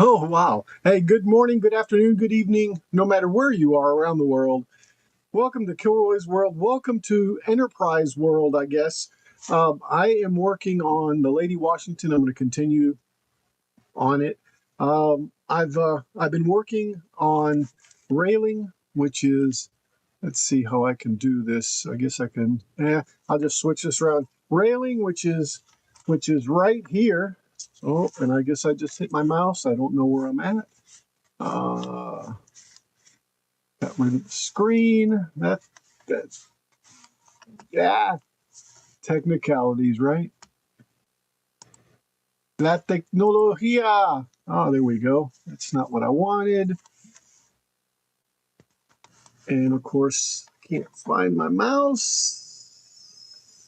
Oh, wow. Hey, good morning, good afternoon, good evening, no matter where you are around the world. Welcome to Kilroy's World. Welcome to Enterprise World, I guess. I am working on the Lady Washington. I'm going to continue on it. I've been working on railing, which is, let's see how I can do this. I guess I can, I'll just switch this around. Railing, which is right here. Oh, and I guess I just hit my mouse. I don't know where I'm at. Got rid of the screen. That's yeah, technicalities, right? La tecnología. Oh, there we go. That's not what I wanted. And of course, can't find my mouse.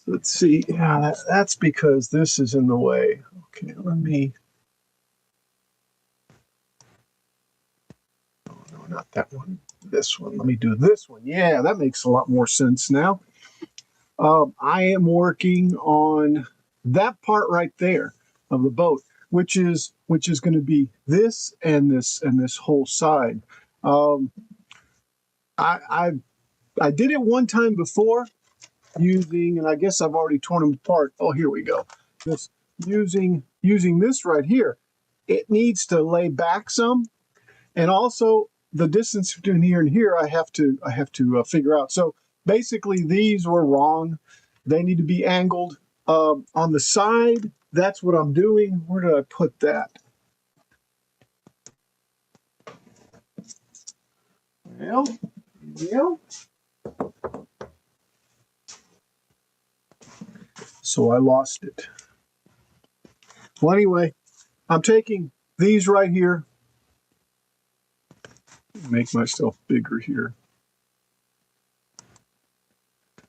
Let's see. Yeah, that's because this is in the way. Okay, let me. Oh, no, not that one. This one. Let me do this one. Yeah, that makes a lot more sense now. I am working on that part right there of the boat, which is going to be this and this whole side. I did it one time before using, and I guess I've already torn them apart. Oh, here we go. This using this right here. It needs to lay back some, and also the distance between here and here I have to figure out. So basically, these were wrong. They need to be angled on the side. That's what I'm doing. Where did I put that? Well. So I lost it. Well, anyway, I'm taking these right here. Make myself bigger here.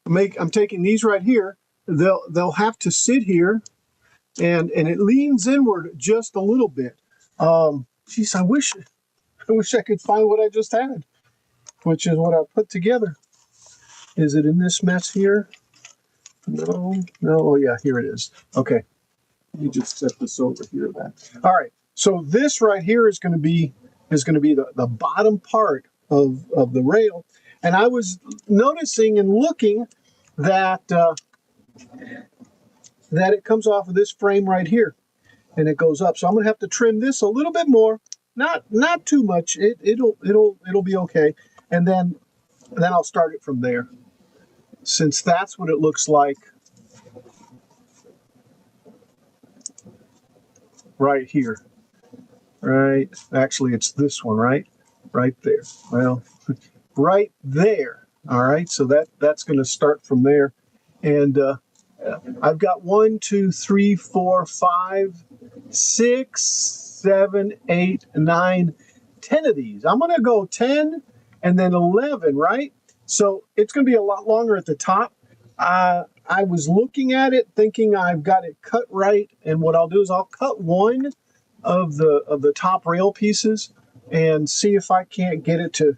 I'm taking these right here. They'll have to sit here, and it leans inward just a little bit. Geez, I wish I could find what I just had, which is what I put together. Is it in this mess here? No. Oh yeah, here it is. Okay, let me just set this over here. All right. So this right here is going to be the bottom part of the rail. And I was noticing and looking that it comes off of this frame right here, and it goes up. So I'm going to have to trim this a little bit more, not too much. It'll be okay, and then I'll start it from there, since that's what it looks like right here. Right, actually, it's this one, right there. Well, right there. All right, so that's going to start from there, and I've got 1, 2, 3, 4, 5, 6, 7, 8, 9, 10 of these. I'm going to go 10 and then 11, right? So it's going to be a lot longer at the top. I was looking at it thinking I've got it cut right, and what I'll do is I'll cut one of the top rail pieces and see if I can't get it to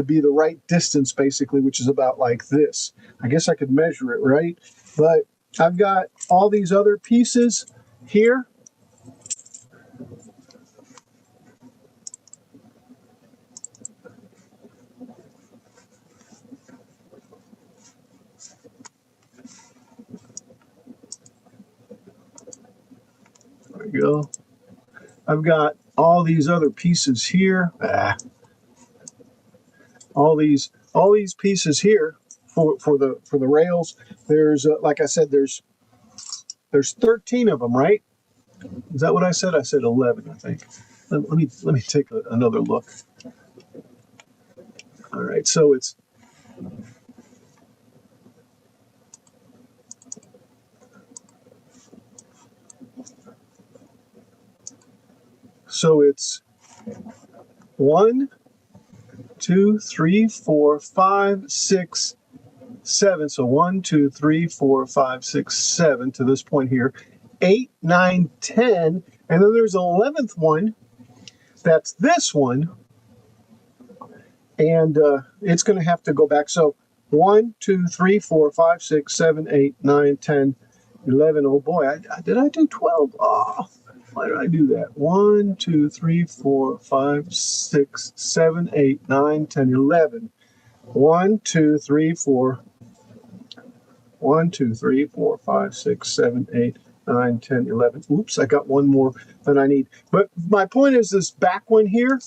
be the right distance, basically, which is about like this. I guess I could measure it, right? But I've got all these other pieces here. There we go. I've got all these other pieces here. All these pieces here for the rails. There's like I said, there's 13 of them, right? Is that what I said? I said 11, I think. Let me take another look. All right, so it's it's 1, 2, 3, 4, 5, 6, 7. So 1, 2, 3, 4, 5, 6, 7 to this point here. 8, 9, 10, and then there's an 11th one. That's this one, and it's going to have to go back. So 1, 2, 3, 4, 5, 6, 7, 8, 9, 10, 11. Oh boy, did I do 12? Oh, Why did I do that? 1, 2, 3, 4, 5, 6, 7, 8, 9, 10, 11. 1, 2, 3, 4. 1, 2, 3, 4, 5, 6, 7, 8, 9, 10, 11. Oops, I got one more than I need. But my point is this back one here.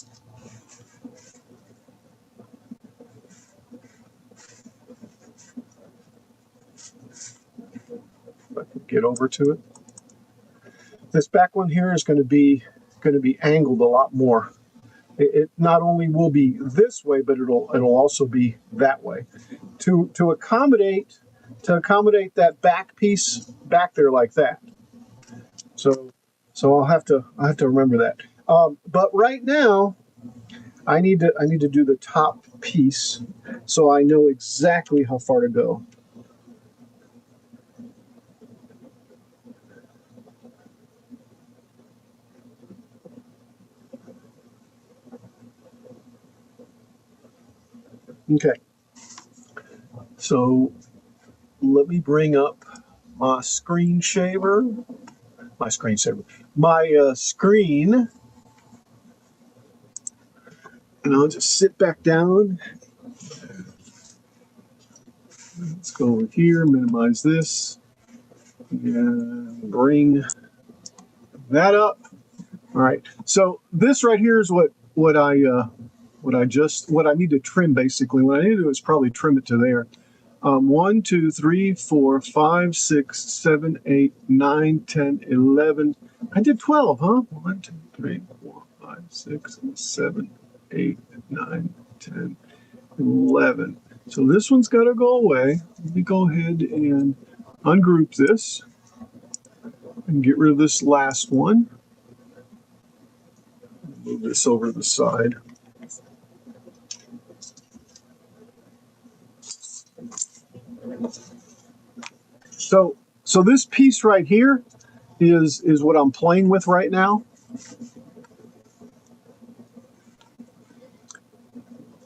If I can get over to it. This back one here is going to be angled a lot more. It not only will be this way, but it'll also be that way. To accommodate that back piece back there like that. So I'll have to remember that. But right now, I need to do the top piece so I know exactly how far to go. Okay. So let me bring up my screen, my screen, and I'll just sit back down. Let's go over here, minimize this, and bring that up. All right. So this right here is what I need to trim basically. What I need to do is probably trim it to there. 1, 2, 3, 4, 5, 6, 7, 8, 9, 10, 11. I did 12, huh? 1, 2, 3, 4, 5, 6, 7, 8, 9, 10, 11. So this one's got to go away. Let me go ahead and ungroup this and get rid of this last one. Move this over to the side. So this piece right here is what I'm playing with right now.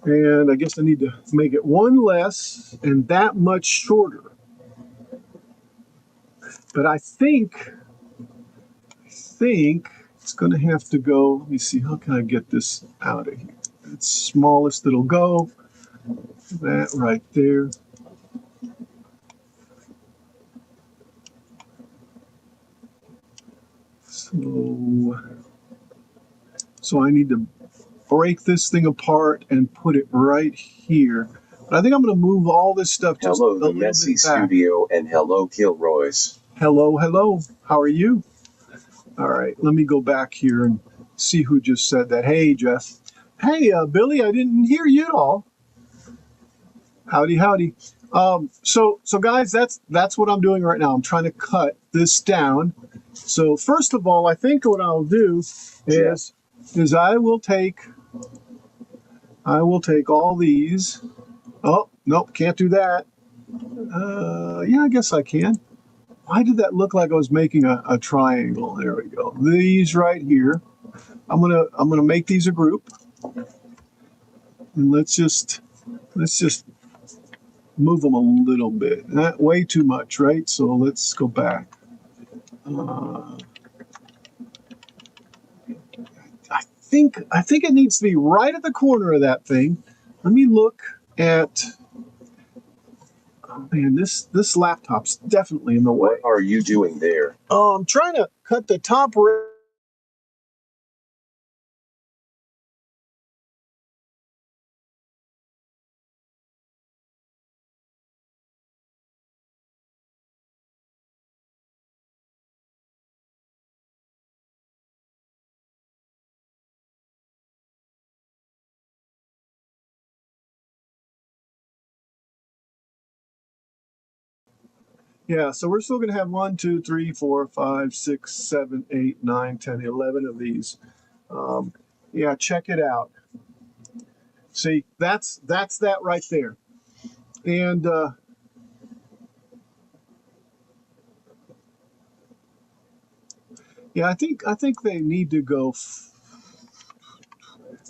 And I guess I need to make it one less and that much shorter. But I think it's going to have to go. Let me see, how can I get this out of here? It's smallest it'll go. That right there. So I need to break this thing apart and put it right here. But I think I'm going to move all this stuff just hello, the Messy Studio, and hello, Kilroy's. Hello. How are you? All right, let me go back here and see who just said that. Hey, Jeff. Hey, Billy, I didn't hear you at all. Howdy. So guys, that's what I'm doing right now. I'm trying to cut this down. So first of all, I think what I'll do is I will take all these. Oh, nope, can't do that. Yeah, I guess I can. Why did that look like I was making a triangle? There we go. These right here. I'm gonna make these a group. And let's just move them a little bit. Not way too much, right? So let's go back. I think it needs to be right at the corner of that thing. Let me look at. Oh man, this laptop's definitely in the way. What are you doing there? I'm trying to cut the top. Yeah, so we're still going to have 1, 2, 3, 4, 5, 6, 7, 8, 9, 10, 11 of these. Yeah, check it out. See, that's that right there. And yeah, I think they need to go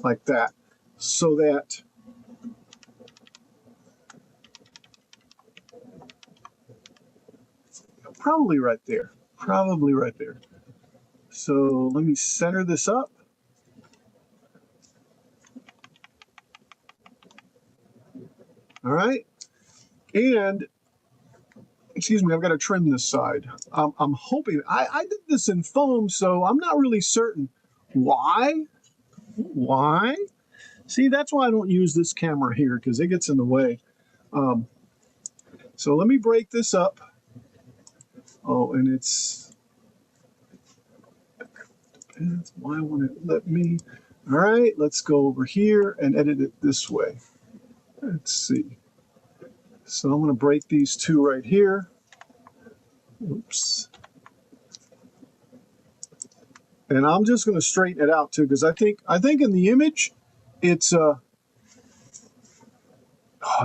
like that, so that probably right there. So let me center this up. All right. And excuse me, I've got to trim this side. I'm hoping, I did this in foam, so I'm not really certain. Why? Why? See, that's why I don't use this camera here, because it gets in the way. So let me break this up. Oh, and why won't it let me? All right, let's go over here and edit it this way. Let's see. So I'm going to break these two right here. Oops. And I'm just going to straighten it out too, because I think in the image, it's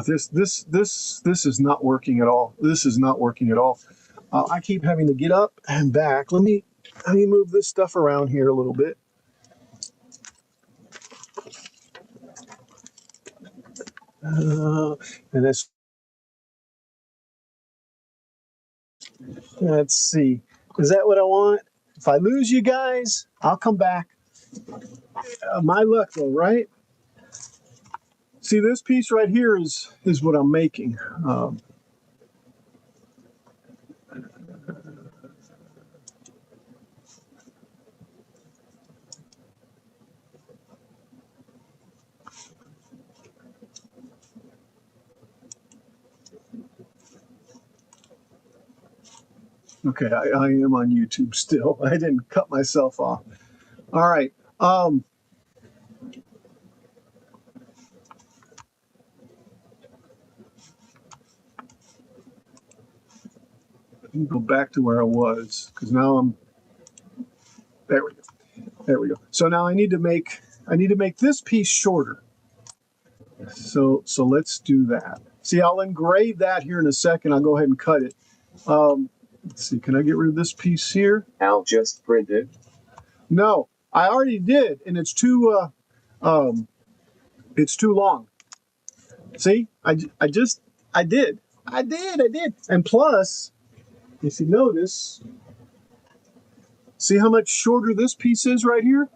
this is not working at all. This is not working at all. I keep having to get up and back. Let me move this stuff around here a little bit. And let's see. Is that what I want? If I lose you guys, I'll come back. My luck though, right? See, this piece right here is what I'm making. Okay, I am on YouTube still. I didn't cut myself off. All right. Let me go back to where I was, because now I'm there. We go. There we go. So now I need to make this piece shorter. So let's do that. See, I'll engrave that here in a second. I'll go ahead and cut it. Let's see. Can I get rid of this piece here? Al just printed. No, I already did, and it's too long. See, I did. And plus, if you notice, see how much shorter this piece is right here?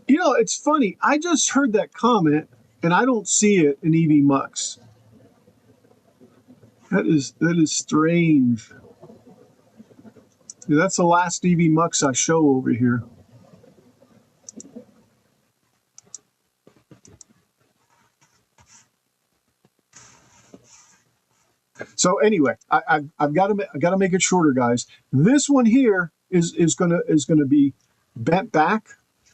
You know, it's funny. I just heard that comment, and I don't see it in EVMux. That is strange. That's the last EVMux I show over here. So anyway, I've got to make it shorter, guys. This one here is gonna be bent back,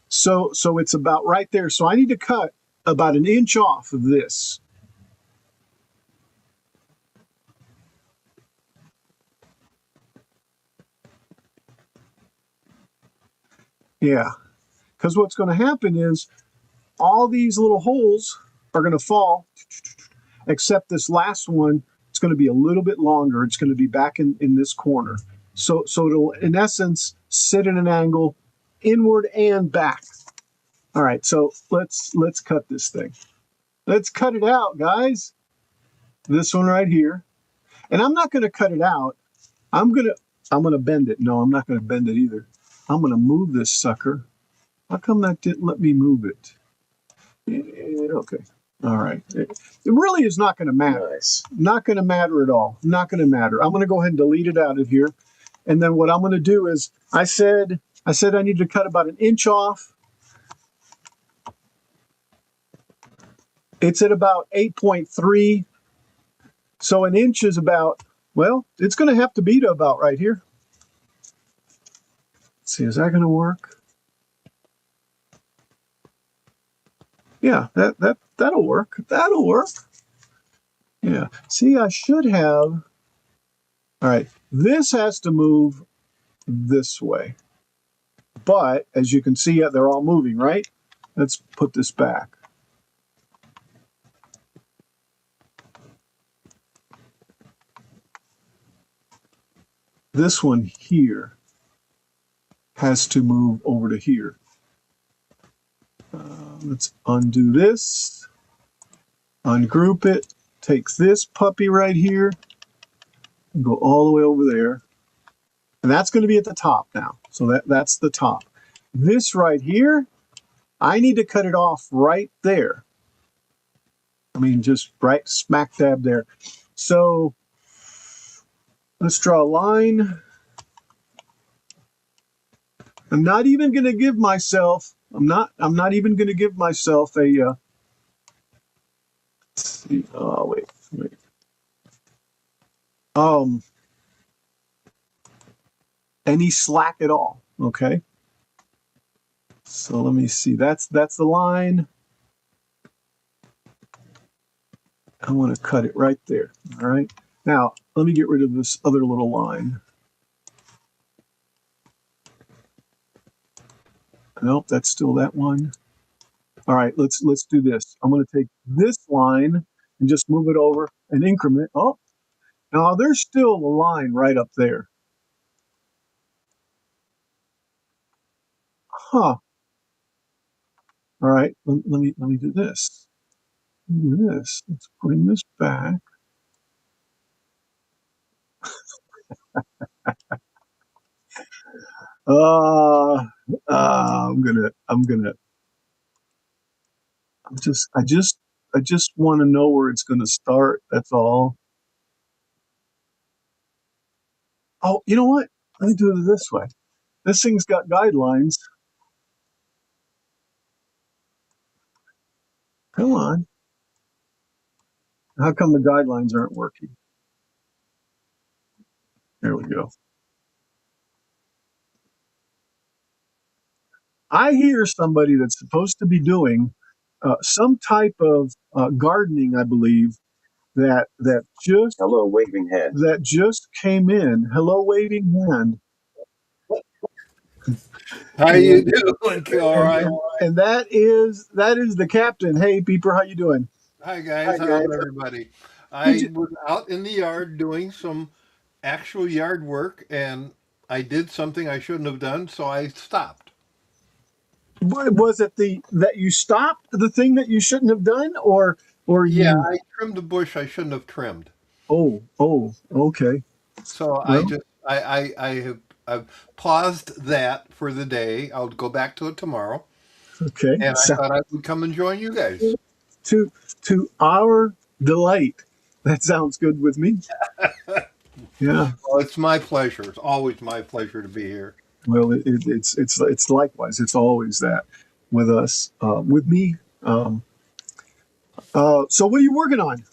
so it's about right there. So I need to cut about an inch off of this. Yeah, because what's going to happen is all these little holes are going to fall, except this last one. It's going to be a little bit longer. It's going to be back in this corner. So it'll, in essence, sit in an angle inward and back. All right, so let's cut this thing. Let's cut it out, guys. This one right here. And I'm not going to cut it out. I'm going to bend it. No, I'm not going to bend it either. I'm going to move this sucker. How come that didn't let me move it? Okay. All right. It really is not going to matter. Nice. Not going to matter at all. Not going to matter. I'm going to go ahead and delete it out of here. And then what I'm going to do is, I said I need to cut about an inch off. It's at about 8.3. So an inch is about, well, it's going to have to be to about right here. Let's see, is that going to work? Yeah, that'll work. That'll work. Yeah. See, I should have. All right. This has to move this way. But as you can see, they're all moving, right? Let's put this back. This one here has to move over to here. Let's undo this, ungroup it, take this puppy right here, Go all the way over there. And that's going to be at the top now. So that's the top. This right here, I need to cut it off right there. I mean, just right smack dab there. So let's draw a line. I'm not even going to give myself, I'm not even going to give myself a, let's see, oh, wait. Any slack at all. Okay. So let me see. That's the line. I want to cut it right there. All right. Now let me get rid of this other little line. Nope, that's still that one. All right, let's do this. I'm going to take this line and just move it over and increment. Oh, now there's still a line right up there. Huh. All right, let me do this. Do this. Let's bring this back. I'm gonna. I just want to know where it's gonna start. That's all. Oh, you know what? Let me do it this way. This thing's got guidelines. Come on. How come the guidelines aren't working? There we go. I hear somebody that's supposed to be doing some type of gardening, I believe, that just Hello, waving hand. that just came in. Hello, waving hand. How you doing, Kilroy? And that is the captain. Hey, Peeper, how you doing? Hi guys, how's everybody? I was out in the yard doing some actual yard work, and I did something I shouldn't have done, so I stopped. Was it that you stopped the thing that you shouldn't have done, or Yeah, you? I trimmed a bush I shouldn't have trimmed. Oh, okay. So I Well, just I've paused that for the day. I'll go back to it tomorrow, okay. and I So, thought I would come and join you guys. to our delight, that sounds good with me. Yeah. Well, it's my pleasure. It's always my pleasure to be here. Well, it's likewise. It's always that with us, with me. So what are you working on?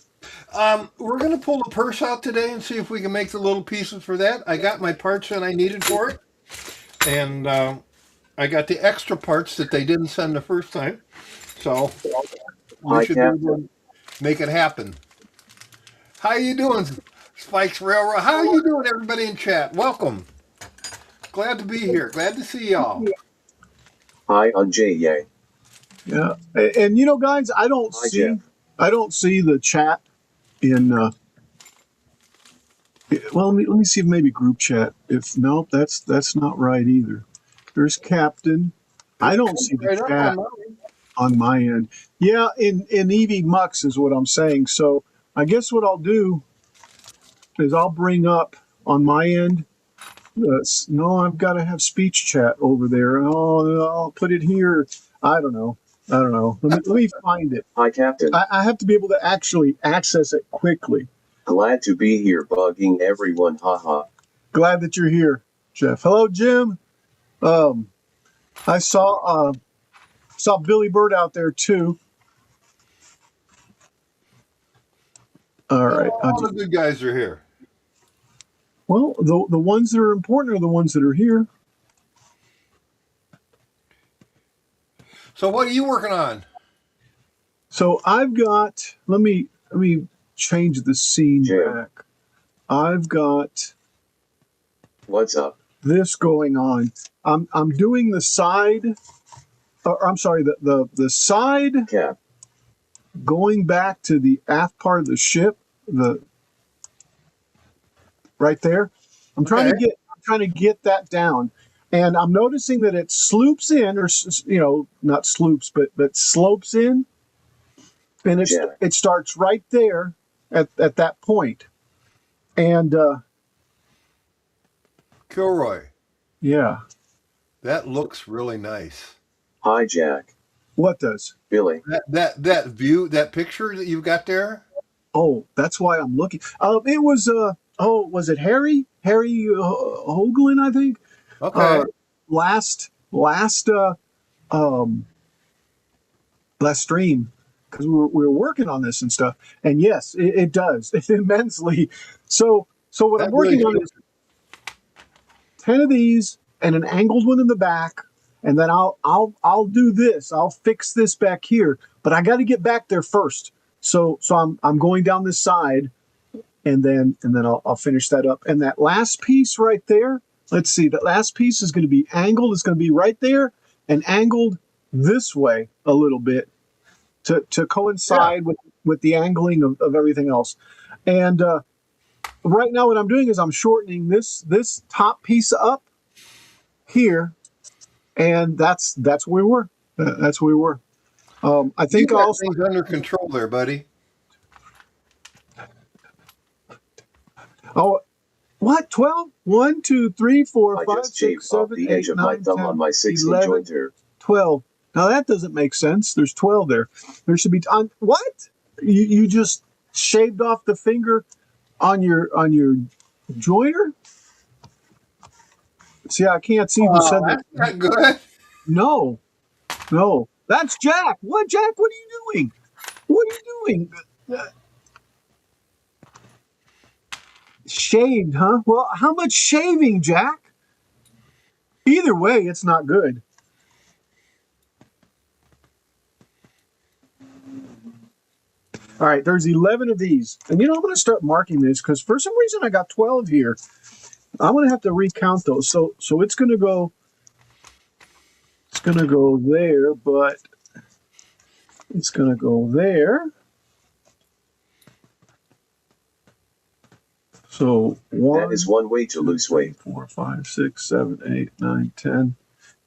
We're gonna pull the purse out today and see if we can make the little pieces for that. I got my parts that I needed for it, and I got the extra parts that they didn't send the first time. So we Hi, should be Capt. able to make it happen. How you doing, Spikes Railroad? How you doing, everybody in chat? Welcome. Glad to be here. Glad to see y'all. Hi, Anjay. Yay. Yeah, and you know, guys, Hi, Jeff. I don't see the chat in. Well, let me see if maybe group chat. If nope, that's not right either. There's Captain. I It don't comes see the right up chat on mine. on my end. Yeah, in Evie Mux is what I'm saying. So I guess what I'll do is I'll bring up on my end. No, I've got to have speech chat over there. Oh, I'll put it here. I don't know. Let me find it. Hi, Captain. I have to be able to actually access it quickly. Glad to be here, bugging everyone. Haha. Glad that you're here, Jeff. Hello, Jim. Um, I saw Billy Bird out there too. All right. All the good guys are here. Well, the ones that are important are the ones that are here. So what are you working on? So I've got. Let me change the scene Jim. back. I've got What's up? this going on. I'm doing the side. Or, I'm sorry, the side Cap. going back to the aft part of the ship. The right there. I'm trying to get that down, and I'm noticing that it sloops in, or not sloops, but slopes in, and Yeah. it starts right there at that point, and Kilroy, Yeah. that looks really nice. Hi, Jack. What does? Billy. That view, that picture that you've got there. Oh, that's why I'm looking. It was was it Harry? Harry Hoagland, I think. Okay. Last um last stream because we were working on this and stuff. And yes, it does immensely. So what I'm That really working on is 10 of these and an angled one in the back, and then I'll do this. I'll fix this back here, but I got to get back there first. So I'm going down this side, and then I'll finish that up. And that last piece right there, let's see, that last piece is going to be angled. It's going to be right there and angled this way a little bit to coincide with the angling of everything else. And right now what I'm doing is I'm shortening this top piece up here, and that's where we were. That's where we were. I think you got also things under control there, buddy. oh, what 12? 1, 2, 3, 4, I 5, just 6, shaved off 7, the edge 8, of my 9, thumb 10, on my 6-inch 11, jointer. 12. Now that doesn't make sense. There's 12 there. There should be on what? You just shaved off the finger on your jointer? See, I can't see who said that. That's not good. No. That's Jack. What, Jack? What are you doing? What are you doing? Shaved, huh? Well, how much shaving, Jack? Either way, it's not good. All right, there's 11 of these. And I'm going to start marking this because for some reason I got 12 here. I'm going to have to recount those. So it's going to go there, but it's going to go there. So That is one way to lose weight. 4, 5, 6, 7, 8, 9, 10,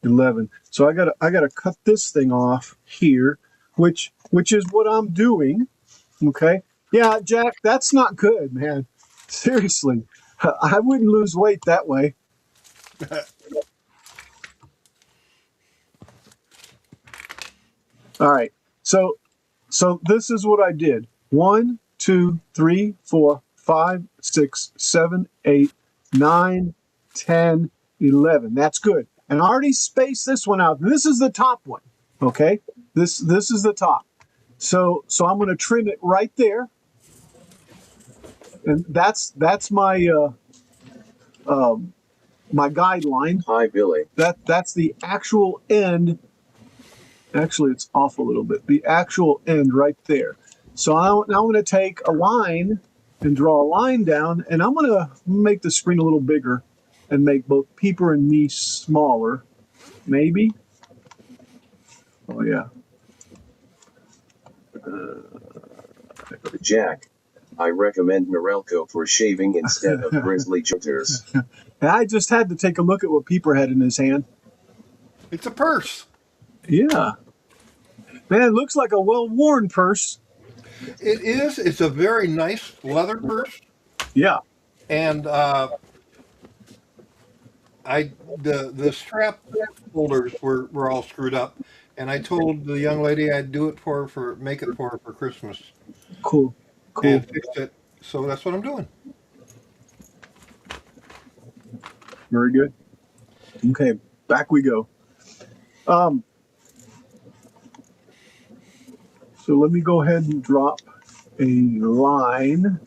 11. So I gotta cut this thing off here, which is what I'm doing. Okay. Yeah, Jack, that's not good, man. Seriously. I wouldn't lose weight that way. All right. So this is what I did. 1, 2, 3, 4, 5, 6, 7, 8, 9, 10, 11. That's good. And I already spaced this one out. This is the top one. Okay. This is the top. So I'm going to trim it right there. And that's my my guideline. Hi, Billy. That's the actual end. Actually, it's off a little bit. The actual end right there. So now I'm going to take a line and draw a line down, and I'm going to make the screen a little bigger and make both Peeper and me smaller. Maybe. Oh, yeah. Jack. I recommend Norelco for shaving instead of grizzly jointers. I just had to take a look at what Peeper had in his hand. It's a purse. Yeah. Man, it looks like a well-worn purse. It is. It's a very nice leather purse. Yeah. And the strap holders were all screwed up, and I told the young lady I'd do it make it for her for Christmas. Cool. And fixed it. So that's what I'm doing. Very good. Okay, back we go. So let me go ahead and drop a line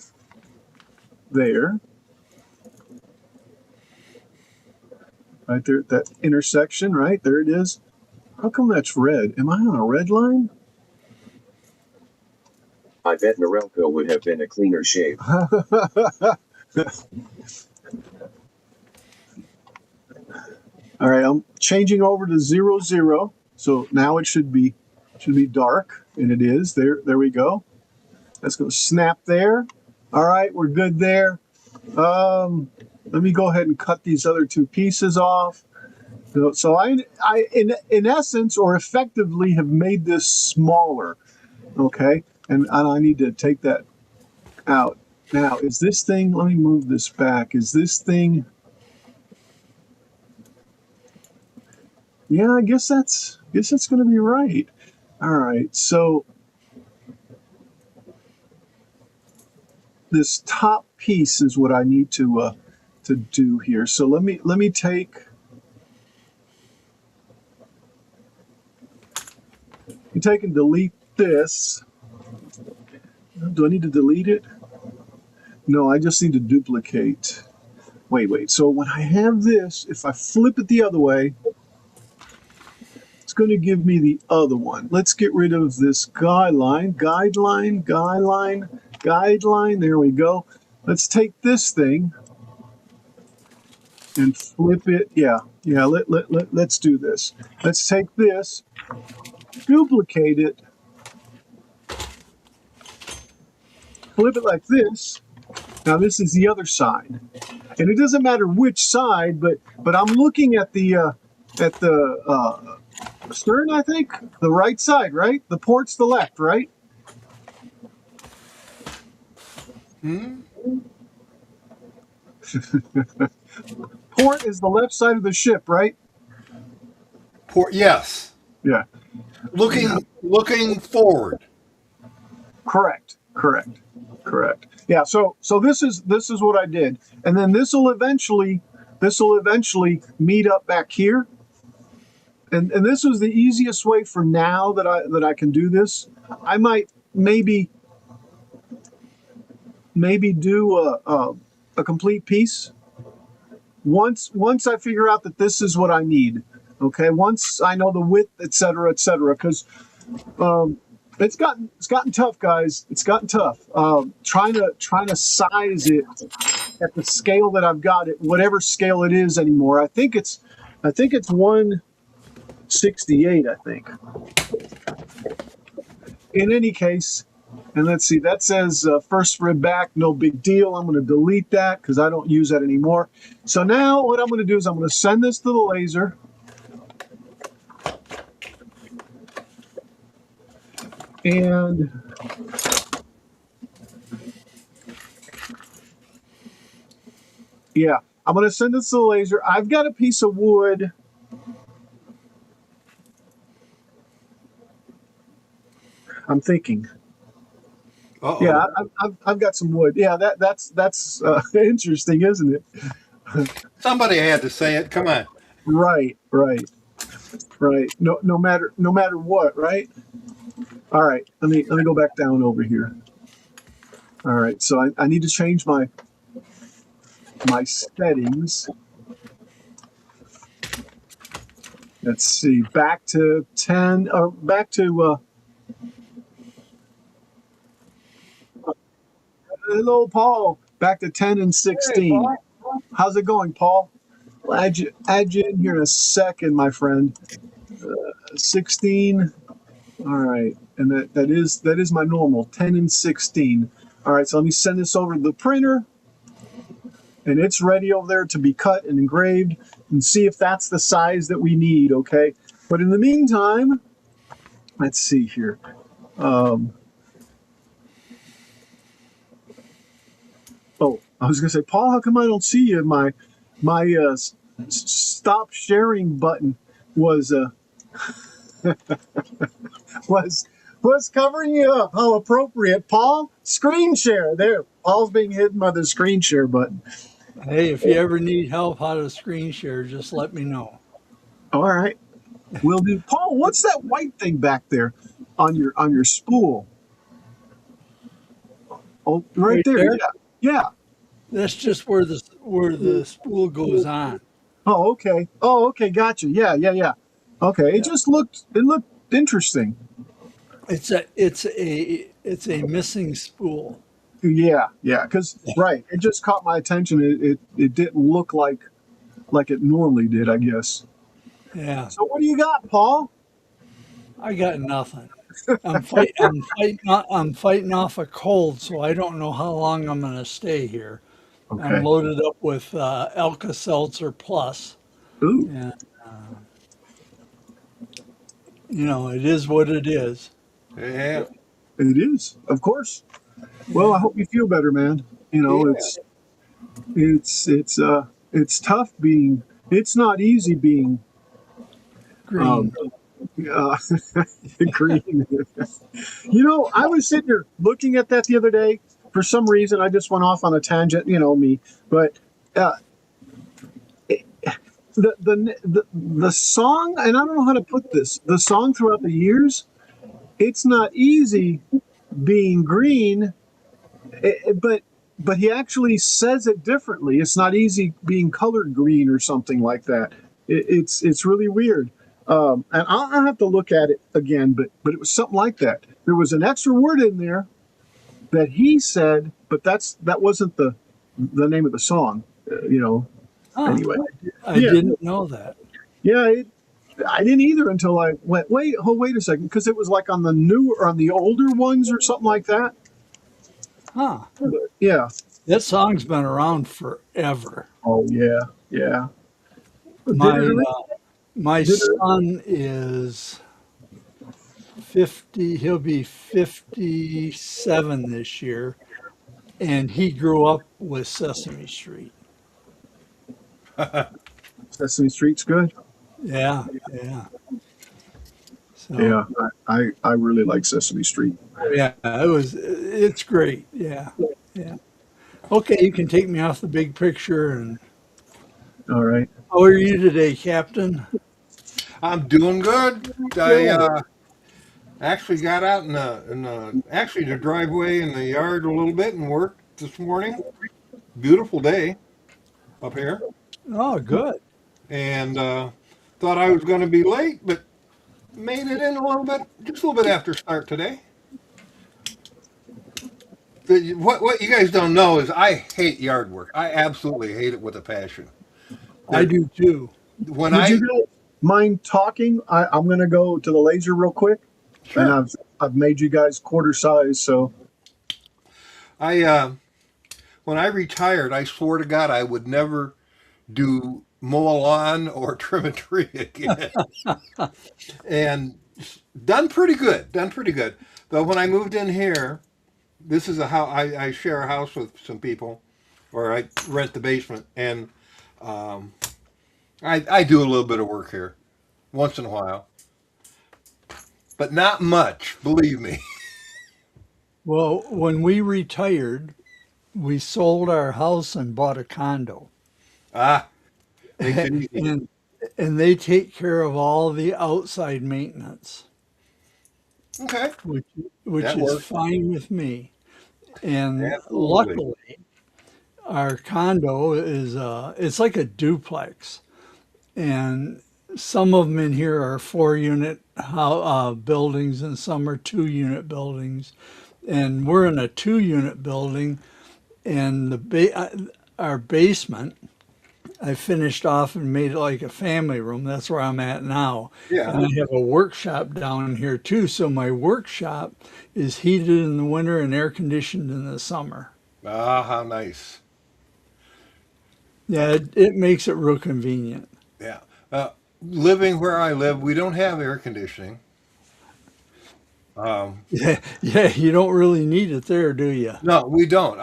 there. Right there at that intersection, right? There it is. How come that's red? Am I on a red line? I bet Norelco would have been a cleaner shave. All right, I'm changing over to 0, 0. So now it should be dark, and it is. There we go. That's going to snap there. All right, we're good there. Let me go ahead and cut these other two pieces off. So I in essence or effectively have made this smaller. Okay, and I need to take that out. Now, is this thing? Let me move this back. Is this thing? Yeah, I guess that's going to be right. All right, so this top piece is what I need to do here. So let me take and delete this. Do I need to delete it? No, I just need to duplicate. Wait. So when I have this, if I flip it the other way, it's going to give me the other one. Let's get rid of this guideline. There we go. Let's take this thing and flip it. Yeah. Let's do this. Let's take this, duplicate it, flip it like this. Now this is the other side, and it doesn't matter which side, but I'm looking at the stern. I think the right side, right? The port's the left, right? Port is the left side of the ship, right? Port, yes. Yeah. Looking forward. Correct. Yeah. So this is what I did, and then this will eventually meet up back here, and this was the easiest way for now that I can do this. I might maybe do a complete piece once I figure out that this is what I need. Okay, once I know the width, et cetera, because it's gotten tough, guys. It's gotten tough. Trying to size it at the scale that I've got it, whatever scale it is anymore. I think it's 1/68. I think. In any case, and let's see. That says first rib back. No big deal. I'm going to delete that because I don't use that anymore. So now what I'm going to do is I'm going to send this to the laser. And yeah, I'm going to send this to the laser. I've got a piece of wood. I'm thinking. Uh-oh. Yeah, I've got some wood. Yeah, that's interesting, isn't it? Somebody had to say it. Come on. Right. No matter what, right? All right, let me go back down over here. All right, so I need to change my settings. Let's see, back to 10 or back to hello, Paul. Back to 10 and 16. Hey, how's it going, Paul? I'll add you in here in a second, my friend. 16. All right, and that is my normal 10 and 16. All right, so let me send this over to the printer, and it's ready over there to be cut and engraved, and see if that's the size that we need. Okay, but in the meantime, let's see here. Oh, I was gonna say, Paul, how come I don't see you? My stop sharing button was was covering you up. How appropriate, Paul. Screen share. There, Paul's being hidden by the screen share button. Hey, if you ever need help how to screen share, just let me know. All right, will do. Paul, what's that white thing back there on your spool? Oh, right there. Yeah. That's just where the spool goes on. Oh, okay. Gotcha. Yeah. Okay. It looked interesting. It's a missing spool. Yeah. Because right, it just caught my attention. It didn't look like it normally did, I guess. Yeah. So what do you got, Paul? I got nothing. I'm fighting off a cold, so I don't know how long I'm going to stay here. Okay. I'm loaded up with Alka-Seltzer Plus. Ooh. And, it is what it is. Yeah. It is, of course. Well, I hope you feel better, man. It's tough being. It's not easy being Green. Uh, green. I was sitting here looking at that the other day. For some reason, I just went off on a tangent. Me, but uh, the song, and I don't know how to put this. The song throughout the years, it's not easy being green, but he actually says it differently. It's not easy being colored green or something like that. It's really weird. And I'll have to look at it again, but it was something like that. There was an extra word in there that he said, but that wasn't the name of the song. Huh. Anyway, I didn't know that. yeah, I didn't either until I went, wait a second, because it was like on the new or on the older ones or something like that. Huh. But, yeah. That song's been around forever. Oh yeah, yeah. My son is 50. He'll be 57 this year, and he grew up with Sesame Street. Sesame Street's good. Yeah, yeah. So, Yeah, I really like Sesame Street. yeah, it's great. Yeah, yeah. Okay, you can take me off the big picture. And All right. how are you today, Captain? I'm doing good. I actually got out in the driveway in the yard a little bit and worked this morning. Beautiful day up here, Oh, good. and thought I was going to be late, but made it in just a little bit after start today. What you guys don't know is I hate yard work. I absolutely hate it with a passion. I do too. When Would you guys mind talking? I'm going to go to the laser real quick, Sure. and I've made you guys quarter size. So when I retired, I swore to God I would never mow a lawn or trim a tree again. And done pretty good. Though when I moved in here, this is I share a house with some people, or I rent the basement, and I do a little bit of work here once in a while, but not much, believe me. Well, when we retired, we sold our house and bought a condo. Ah, makes it easy. And they take care of all the outside maintenance, Okay. which That is works. fine with me. And Absolutely. luckily, our condo is it's like a duplex, and some of them in here are 4-unit buildings, and some are 2-unit buildings. And we're in a 2-unit building, and our basement, I finished off and made it like a family room. That's where I'm at now. Yeah. And I have a workshop down here too. So my workshop is heated in the winter and air conditioned in the summer. Ah, how nice. Yeah, it makes it real convenient. Yeah. Living where I live, we don't have air conditioning. Yeah, yeah, you don't really need it there, do you? No, we don't.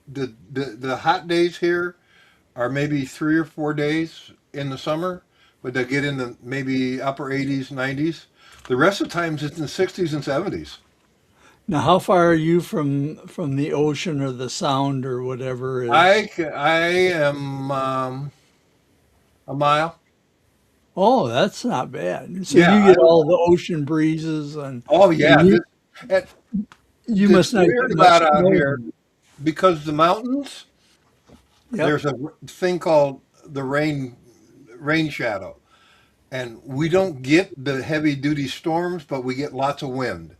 The hot days here are maybe 3 or 4 days in the summer, but they get in the maybe upper 80s, 90s. The rest of the times it's in the 60s and 70s. Now, how far are you from the ocean or the sound or whatever is? I am a mile. Oh, that's not bad. So Yeah. you get all the ocean breezes and Oh yeah. and you, And you the must not weird get much about out snow. here, because the mountains, Yep. there's a thing called the rain shadow, and we don't get the heavy duty storms, but we get lots of wind,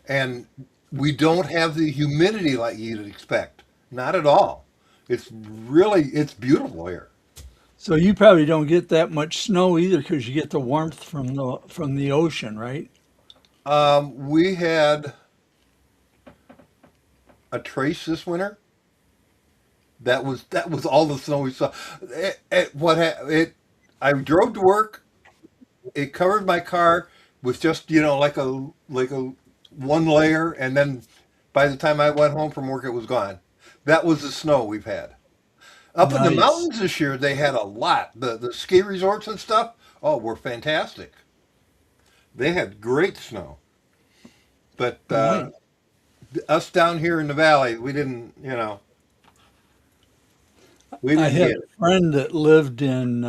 and we don't have the humidity like you'd expect. Not at all. It's beautiful here. So you probably don't get that much snow either because you get the warmth from the ocean, right? We had a trace this winter. That was all the snow we saw. I drove to work. It covered my car with just like a one layer, and then by the time I went home from work, it was gone. That was the snow we've had. Up in the Nice. mountains this year, they had a lot. The ski resorts and stuff, oh, were fantastic. They had great snow. But Nice. us down here in the valley, we didn't, we I didn't had get a it. friend that lived in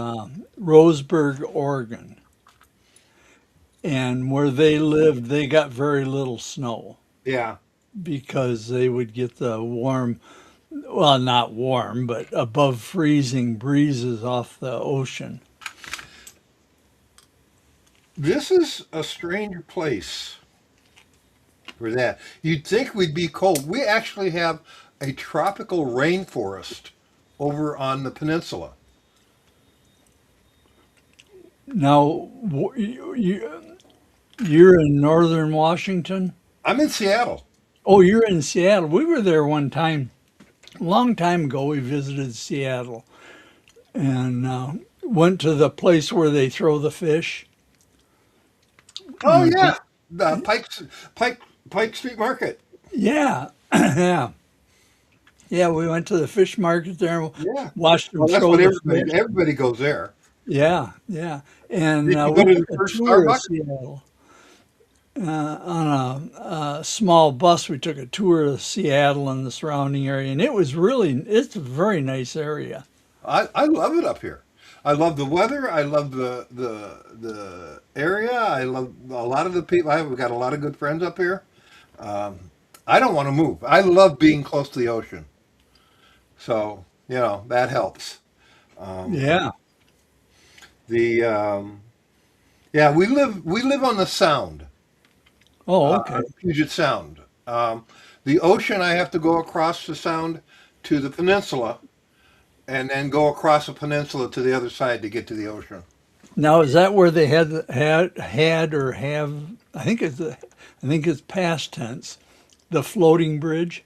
Roseburg, Oregon, and where they lived, they got very little snow Yeah. because they would get the warm, well, not warm, but above freezing breezes off the ocean. This is a strange place for that. You'd think we'd be cold. We actually have a tropical rainforest over on the peninsula. Now, you're in northern Washington? I'm in Seattle. Oh, you're in Seattle. We were there one time, a long time ago. We visited Seattle and went to the place where they throw the fish. Oh yeah, the Pike Pike Street Market. Yeah, yeah, yeah. We went to the fish market there and Yeah. watched them Well, that's throw what the everybody fish. everybody goes there. Yeah, yeah. And Did you go we to the took a first tour of Starbucks? Seattle on a small bus. We took a tour of Seattle and the surrounding area, and it's a very nice area. I love it up here. I love the weather. I love the area. I love a lot of the people. I've got a lot of good friends up here. Um, I don't want to move. I love being close to the ocean. So that helps. Um, Yeah. the yeah, we live on the Sound, Oh, okay. on Puget Sound. The ocean, I have to go across the Sound to the peninsula, and then go across the peninsula to the other side to get to the ocean. Now, is that where they had or have? I think it's past tense. The floating bridge.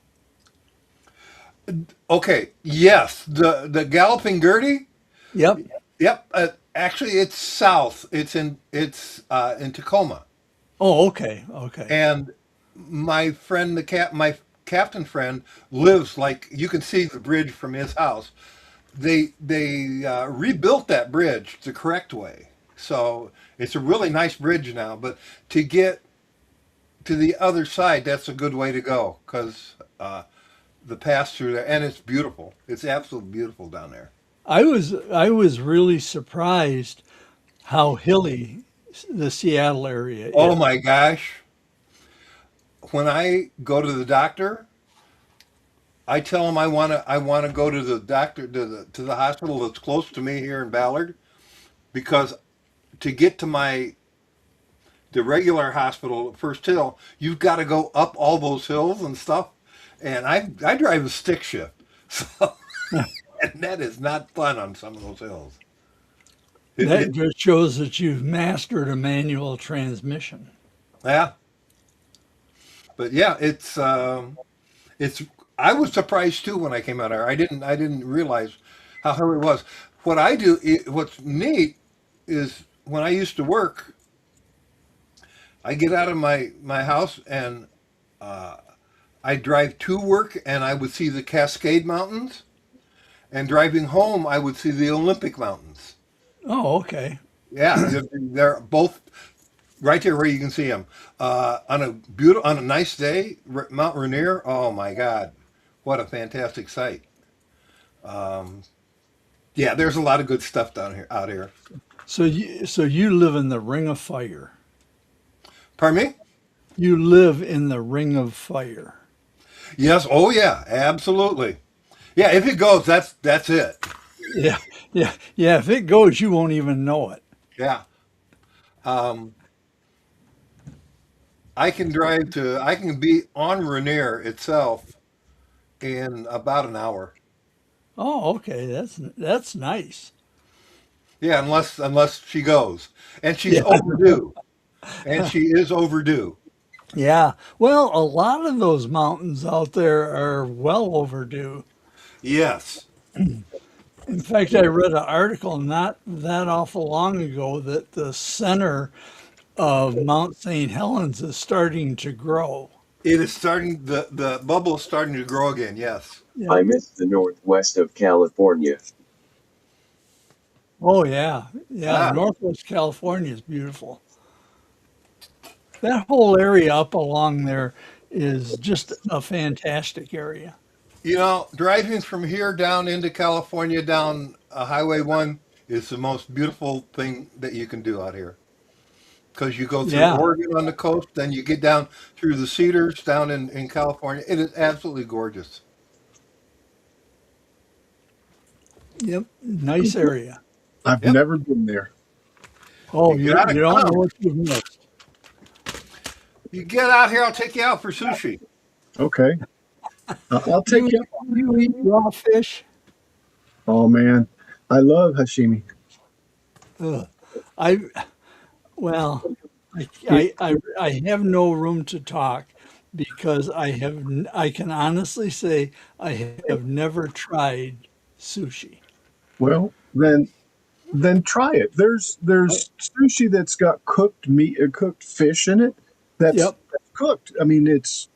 Okay, yes, the Galloping Gertie. Yep. Yep, actually, it's south. It's in Tacoma, Oh, okay. Okay. and my captain friend lives like you can see the bridge from his house. They rebuilt that bridge the correct way, so it's a really nice bridge now. But to get to the other side, that's a good way to go because the pass through there, and it's beautiful. It's absolutely beautiful down there. I was really surprised how hilly the Seattle area Oh is. my gosh. When I go to the doctor, I tell him I want to go to the doctor to the hospital that's close to me here in Ballard because to get to the regular hospital at First Hill, you've got to go up all those hills and stuff. And I drive a stick shift. So and that is not fun on some of those hills. That just shows that you've mastered a manual transmission. Yeah. But yeah, it's I was surprised too when I came out here. I didn't realize how hard it was. What's neat is when I used to work, I get out of my house and I drive to work and I would see the Cascade Mountains, and driving home I would see the Olympic Mountains. Oh, okay. Yeah, they're both right there where you can see them. On a nice day, Mount Rainier. Oh my God, what a fantastic sight! Um, yeah, there's a lot of good stuff down here, out here. So you live in the Ring of Fire. Pardon me? You live in the Ring of Fire. Yes. Oh yeah, absolutely. Yeah, if it goes, that's it. Yeah, yeah, yeah. If it goes, you won't even know it. Yeah. Um, I can be on Rainier itself in about an hour. Oh, okay. That's nice. Yeah, unless she goes, and she's Yeah, overdue, and she is overdue. yeah. Well, a lot of those mountains out there are well overdue. Yes. In fact, I read an article not that awful long ago that the center of Mount St. Helens is starting to grow. It is starting. The bubble is starting to grow again. Yes. Yeah. I miss the northwest of California. Oh yeah, yeah. Ah, Northwest California is beautiful. That whole area up along there is just a fantastic area. you know, driving from here down into California down Highway 1 is the most beautiful thing that you can do out here. Because you go through Yeah. Oregon on the coast, then you get down through the Cedars down in California. It is absolutely gorgeous. Yep. Nice area. I've Yep. never been there. Oh, You you gotta you don't know come. what you've missed. You get out here, I'll take you out for sushi. Okay. I'll Do take you, you. do you eat raw fish? Oh man, I love sashimi. Ugh. I well, I have no room to talk because I can honestly say I have never tried sushi. Well, then try it. There's sushi that's got cooked meat, cooked fish in it. Yep. That's cooked. I mean, it's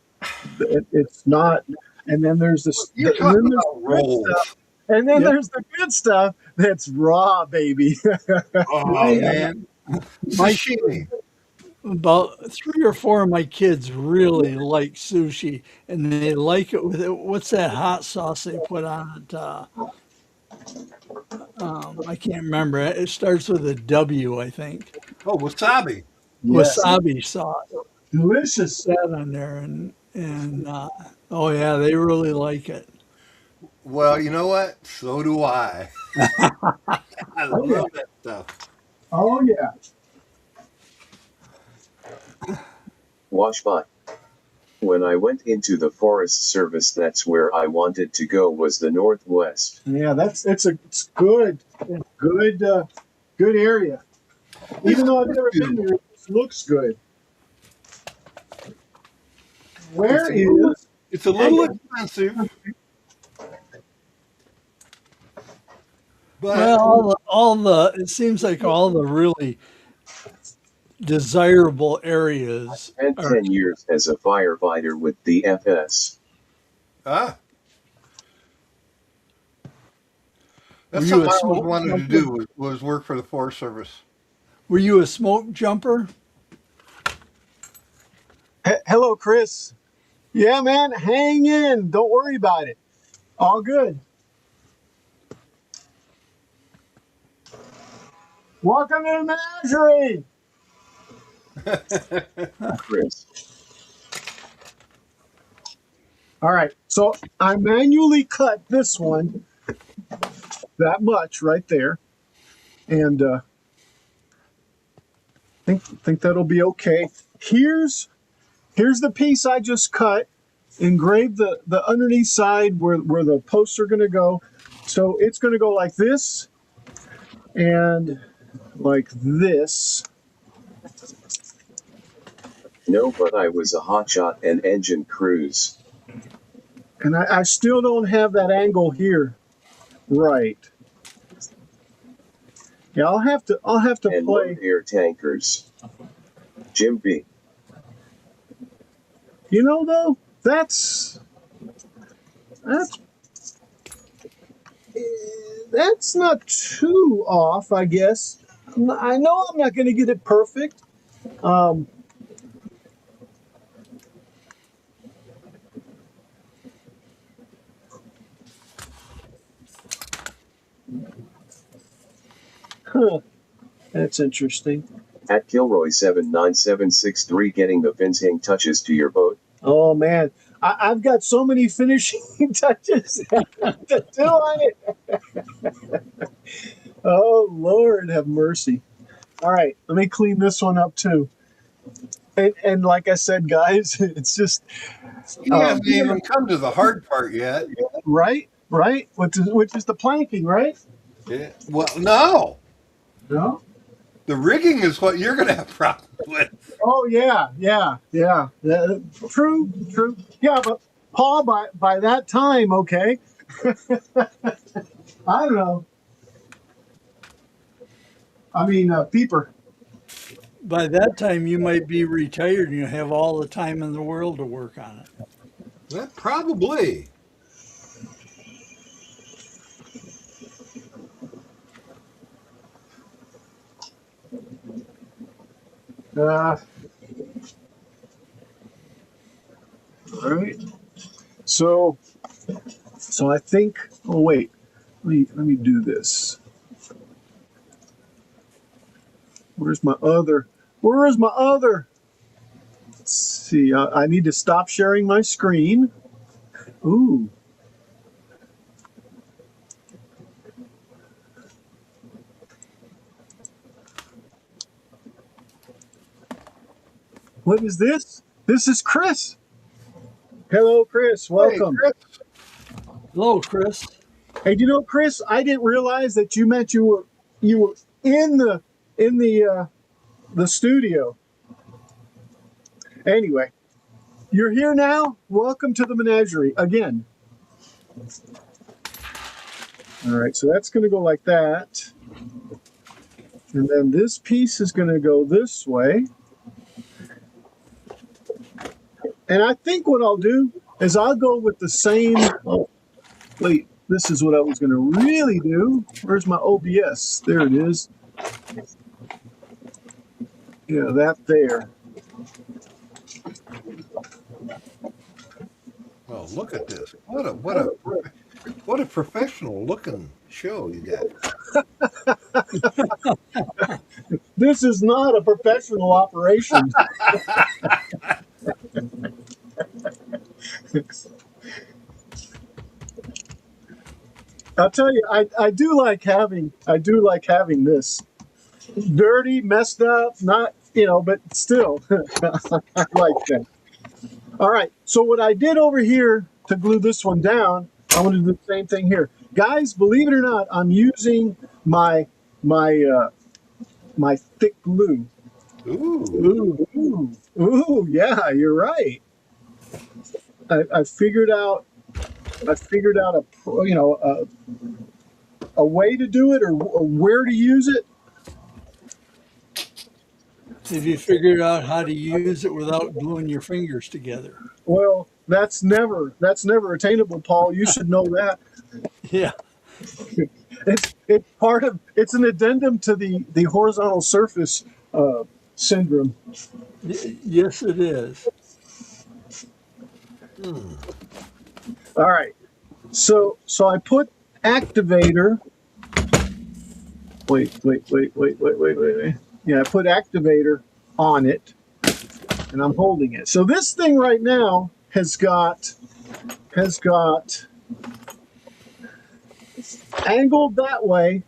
not. And then there's this. You're And then talking there's about the good stuff. rolls. And then Yep. there's the good stuff that's raw, baby. Oh, My man. my Sashimi. About 3 or 4 of my kids really like sushi, and they like it with it. What's that hot sauce they put on it? I can't remember. It starts with a W, I think. Oh, wasabi. Yes, Wasabi sauce. delicious. That on there, and oh yeah, they really like it. Well, you know what? So do I. I Oh yeah. love that stuff. Oh yeah. Washbot. When I went into the Forest Service, that's where I wanted to go, was the Northwest. Yeah, it's good good area. Even though I've never been there, it just looks good. Where is It's a little expensive, but Well, all the it seems like all the really desirable areas Spent are. 10 years as a firefighter with the FS. ah, Were that's you something a I always smoke wanted to jumper? do was work for the Forest Service. Were you a smoke jumper? hello, Chris? Yeah, man, hang in. Don't worry about it. All good. Welcome to the menagerie. Chris. All right, so I manually cut this one that much right there, and think that'll be okay. Here's the piece I just cut. Engraved the underneath side where the posts are going to go. So it's going to go like this and like this. No, but I was a hotshot and engine cruise. And I still don't have that angle here right. Yeah, I'll have to And play. load air tankers. Jim B. You know though, that's not too off, I guess. I know I'm not going to get it perfect. Um, huh, that's interesting. At Kilroy79763 getting the finishing touches to your boat. Oh man, I've got so many finishing touches to do on it. Oh Lord, have mercy. All right, let me clean this one up too. And like I said, guys, it's just He hasn't even come to the hard part yet. right, which is the planking, right? Yeah. Well, no, No. the rigging is what you're going to have problems with. Oh yeah. True. Yeah, but Paul, by that time, okay. I don't know. I mean, Peeper. by that time you might be retired and you have all the time in the world to work on it. Well, probably. All right. So I think. Oh wait. Let me do this. Where's my other? Where is my other? Let's see. I need to stop sharing my screen. Ooh. What is this? This is Chris. Hello, Chris. Welcome. Hey, Chris. Hello, Chris. Hey, do you know, Chris? I didn't realize that you meant you were in the studio. Anyway, you're here now. Welcome to the menagerie again. All right, so that's going to go like that, and then this piece is going to go this way. And I think what I'll do is I'll go with the same. Oh, wait. This is what I was going to really do. Where's my OBS? There it is. Yeah, that there. Well, look at this. What a professional looking show you got. This is not a professional operation. I'll tell you, I do like having this dirty, messed up, not, but still, I like that. All right. So what I did over here to glue this one down, I want to do the same thing here, guys. Believe it or not, I'm using my thick glue. Ooh, yeah, you're right. I figured out a way to do it or where to use it. Have you figured out how to use it without gluing your fingers together? Well, that's never attainable, Paul. You should know that. Yeah. It's an addendum to the horizontal surface syndrome. Yes, it is. All right. So I put activator. Wait. Yeah, I put activator on it, and I'm holding it. So this thing right now has got angled that way,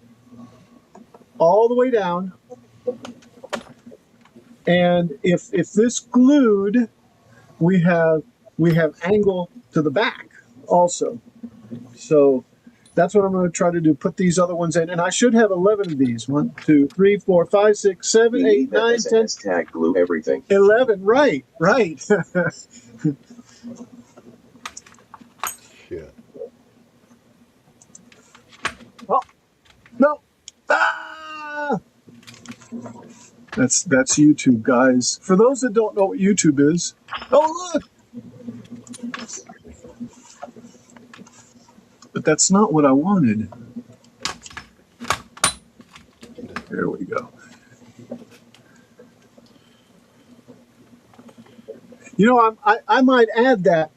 all the way down. And if this glued, we have angle to the back also. So that's what I'm going to try to do. Put these other ones in, and I should have 11 of these. 1, 2, 3, 4, 5, 6, 7, 8, 9, 10. Tag glue everything. 11. Right. Shit. Oh no! Ah! That's YouTube, guys. For those that don't know what YouTube is, oh look! But that's not what I wanted. There we go. I might add that,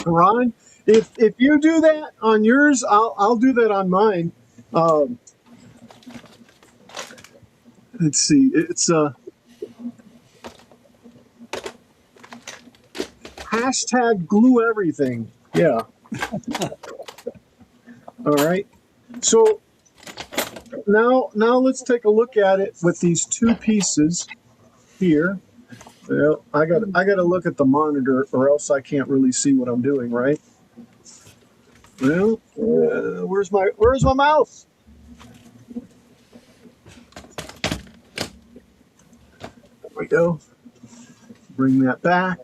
Ron. If you do that on yours, I'll do that on mine. Let's see. It's hashtag glue everything. Yeah. All right. So now let's take a look at it with these two pieces here. Well, I got to look at the monitor, or else I can't really see what I'm doing, right? Well, where's my mouse? There we go. Bring that back.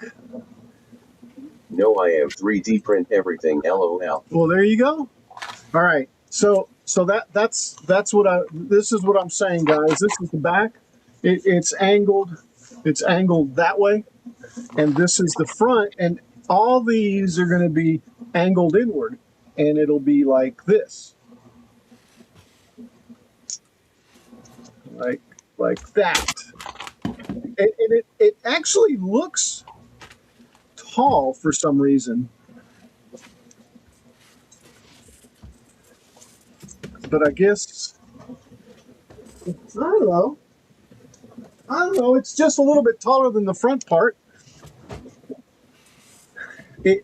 No, I am 3D print everything. LOL. Well, there you go. All right. So that's what this is what I'm saying, guys. This is the back. it's angled. It's angled that way, and this is the front, and all these are going to be angled inward, and it'll be like this, like that. And it actually looks tall for some reason, but I guess I don't know. It's just a little bit taller than the front part.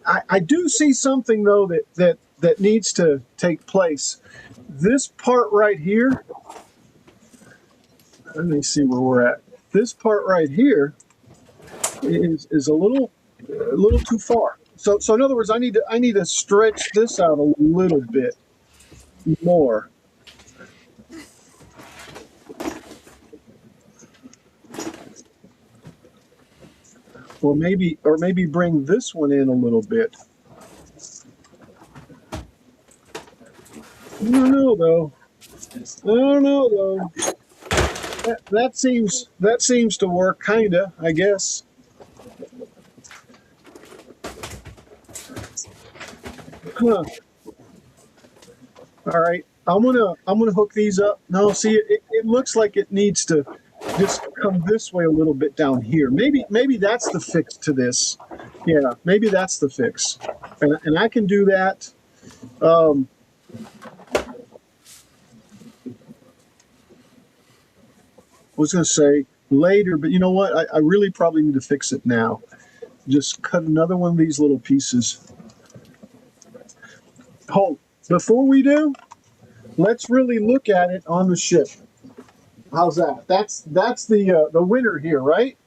I do see something though that needs to take place. This part right here. Let me see where we're at. This part right here is a little too far. So in other words, I need to stretch this out a little bit more. Or maybe bring this one in a little bit. I don't know though. That seems to work kinda, I guess. Huh. All right, I'm gonna hook these up. No, see, it looks like it needs to just come this way a little bit down here. Maybe that's the fix to this. Yeah, maybe that's the fix, and I can do that. I was going to say later, but you know what? I really probably need to fix it now. Just cut another one of these little pieces. Oh, before we do, let's really look at it on the ship. How's that? That's the winner here, right?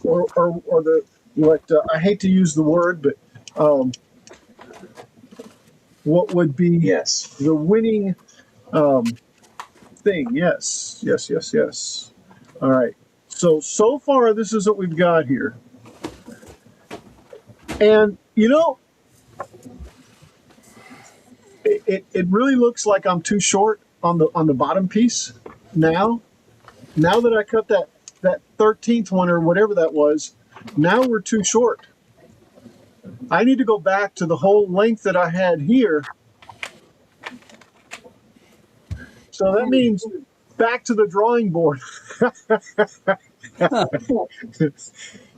Or the what? I hate to use the word, but what would be the winning thing? Yes. All right. So far, this is what we've got here, and you know, it really looks like I'm too short on the bottom piece now. Now that I cut that 13th one or whatever that was, now we're too short. I need to go back to the whole length that I had here. So that means back to the drawing board.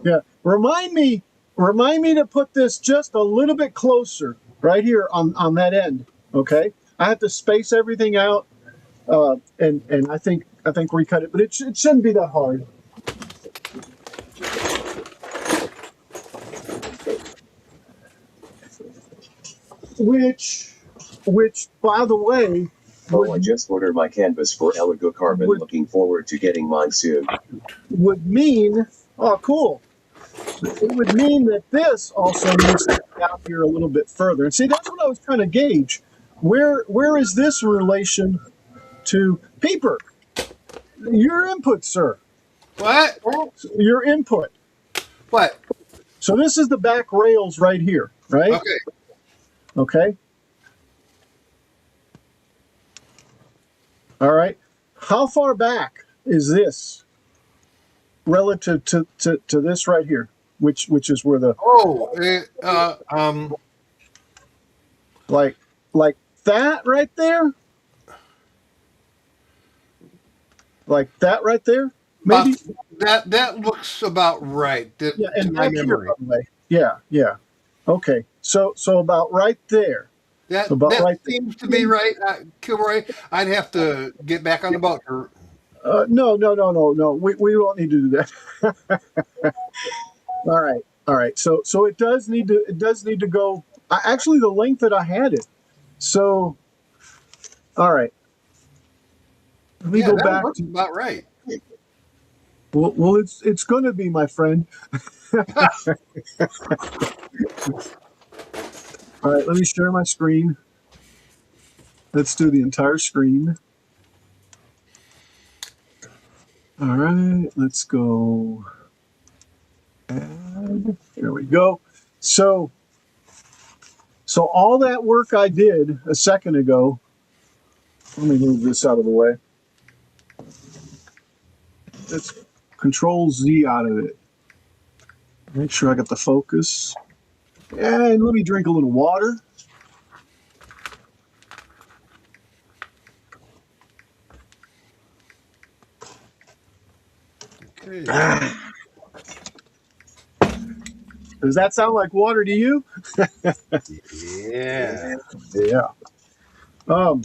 Yeah, remind me to put this just a little bit closer right here on that end. Okay, I have to space everything out, and I think recut it, but it shouldn't be that hard. Which, by the way. Oh, I just ordered my canvas for Eligo Carbon. Looking forward to getting mine soon. Would mean, oh, cool. It would mean that this also needs to be out here a little bit further. And see, that's what I was trying to gauge. Where is this in relation to Peeper? Your input, sir. What? Your input. What? So this is the back rails right here, right? Okay. All right. How far back is this relative to this right here, which is where the like that right there, like that right there, maybe that looks about right. Yeah, and to my back here, memory. by the way. Yeah. Okay. So about right there. That right seems to be right, Kilroy. I'd have to get back on the boat. No. We don't need to do that. All right. So it does need to go. Actually, the length that I had it. So, all right. Let me go back. Looks about right. Well, it's going to be, my friend. All right, let me share my screen. Let's do the entire screen. All right, let's go. Add. There we go. So all that work I did a second ago, let me move this out of the way. Let's Control Z out of it. Make sure I got the focus. And let me drink a little water. Okay. Does that sound like water to you? Yeah. Yeah. All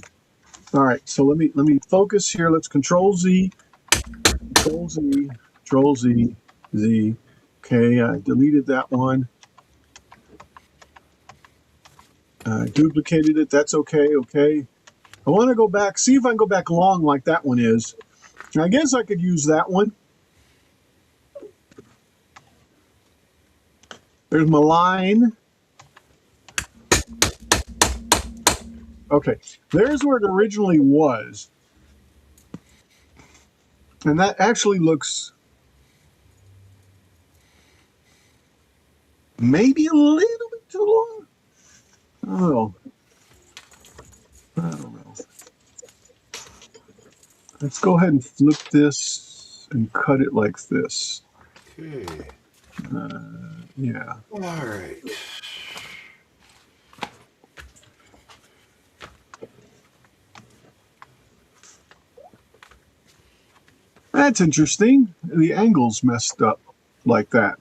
right. So let me focus here. Let's Control Z, Control Z, Control Z, Z. Okay, I deleted that one. Duplicated it. That's okay. Okay. I want to go back. See if I can go back long like that one is. I guess I could use that one. There's my line. Okay, there's where it originally was. And that actually looks maybe a little bit too long. Oh, I don't know. Let's go ahead and flip this and cut it like this. Okay. Yeah. All right. That's interesting. The angle's messed up like that.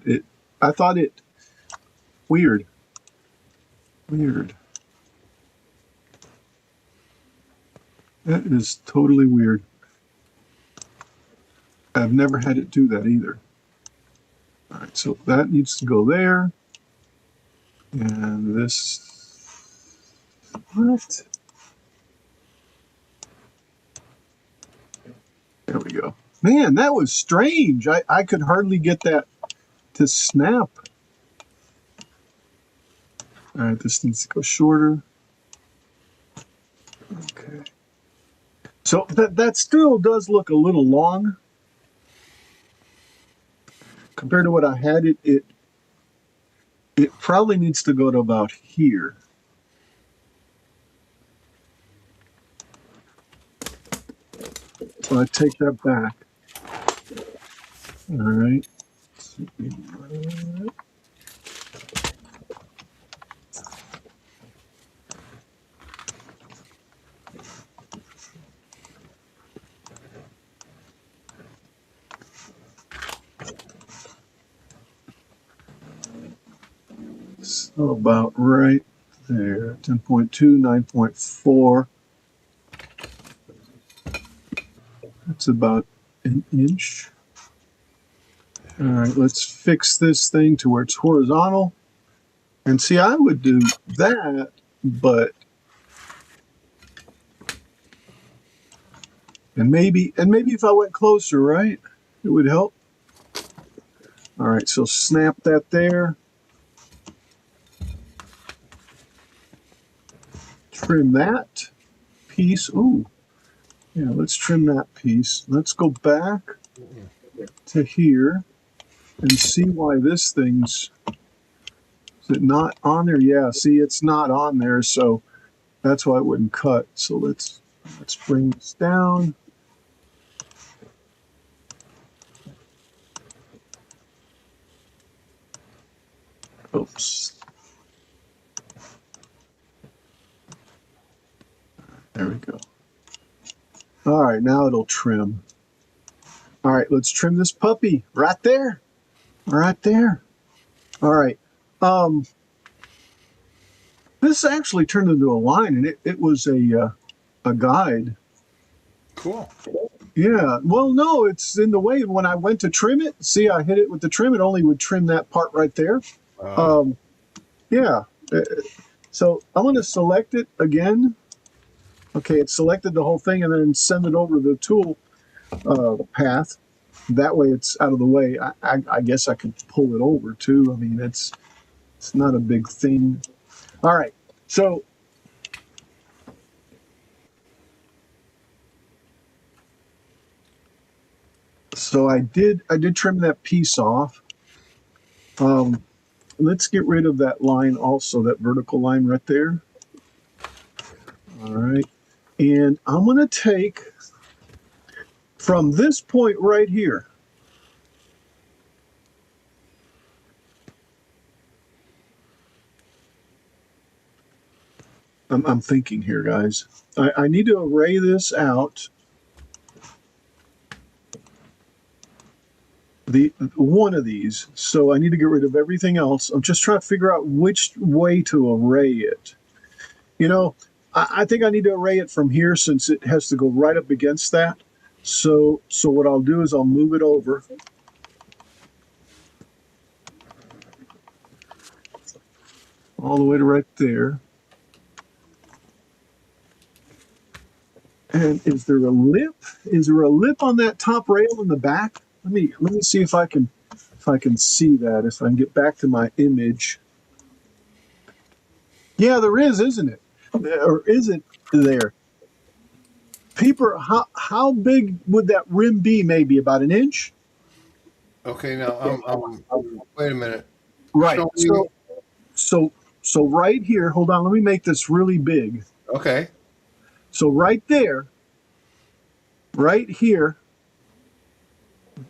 I thought it weird. Weird. That is totally weird. I've never had it do that either. All right, so that needs to go there. And this, what? There we go. Man, that was strange. I could hardly get that to snap. All right, this needs to go shorter. Okay. So that still does look a little long. Compared to what I had, it probably needs to go to about here. So I take that back. All right. So about right there, 10.2, 9.4. That's about an inch. All right, let's fix this thing to where it's horizontal. And see, I would do that, but and maybe if I went closer, right, it would help. All right, so snap that there. Trim that piece. Ooh, yeah, let's trim that piece. Let's go back to here and see why this thing's, is it not on there? Yeah, see, it's not on there, so that's why it wouldn't cut. So let's bring this down. Oops. There we go. All right, now it'll trim. All right, let's trim this puppy right there. Right there. All right. This actually turned into a line, and it was a guide. Cool. Yeah. Well, no, it's in the way. When I went to trim it, see, I hit it with the trim. It only would trim that part right there. Yeah. So I'm going to select it again. Okay, it selected the whole thing, and then send it over the tool path. That way it's out of the way. I guess I could pull it over too. I mean, it's not a big thing. All right, so I did trim that piece off. Let's get rid of that line also, that vertical line right there. All right, and I'm going to take from this point right here, I'm thinking here, guys. I need to array this out. One of these, so I need to get rid of everything else. I'm just trying to figure out which way to array it. You know, I think I need to array it from here since it has to go right up against that. So what I'll do is I'll move it over. All the way to right there. And is there a lip? Is there a lip on that top rail in the back? Let me see if I can see that, if I can get back to my image. Yeah, there is, isn't it? Or is it there? Peeper, how big would that rim be? Maybe about an inch? Okay, now wait a minute. Right. Show me. So right here, hold on, let me make this really big. Okay. So right there, right here,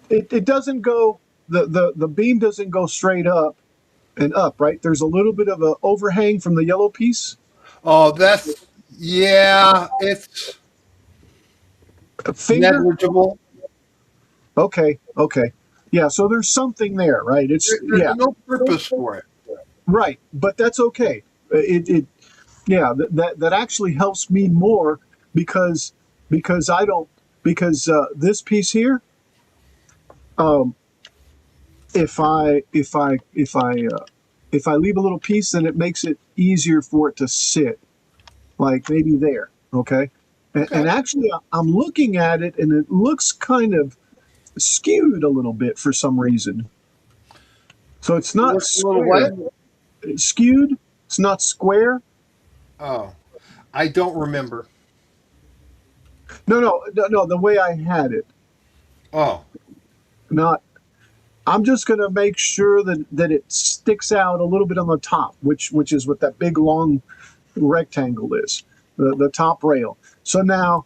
it doesn't go, the beam doesn't go straight up and up, right? There's a little bit of an overhang from the yellow piece. Oh, it's A finger? negligible. Okay. Yeah, so there's something there, right? There's no purpose for it. Right, but that's okay. That actually helps me more because this piece here, if I leave a little piece, then it makes it easier for it to sit, like maybe there. Okay, and actually I'm looking at it and it looks kind of skewed a little bit for some reason. So it's not Looks a little what? It's skewed. It's not square. Oh, I don't remember. No. The way I had it. Oh, Not. I'm just going to make sure that it sticks out a little bit on the top, which is what that big long rectangle is, the top rail. So now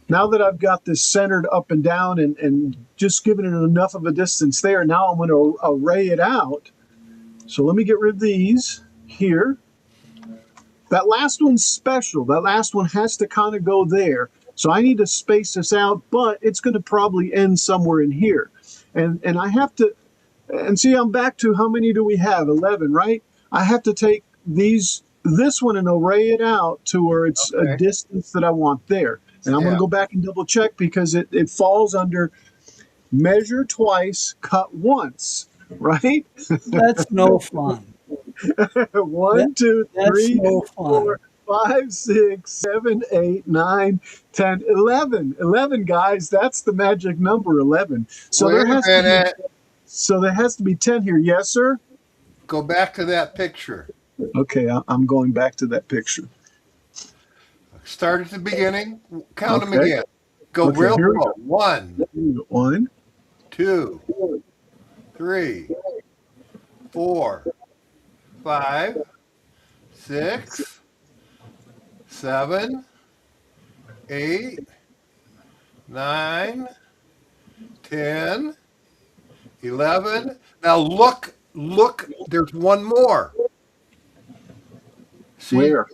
that I've got this centered up and down and just given it enough of a distance there, now I'm going to array it out. So let me get rid of these here. That last one's special. That last one has to kind of go there. So I need to space this out, but it's going to probably end somewhere in here. And I have to, and see, I'm back to how many do we have? 11, right? I have to take this one and array it out to where it's a distance that I want there. And I'm going to go back and double check because it falls under measure twice, cut once, right? That's no fun. 1, 2, 3, no fun. 4, 5, 6, 7, 8, 9, 10, 11. 11, guys. That's the magic number, 11. So there has to be 10 here. Yes, sir? go back to that picture. Okay, I'm going back to that picture. Start at the beginning. Count them Okay. again. Go Okay, real here we slow. 1, 1, 2, 3, 4, 5, 6, 7, 8, 9, 10, 11. Now look, there's one more. See? where?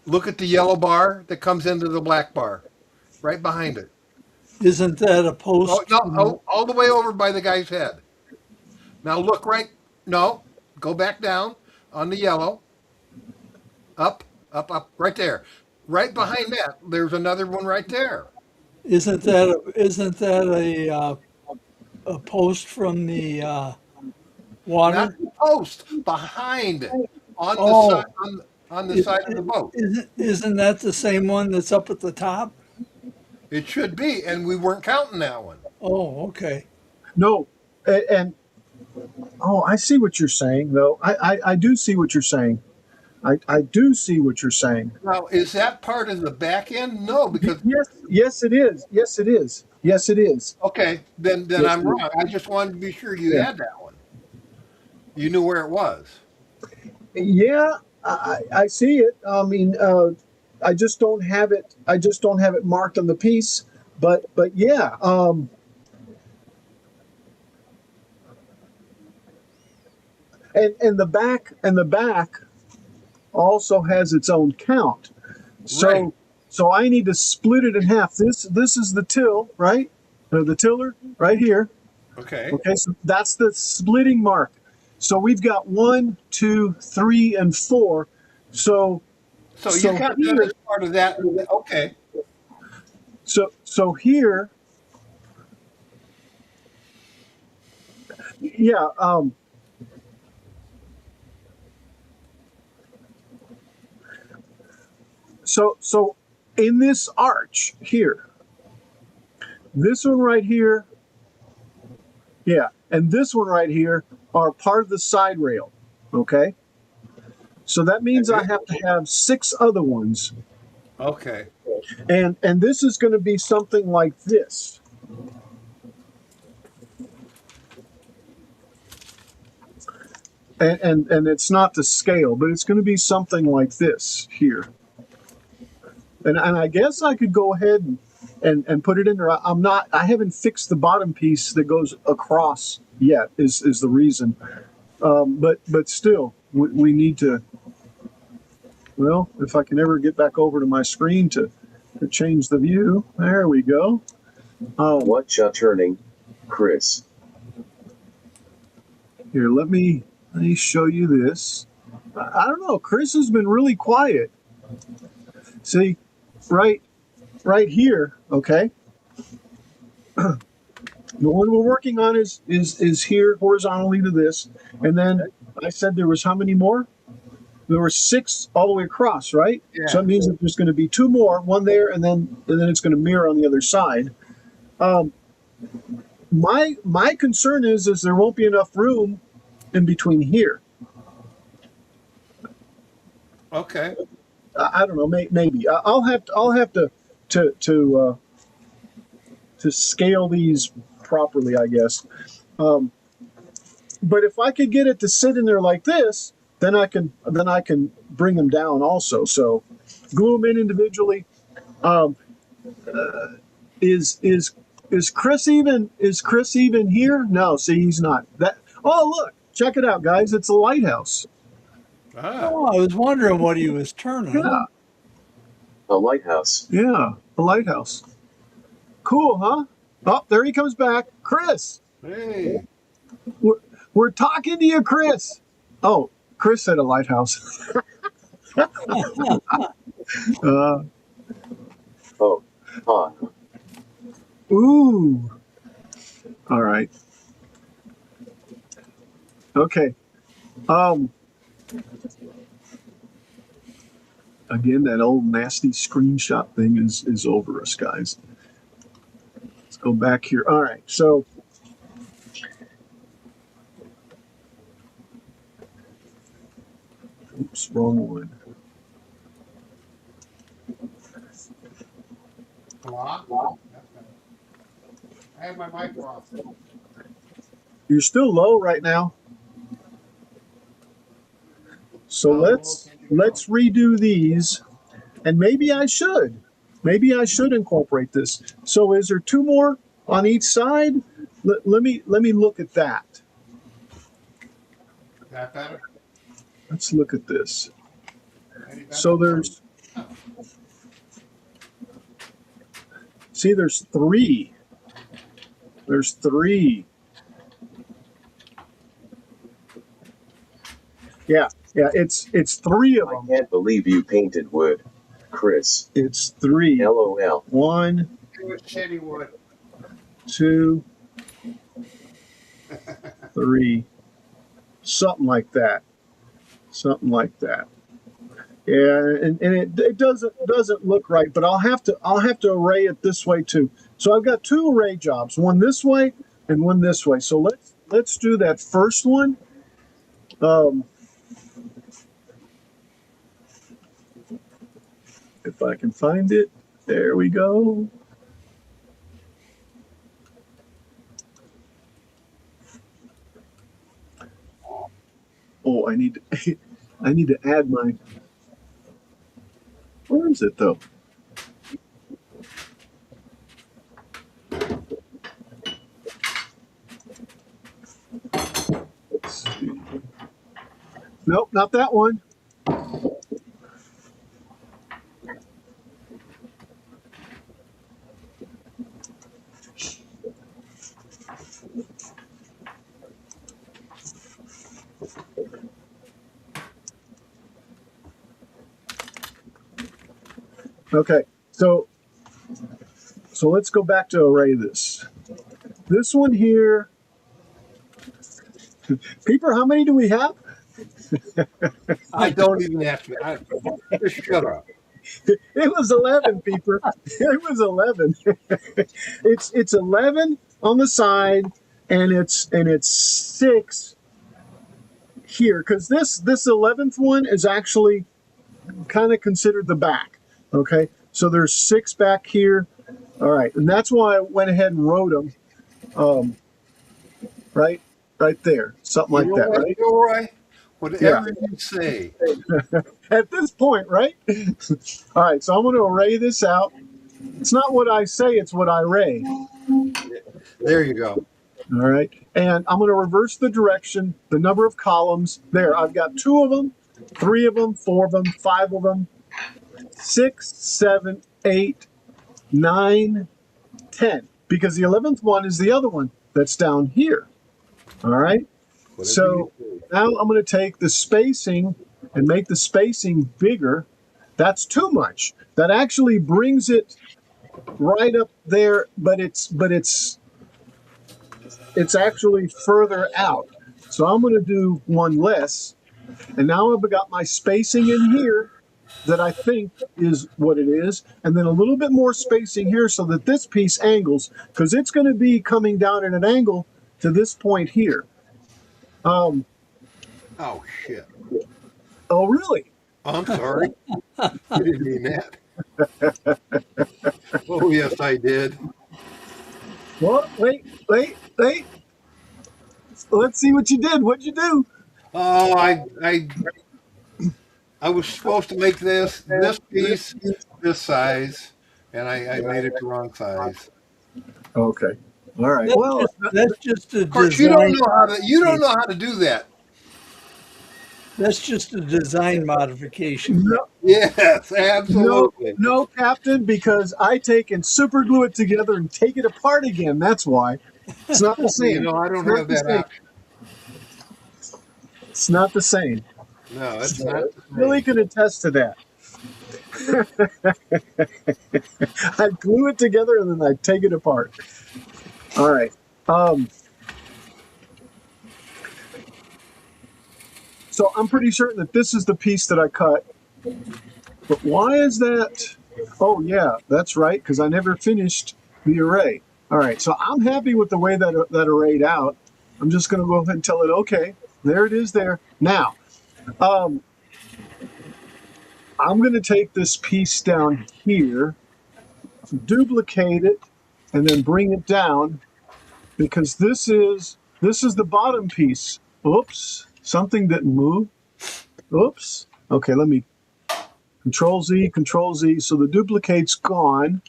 Look at the yellow bar that comes into the black bar, right behind it. Isn't that a post? Oh, no, all the way over by the guy's head. Now look right. No, go back down on the yellow. Up, right there. Right behind that, there's another one right there. Isn't that a post from the water? Not the post, behind it, on the Oh. side, on the side of the boat. Isn't that the same one that's up at the top? It should be, and we weren't counting that one. Oh, okay. No, and I see what you're saying, though. I do see what you're saying. I do see what you're saying. Now, is that part of the back end? No, because Yes, it is. Yes, it is. Yes, it is. okay, then Yes, I'm it wrong. I just wanted to be sure you Yeah. had that one. You knew where it was. Yeah, I see it. I mean, I just don't have it. I just don't have it marked on the piece. But yeah. And the back also has its own count. So Right. so I need to split it in half. This is the till, right? The tiller right here. Okay. Okay, so that's the splitting mark. So we've got 1, 2, 3, and 4. So So you so got that here as part of that. Okay. so here, yeah. So in this arch here, this one right here, yeah, and this one right here are part of the side rail. Okay, so that means I Okay. have to have 6 other ones, Okay. and this is going to be something like this. And it's not to scale, but it's going to be something like this here. And I guess I could go ahead and put it in there. I haven't fixed the bottom piece that goes across yet, is the reason. But still, we need to, well, if I can ever get back over to my screen to change the view. There we go. Whatcha turning, Chris? Here, let me show you this. I don't know. Chris has been really quiet. See, right here. Okay. The one we're working on is here horizontally to this, and then I said there was how many more? There were 6 all the way across, right? Yeah. So that means that there's going to be 2 more, one there, and then it's going to mirror on the other side. My concern is there won't be enough room in between here. Okay. I don't know. Maybe I'll have to scale these properly, I guess. But if I could get it to sit in there like this, then I can bring them down also. So glue them in individually. Is Chris even here? No, see, he's not. That. Oh, look, check it out, guys. It's a lighthouse. Ah. Oh, I was wondering what he was turning. Yeah, A lighthouse. yeah, a lighthouse. Cool, huh? Oh, there he comes back, Chris. Hey. We're talking to you, Chris. Oh, Chris said a lighthouse. Oh, huh. Ooh. All right. Okay. Again, that old nasty screenshot thing is over us, guys. Let's go back here. All right. So oops, wrong one. I have my mic off. You're still low right now. So let's redo these, and maybe I should incorporate this. So is there 2 more on each side? Let me look at that. Is that better? Let's look at this. Any better? So there's 3. There's 3. Yeah, it's 3 of I them. can't believe you painted wood, Chris. It's 3. LOL. 1, It was shitty wood. 2, 3, something like that. Yeah, and it doesn't look right, but I'll have to array it this way too. So I've got 2 array jobs, one this way and one this way. So let's do that first one. If I can find it, there we go. Oh, I need to add my. Where is it though? Let's see. Nope, not that one. Okay, so let's go back to array this. This one here, Peeper, how many do we have? I don't even ask me. Just shut up. It was 11, Peeper. It was 11. It's 11 on the side, and it's 6 here, because this 11th one is actually kind of considered the back. Okay, so there's 6 back here. All right, and that's why I went ahead and wrote them right there, something like that, right? Roy? Whatever you say. At this point, right? All right, so I'm going to array this out. It's not what I say, it's what I array. There you go. All right, and I'm going to reverse the direction, the number of columns. There, I've got 2 of them, 3 of them, 4 of them, 5 of them, 6, 7, 8, 9, 10. Because the 11th one is the other one that's down here. All right, so now I'm going to take the spacing and make the spacing bigger. That's too much. That actually brings it right up there, but it's actually further out. So I'm going to do one less. And now I've got my spacing in here that I think is what it is. And then a little bit more spacing here so that this piece angles, because it's going to be coming down at an angle to this point here. Oh, shit. Oh, really? I'm sorry. I didn't mean that. Oh, yes, I did. Well, wait. Let's see what you did. What'd you do? Oh, I was supposed to make this piece this size, and I made it the wrong size. Okay. All right. That's just a Of course, design. you don't know how to do that. That's just a design modification. No, Yes, absolutely. no, Captain, because I take and super glue it together and take it apart again. That's why. It's not the same. You know, I don't It's not have the that same. option. It's not the same. No, it's not. Billy can attest to that. I glue it together and then I take it apart. All right. So I'm pretty certain that this is the piece that I cut. But why is that? Oh, yeah, that's right, because I never finished the array. All right, so I'm happy with the way that arrayed out. I'm just going to go ahead and tell it, okay, there it is there. Now, I'm going to take this piece down here, duplicate it, and then bring it down, because this is the bottom piece. Oops, something didn't move. Oops. Okay, let me Control Z, so the duplicate's gone.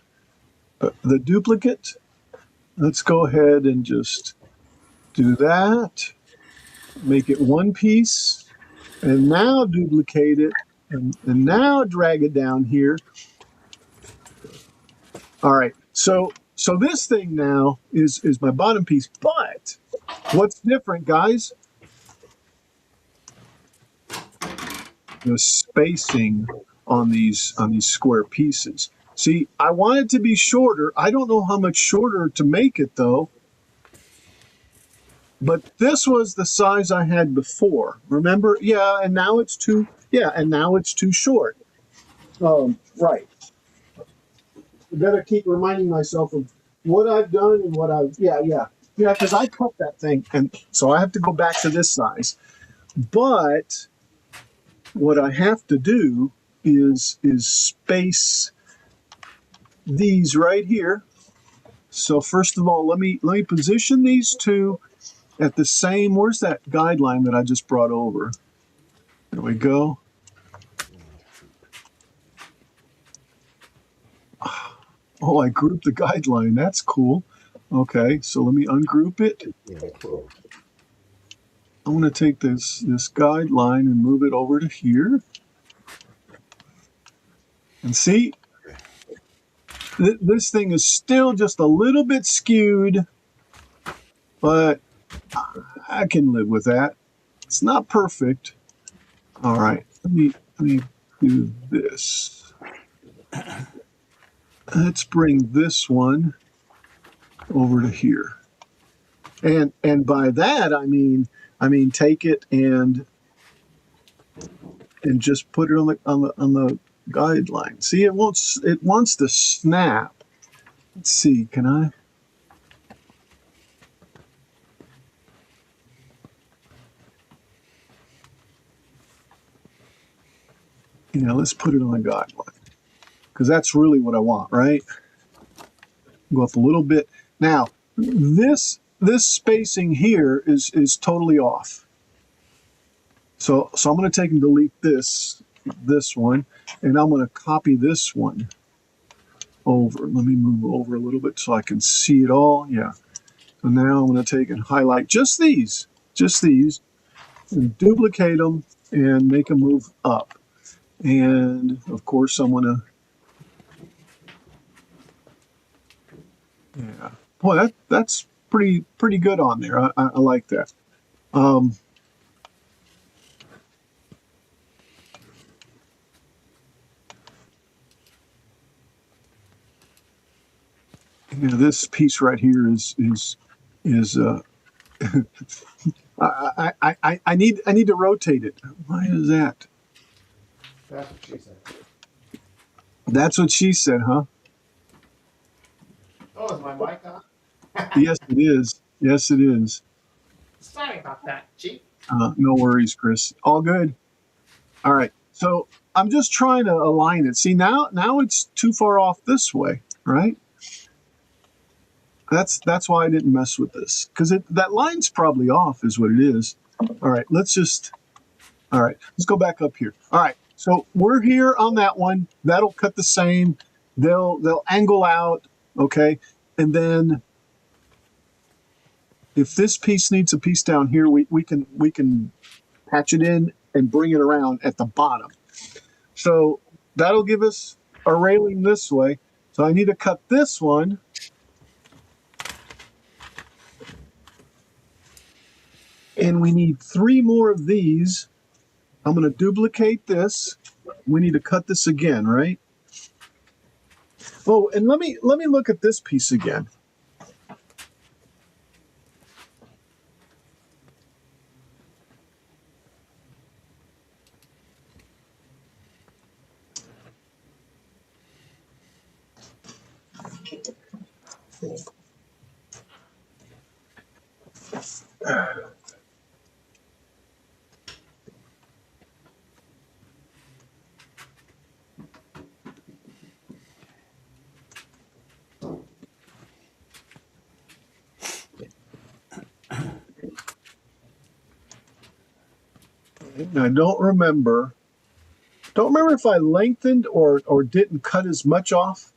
The duplicate, let's go ahead and just do that. Make it one piece, and now duplicate it, and now drag it down here. All right, so this thing now is my bottom piece, but what's different, guys? The spacing on these square pieces. See, I want it to be shorter. I don't know how much shorter to make it though. But this was the size I had before. Remember? Yeah, and now it's too short. Right. I better keep reminding myself of what I've done and what I've because I cut that thing, and so I have to go back to this size. But what I have to do is space these right here. So first of all, let me position these two at the same. Where's that guideline that I just brought over? There we go. Oh, I grouped the guideline. That's cool. Okay, so let me ungroup it. I'm going to take this guideline and move it over to here. And see, this thing is still just a little bit skewed, but I can live with that. It's not perfect. All right, let me do this. Let's bring this one over to here. And by that I mean take it and just put it on the guideline. See, it wants to snap. Let's see, can I? Yeah, let's put it on the guideline because that's really what I want, right? Go up a little bit. Now, this spacing here is totally off. So I'm going to take and delete this one, and I'm going to copy this one over. Let me move over a little bit so I can see it all. Yeah. So now I'm going to take and highlight just these, and duplicate them and make them move up. And of course, I'm going to, yeah. Boy, that's pretty good on there. I like that. You know, this piece right here is I need to rotate it. Why is that? That's what she said. That's what she said, huh? Oh, is my mic on? Yes, it is. Yes, it is. Sorry about that, Chief. No worries, Chris. All good. All right. So I'm just trying to align it. See, now it's too far off this way, right? That's why I didn't mess with this, because that line's probably off is what it is. All right, let's go back up here. All right, so we're here on that one. That'll cut the same. They'll angle out, okay? And then if this piece needs a piece down here, we can patch it in and bring it around at the bottom. So that'll give us a railing this way. So I need to cut this one. And we need 3 more of these. I'm going to duplicate this. We need to cut this again, right? Oh, and let me look at this piece again. I don't remember if I lengthened or didn't cut as much off.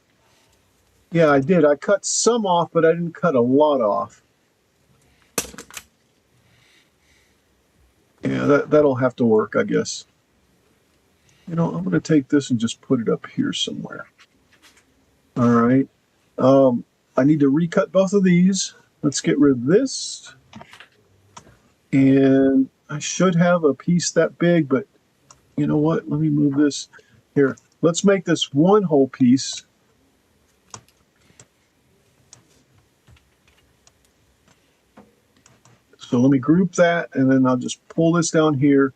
Yeah, I did. I cut some off, but I didn't cut a lot off. Yeah, that'll have to work, I guess. You know, I'm going to take this and just put it up here somewhere. All right. I need to recut both of these. Let's get rid of this. And I should have a piece that big, but you know what? Let me move this here. Let's make this one whole piece. So let me group that, and then I'll just pull this down here.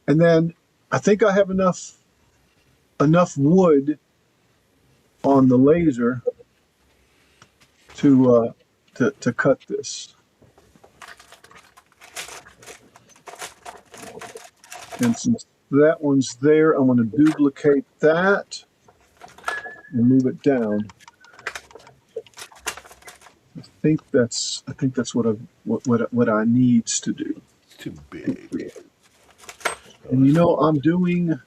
And then I think I have enough wood on the laser to cut this. And since that one's there, I'm going to duplicate that and move it down. I think that's what I needs to do. It's too big. And you know, I'm doing.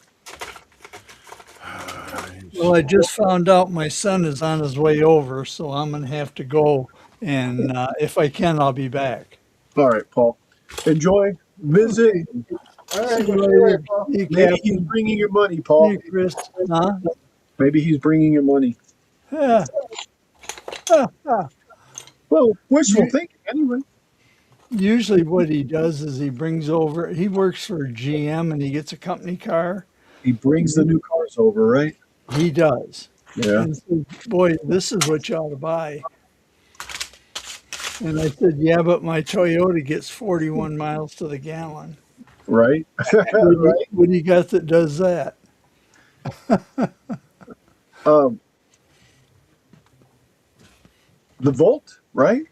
Well, I just found out my son is on his way over, so I'm going to have to go. And if I can, I'll be back. All right, Paul. Enjoy. Visit. All right, See you well, later. later, Paul. See you, Maybe he's Captain. bringing you money, See Paul. you, Chris. Huh? Maybe he's bringing you money. Yeah. Well, wishful thinking, anyway. Usually what he does is he works for GM and he gets a company car. He brings the new cars over, right? He does. Yeah. and said, "Boy, this is what you ought to buy." And I said, "Yeah, but my Toyota gets 41 miles to the gallon. Right. Right. What do you got that does that?" Um, the Volt, right?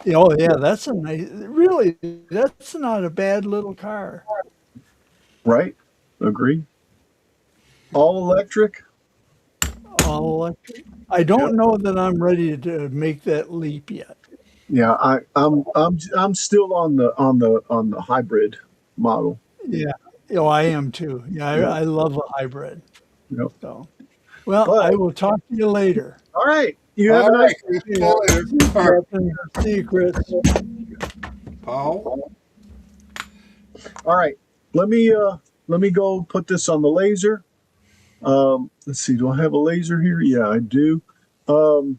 Oh yeah, that's a nice. Really, that's not a bad little car. Right. Agree. All electric. All electric. I Yep. don't know that I'm ready to make that leap yet. Yeah, I'm still on the hybrid model. Yeah. Oh, I am too. Yeah, Yep. I love a hybrid. Yep. So, well, But I will talk to you later. all right, you have a All nice right, Chris. day. See you later. See you, All right, Captain. See you, Chris. Paul. All right, let me go put this on the laser. Let's see, do I have a laser here? Yeah, I do. Um,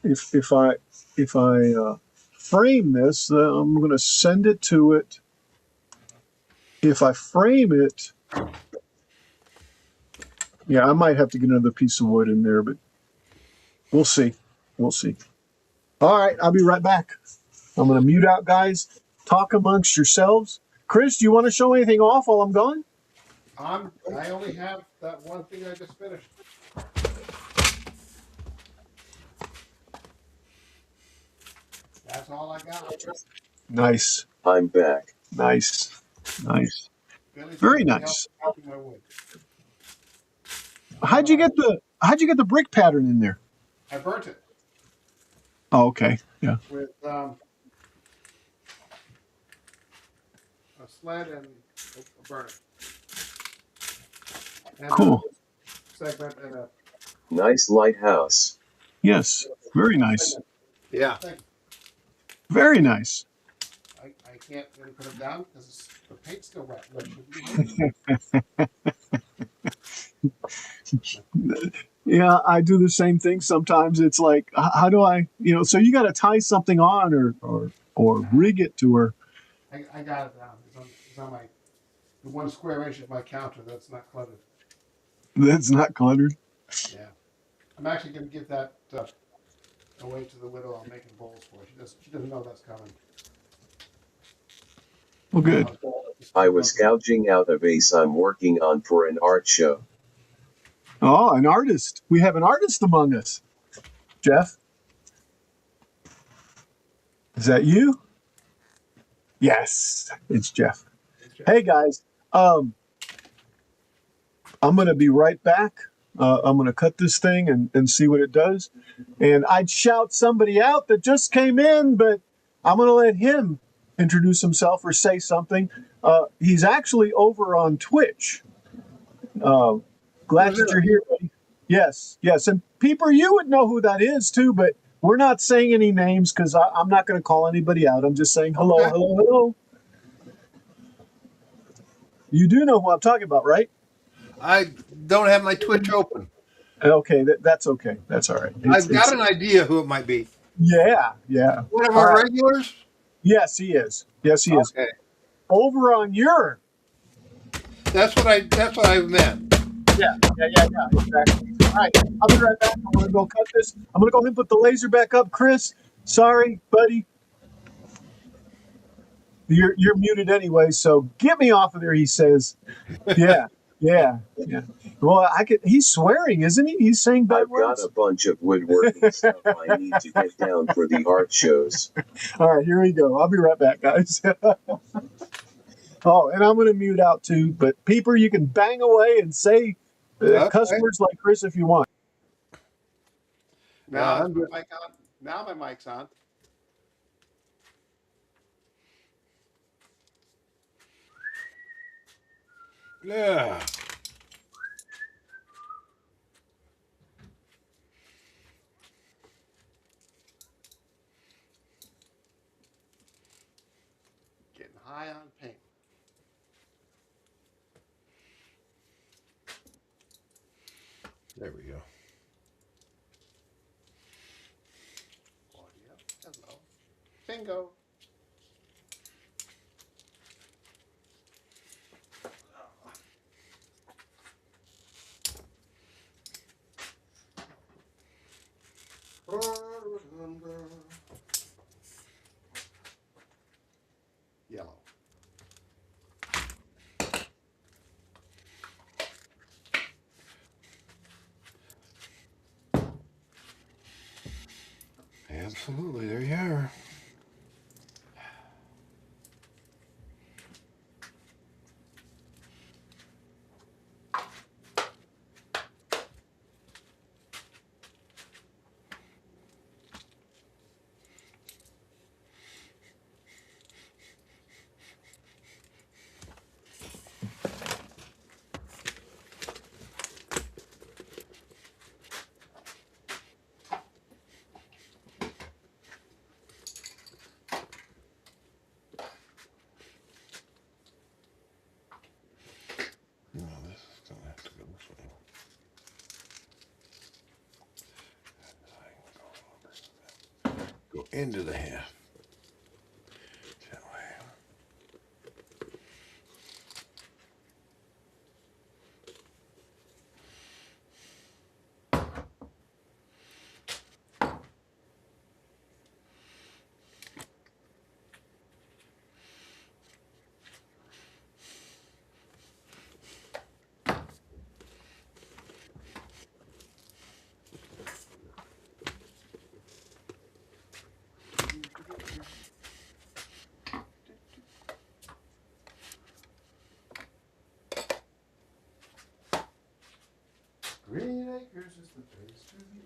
if I frame this, I'm going to send it to it. If I frame it, yeah, I might have to get another piece of wood in there, but we'll see. We'll see. All right, I'll be right back. I'm going to mute out, guys. Talk amongst yourselves. Chris, do you want to show anything off while I'm gone? I only have that one thing I just finished. That's all I got. Nice, I'm back. nice, nice. Billy's Very gonna help nice. chopping my wood. How'd you get the brick pattern in there? I burnt it Oh, okay. Yeah. with a sled and a burner. And Cool. a segment and a Nice lighthouse. Yes. Very nice. Yeah. thing. Very nice. I can't really put it down because the paint's still wet. Which would be Yeah, I do the same thing sometimes. It's like, how do I, so you got to tie something on or rig it to her. I got it down. It's on my the 1 square inch of my counter that's not cluttered. That's not cluttered. Yeah, I'm actually going to give that away to the widow. I'm making bowls for. She doesn't know that's coming. Well, good. I was gouging out a vase I'm working on for an art show. Oh, an artist. We have an artist among us. Jeff? Is that you? Yes, it's Jeff. Hey guys, I'm going to be right back. I'm going to cut this thing and see what it does. And I'd shout somebody out that just came in, but I'm going to let him introduce himself or say something. He's actually over on Twitch. Glad that you're here, buddy. Yes, yes. And Peeper, you would know who that is too, but we're not saying any names because I'm not going to call anybody out. I'm just saying hello, Okay. hello, hello. You do know who I'm talking about, right? I don't have my Twitch open. Okay, that's okay. That's all right. I've got an idea who it might be. Yeah, yeah. One of All our right. regulars? Yes, he is. Yes, he is. Okay. Over on your. That's what I meant. Yeah, exactly. All right, I'll be right back. I'm gonna go cut this. I'm gonna go ahead and put the laser back up. Chris, sorry, buddy. You're muted anyway, so get me off of there. He says, "Yeah, yeah, yeah." Well, he's swearing, isn't he? He's saying bad I've got words. a bunch of woodworking stuff I need to get down for the art shows. All right, here we go. I'll be right back, guys. Oh, and I'm going to mute out too. But Peeper, you can bang away and say cuss Okay. words like Chris if you want. Now Yeah, is my mic on? Now my mic's on. Yeah. Getting high on paint. There we go. Audio. Hello. Bingo. Absolutely. There you are. No, this is going to have to go this way. Go into the half. That way. Green Acres is the place to be.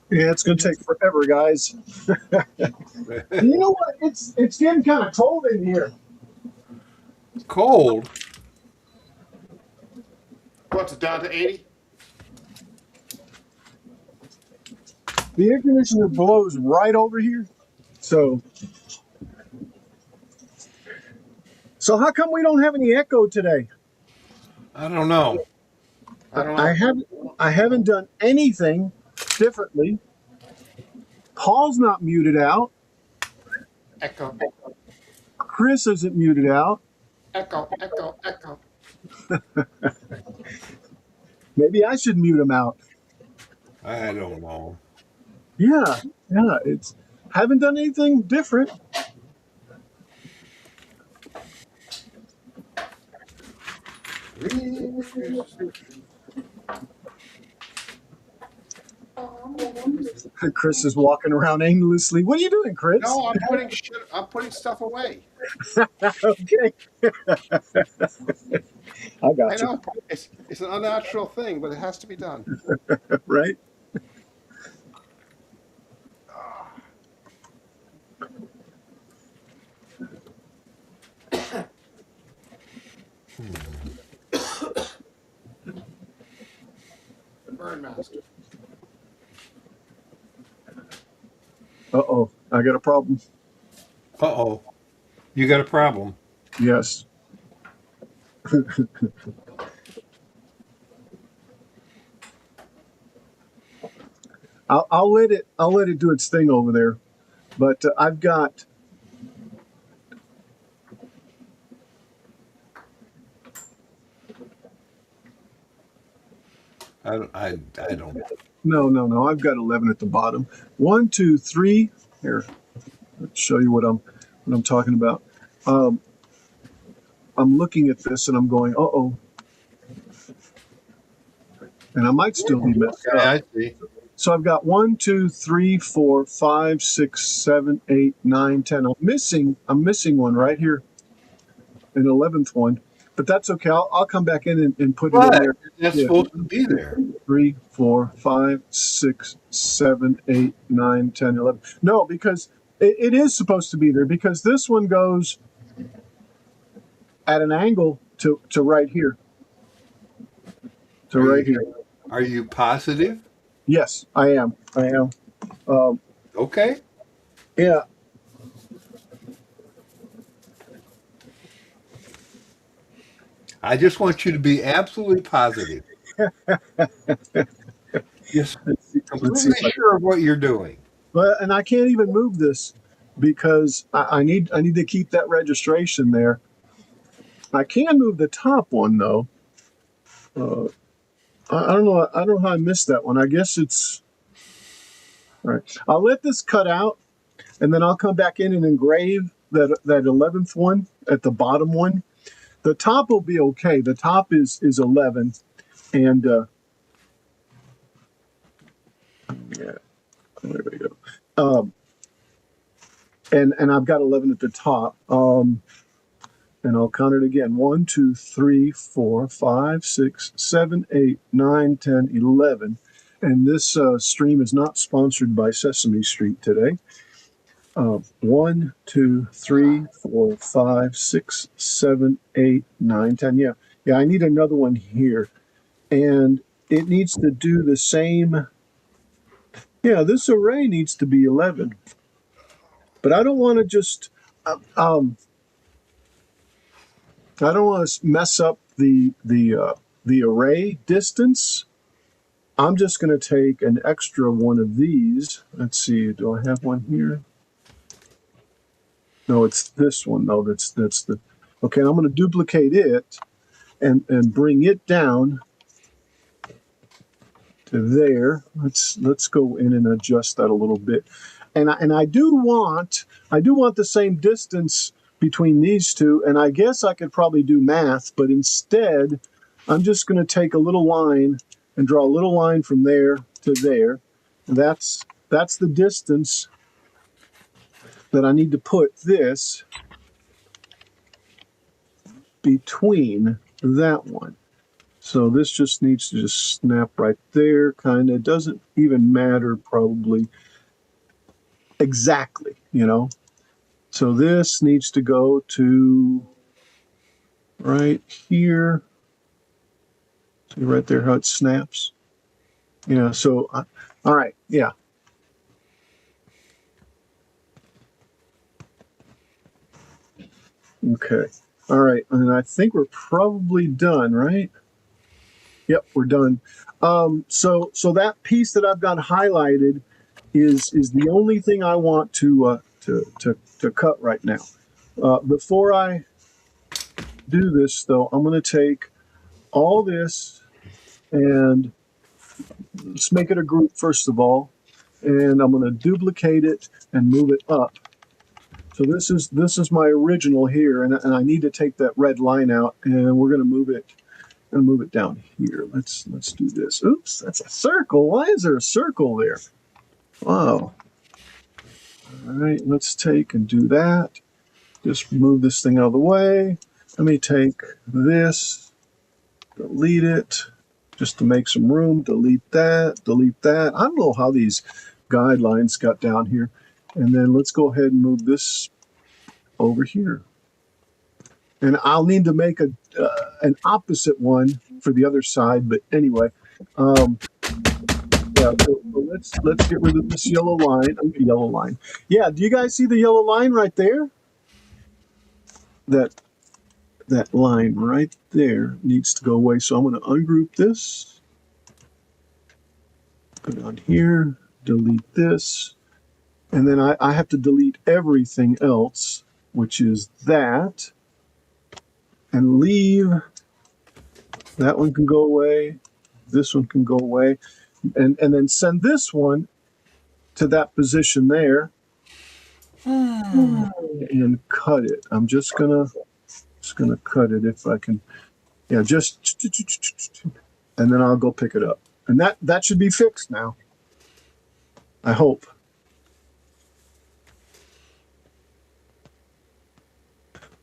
Yeah, it's going to take forever, guys. You know what? It's getting kind of cold in here. Cold. What's it down to 80? The air conditioner blows right over here. So how come we don't have any echo today? I don't know. I don't know. I haven't done anything differently. Paul's not muted out. Echo, Chris isn't muted out. echo, echo, echo. Maybe I should mute him out. I don't know. Yeah, it's haven't done anything different. Green Acres is the Chris is walking around aimlessly. What are you doing, Chris? No, I'm putting stuff away. Okay. I got I you. know it's an unnatural thing, but it has to be done. Right? Burn master. Uh-oh. I got a problem. Uh-oh. You got a problem. Yes. I'll let it do its thing over there. But I've got I don't no. I've got 11 at the bottom. 1, 2, 3. Here, let's show you what I'm talking about. I'm looking at this and I'm going, uh-oh. And I might still be messed Okay, up. I see. So I've got 1, 2, 3, 4, 5, 6, 7, 8, 9, 10. I'm missing one right here. An 11th one. But that's okay. I'll come back in and put it in there. That's Yeah. supposed to be there. 3, 4, 5, 6, 7, 8, 9, 10, 11. No, because it is supposed to be there because this one goes at an angle to right here. To right here. Are you positive? Yes, I am. Okay. Yeah. I just want you to be absolutely positive. Just Let's see completely if I can. sure of what you're doing. But and I can't even move this because I need to keep that registration there. I can move the top one though. Uh, I don't know. I don't know how I missed that one. I guess it's all right. I'll let this cut out, and then I'll come back in and engrave that 11th one at the bottom one. The top will be okay. The top is 11, and yeah, there we go. And I've got 11 at the top. And I'll count it again. 1, 2, 3, 4, 5, 6, 7, 8, 9, 10, 11. And this stream is not sponsored by Sesame Street today. 1, 2, 3, 4, 5, 6, 7, 8, 9, 10. Yeah. Yeah, I need another one here. And it needs to do the same. Yeah, this array needs to be 11. But I don't want to just I don't want to mess up the array distance. I'm just going to take an extra one of these. Let's see. Do I have one here? No, it's this one. No, that's the. Okay, I'm going to duplicate it and bring it down to there. Let's go in and adjust that a little bit. And I do want the same distance between these two, and I guess I could probably do math, but instead I'm just going to take a little line and draw a little line from there to there. And that's the distance that I need to put this between that one. So this just needs to just snap right there, kind of. Doesn't even matter probably exactly, you know. So this needs to go to right here. See right there how it snaps? Yeah, so, all right, yeah. Okay, all right, and I think we're probably done, right? Yep, we're done. So that piece that I've got highlighted is the only thing I want to cut right now. Before I do this, though, I'm going to take all this and let's make it a group first of all, and I'm going to duplicate it and move it up. So this is my original here, and I need to take that red line out, and we're going to move it. And move it down here. Let's do this. Oops, that's a circle. Why is there a circle there? Wow. All right, let's take and do that. Just move this thing out of the way. Let me take this, delete it, just to make some room. Delete that, delete that. I don't know how these guidelines got down here. And then let's go ahead and move this over here. And I'll need to make an opposite one for the other side. But anyway, yeah. So let's get rid of this yellow line. Yellow line. Yeah. Do you guys see the yellow line right there? That line right there needs to go away. So I'm going to ungroup this. Put it on here. Delete this, and then I have to delete everything else, which is that. And leave. That one can go away. This one can go away. And then send this one to that position there. And cut it. I'm just gonna cut it if I can. Yeah, just and then I'll go pick it up. And that should be fixed now. I hope.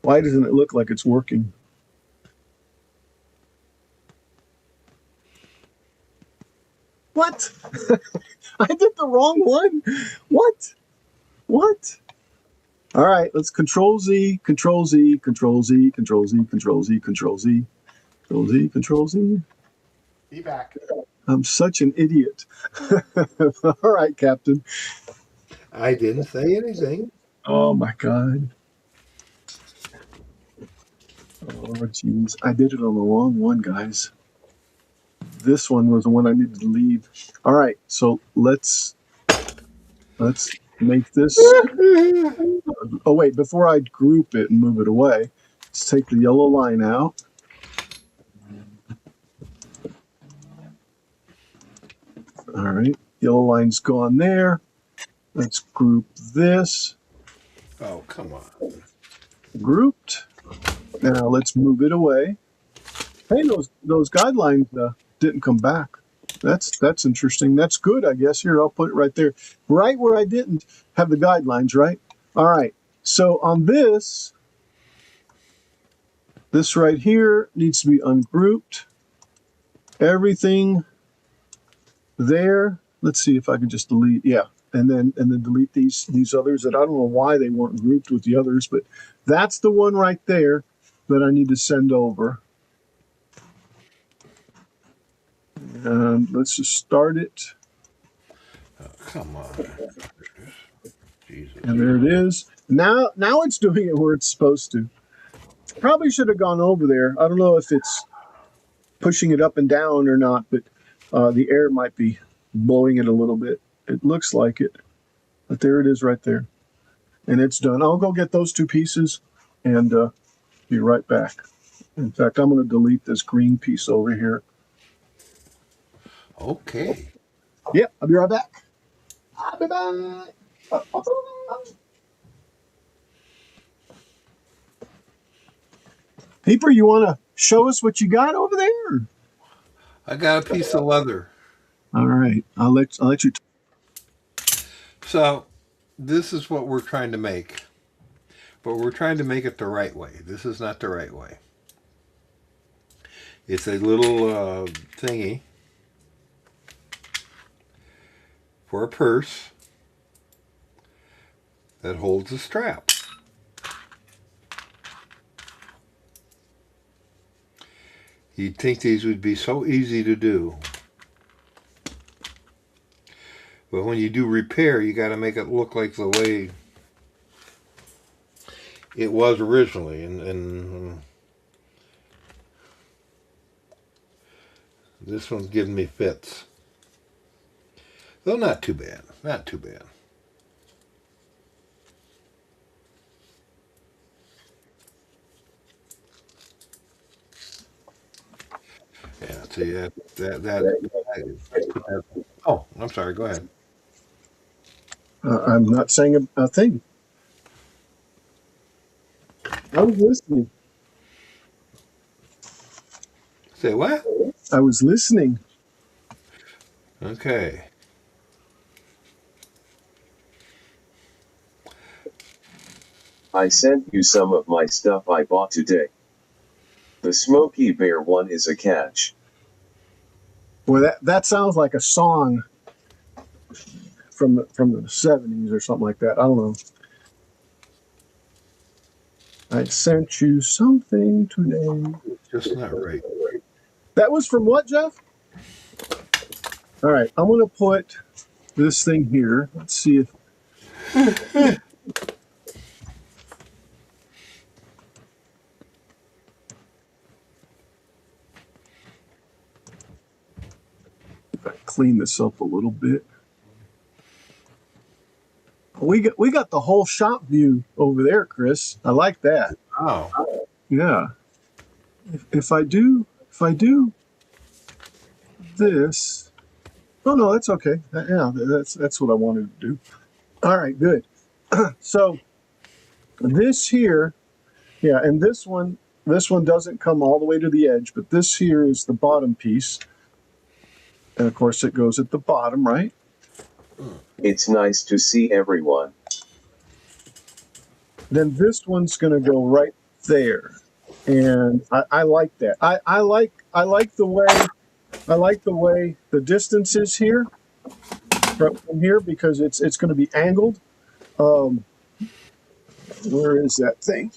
Why doesn't it look like it's working? What? I did the wrong one. What? All right, let's Control Z, Control Z, Control Z, Control Z, Control Z, Control Z, Control Z, Control Z. Be back. I'm such an idiot. All right, Captain. I didn't say anything. Oh my God. Oh jeez, I did it on the wrong one, guys. This one was the one I needed to leave. All right, so let's make this. Oh wait, before I group it and move it away, let's take the yellow line out. All right, yellow line's gone there. Let's group this. Oh, come on. Grouped. Now let's move it away. Hey, those guidelines didn't come back. That's interesting. That's good, I guess. Here, I'll put it right there, right where I didn't have the guidelines. Right. All right. So on this right here needs to be ungrouped. Everything there. Let's see if I can just delete. Yeah, and then delete these others that I don't know why they weren't grouped with the others, but that's the one right there that I need to send over. And let's just start it. Oh, come on. Jesus. And there it is. Now it's doing it where it's supposed to. Probably should have gone over there. I don't know if it's pushing it up and down or not, but the air might be blowing it a little bit. It looks like it. But there it is right there. And it's done. I'll go get those two pieces and be right back. In fact, I'm going to delete this green piece over here. Okay. Yep, I'll be right back. Bye-bye. Peeper, you want to show us what you got over there? I got a piece of leather. All right, I'll let you. So, this is what we're trying to make. But we're trying to make it the right way. This is not the right way. It's a little thingy for a purse that holds a strap. You'd think these would be so easy to do. But when you do repair, you got to make it look like the way it was originally. And this one's giving me fits. Though not too bad. Not too bad. Yeah, see that. Oh, I'm sorry. Go ahead. I'm not saying a thing. I was listening. Say what? I was listening. Okay. I sent you some of my stuff I bought today. The Smokey Bear one is a catch. Well, that sounds like a song from the 70s or something like that. I don't know. I sent you something today. Just not right. That was from what, Jeff? All right, I'm going to put this thing here. Let's see if... if I clean this up a little bit. We got the whole shop view over there, Chris. I like that. Oh. Yeah. If I do this, oh no, that's okay. Yeah, that's what I wanted to do. All right, good. So this here, yeah, and this one doesn't come all the way to the edge, but this here is the bottom piece, and of course it goes at the bottom, right? It's nice to see everyone. Then this one's going to go right there, and I like that. I like the way the distance is here from here because it's going to be angled. Where is that thing?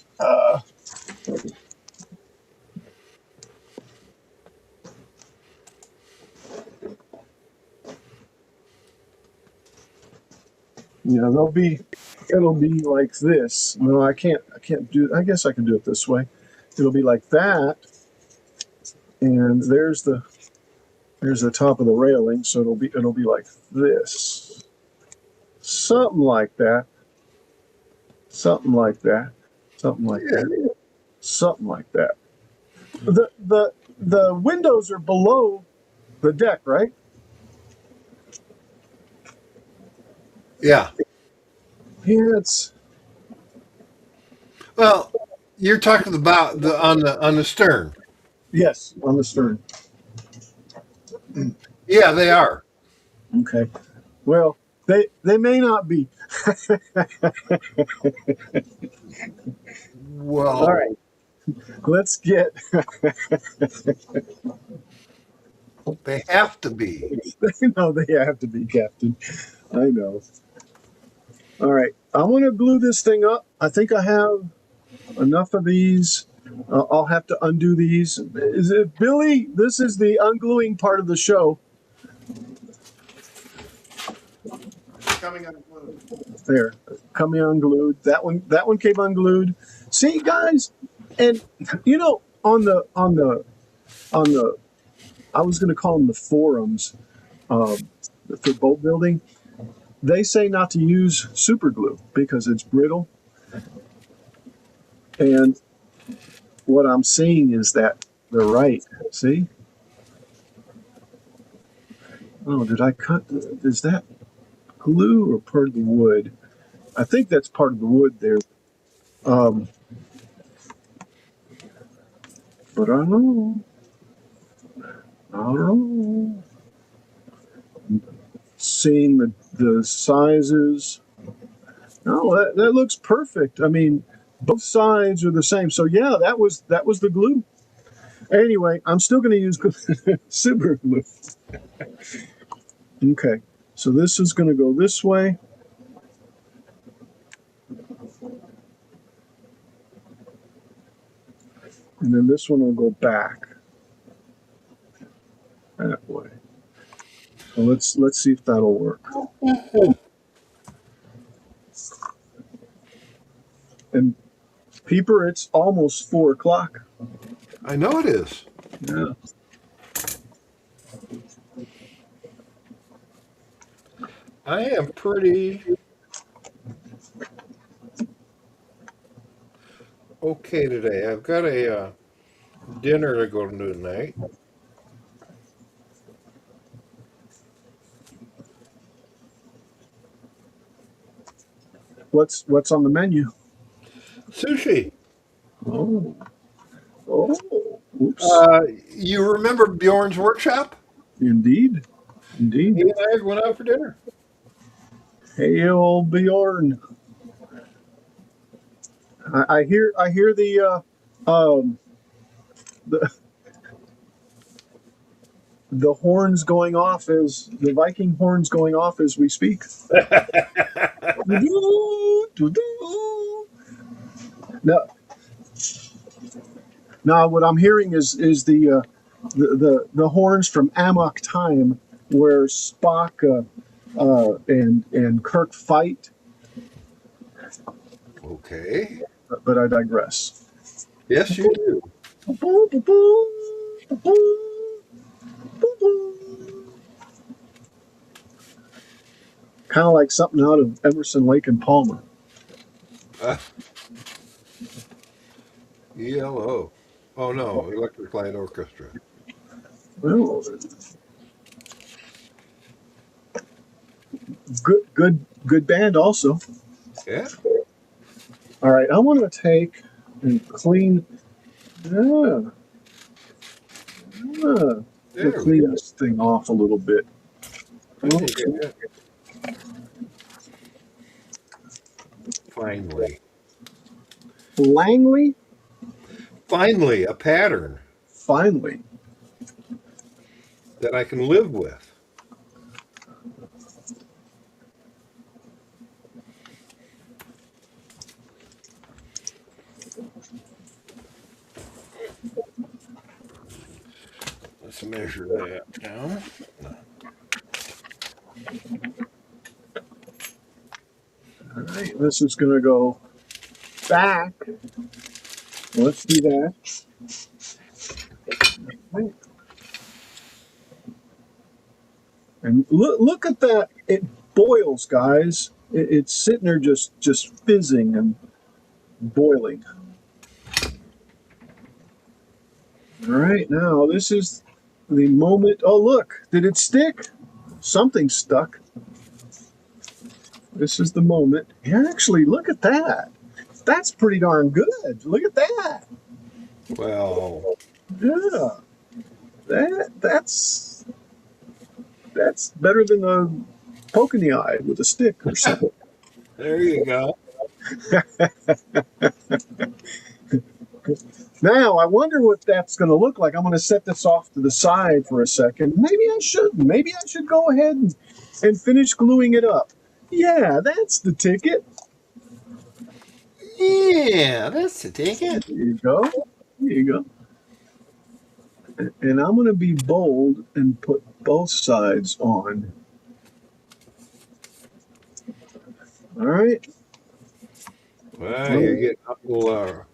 Yeah, it'll be like this. No, I can't do, I guess I can do it this way. It'll be like that. And there's the top of the railing. So it'll be like this. Something like that. Something like that. Something like that. Something like that. The windows are below the deck, right? Yeah. Yeah, it's Well, you're talking about on the stern. yes, on the stern. Yeah, they are. Okay. Well, they may not be. All Well, right. Let's get they have to be. no, they have to be, Captain. I know. All right. I want to glue this thing up. I think I have enough of these. I'll have to undo these. Is it Billy? This is the ungluing part of the show. Coming unglued. There, coming unglued. That one came unglued. See, guys, and you know, on the, I was going to call them the forums for boat building. They say not to use super glue because it's brittle. And what I'm seeing is that they're right. See? Oh, did I cut? Is that glue or part of the wood? I think that's part of the wood there. Um, but I don't know. I don't know. Seeing the sizes. No, that looks perfect. I mean, both sides are the same. So yeah, that was the glue. Anyway, I'm still going to use super glue. Okay, so this is going to go this way. And then this one will go back that way. So let's see if that'll work. And Peeper, it's almost 4 o'clock. I know it is. Yeah. I am pretty okay today. I've got a dinner to go to tonight. What's on the menu? Sushi. Oh. Oh. Oops. You remember Bjorn's workshop? Indeed. He Indeed. and I went out for dinner. Hey, old Bjorn. I hear the the horns going off as the Viking horns going off as we speak. Now, now what I'm hearing is the horns from Amok Time, where Spock and Kirk fight. Okay. But I digress. Yes, you do. Kind of like something out of Emerson, Lake and Palmer. ELO. Oh no, Electric Light Orchestra. Well, good band also. Yeah. All right, I want to take and clean. Yeah, There we clean go. this thing off a little bit. I think I got it. Finally. Langley, Finally, a pattern finally. that I can live with. Let's measure that now. All right, this is going to go back. Let's do that. Right. And look at that. It boils, guys. It's sitting there just fizzing and boiling. All right, now this is the moment. Oh, look, did it stick? Something stuck. This is the moment. Yeah, actually, look at that. That's pretty darn good. Look at that. Well, Yeah, that's better than a poke in the eye with a stick or something. there you go. Now, I wonder what that's going to look like. I'm going to set this off to the side for a second. Maybe I shouldn't. Maybe I should go ahead and finish gluing it up. Yeah, that's the ticket. Yeah, that's the ticket. There you go. There you go. And I'm going to be bold and put both sides on. All right. Well, you're getting a little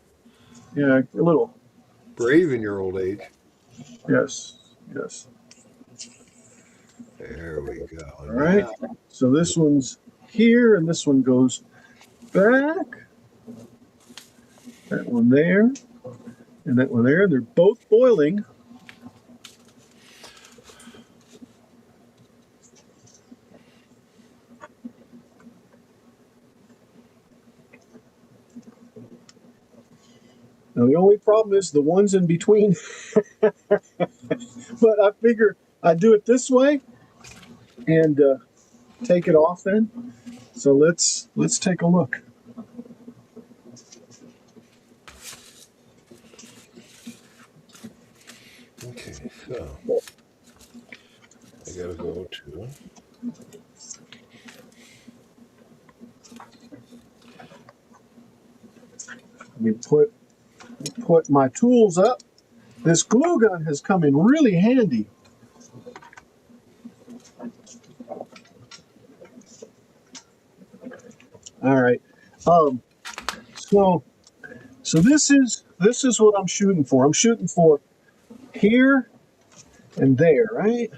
Yeah, a little. brave in your old age. Yes. Yes. There we go. All right. So this one's here, and this one goes back. That one there, and that one there. They're both boiling. Now the only problem is the ones in between. But I figure I'd do it this way and take it off then. So let's take a look. Okay, so I gotta go to. Let me put my tools up. This glue gun has come in really handy. All right. So this is what I'm shooting for. I'm shooting for here and there, right?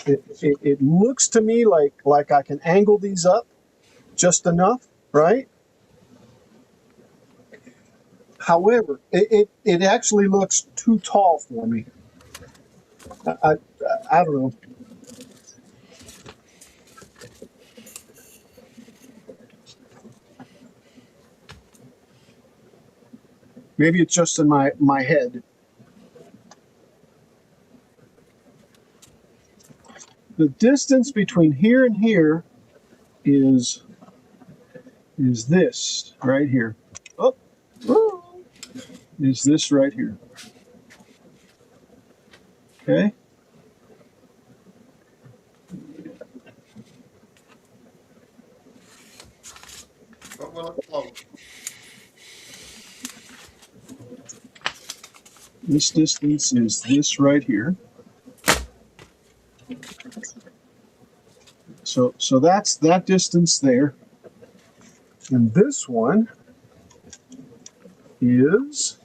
It looks to me like I can angle these up just enough, right? However, it actually looks too tall for me. I don't know. Maybe it's just in my head. The distance between here and here is this right here. Oh, is this right here. Okay. But will it float? This distance is this right here. So that's that distance there. And this one is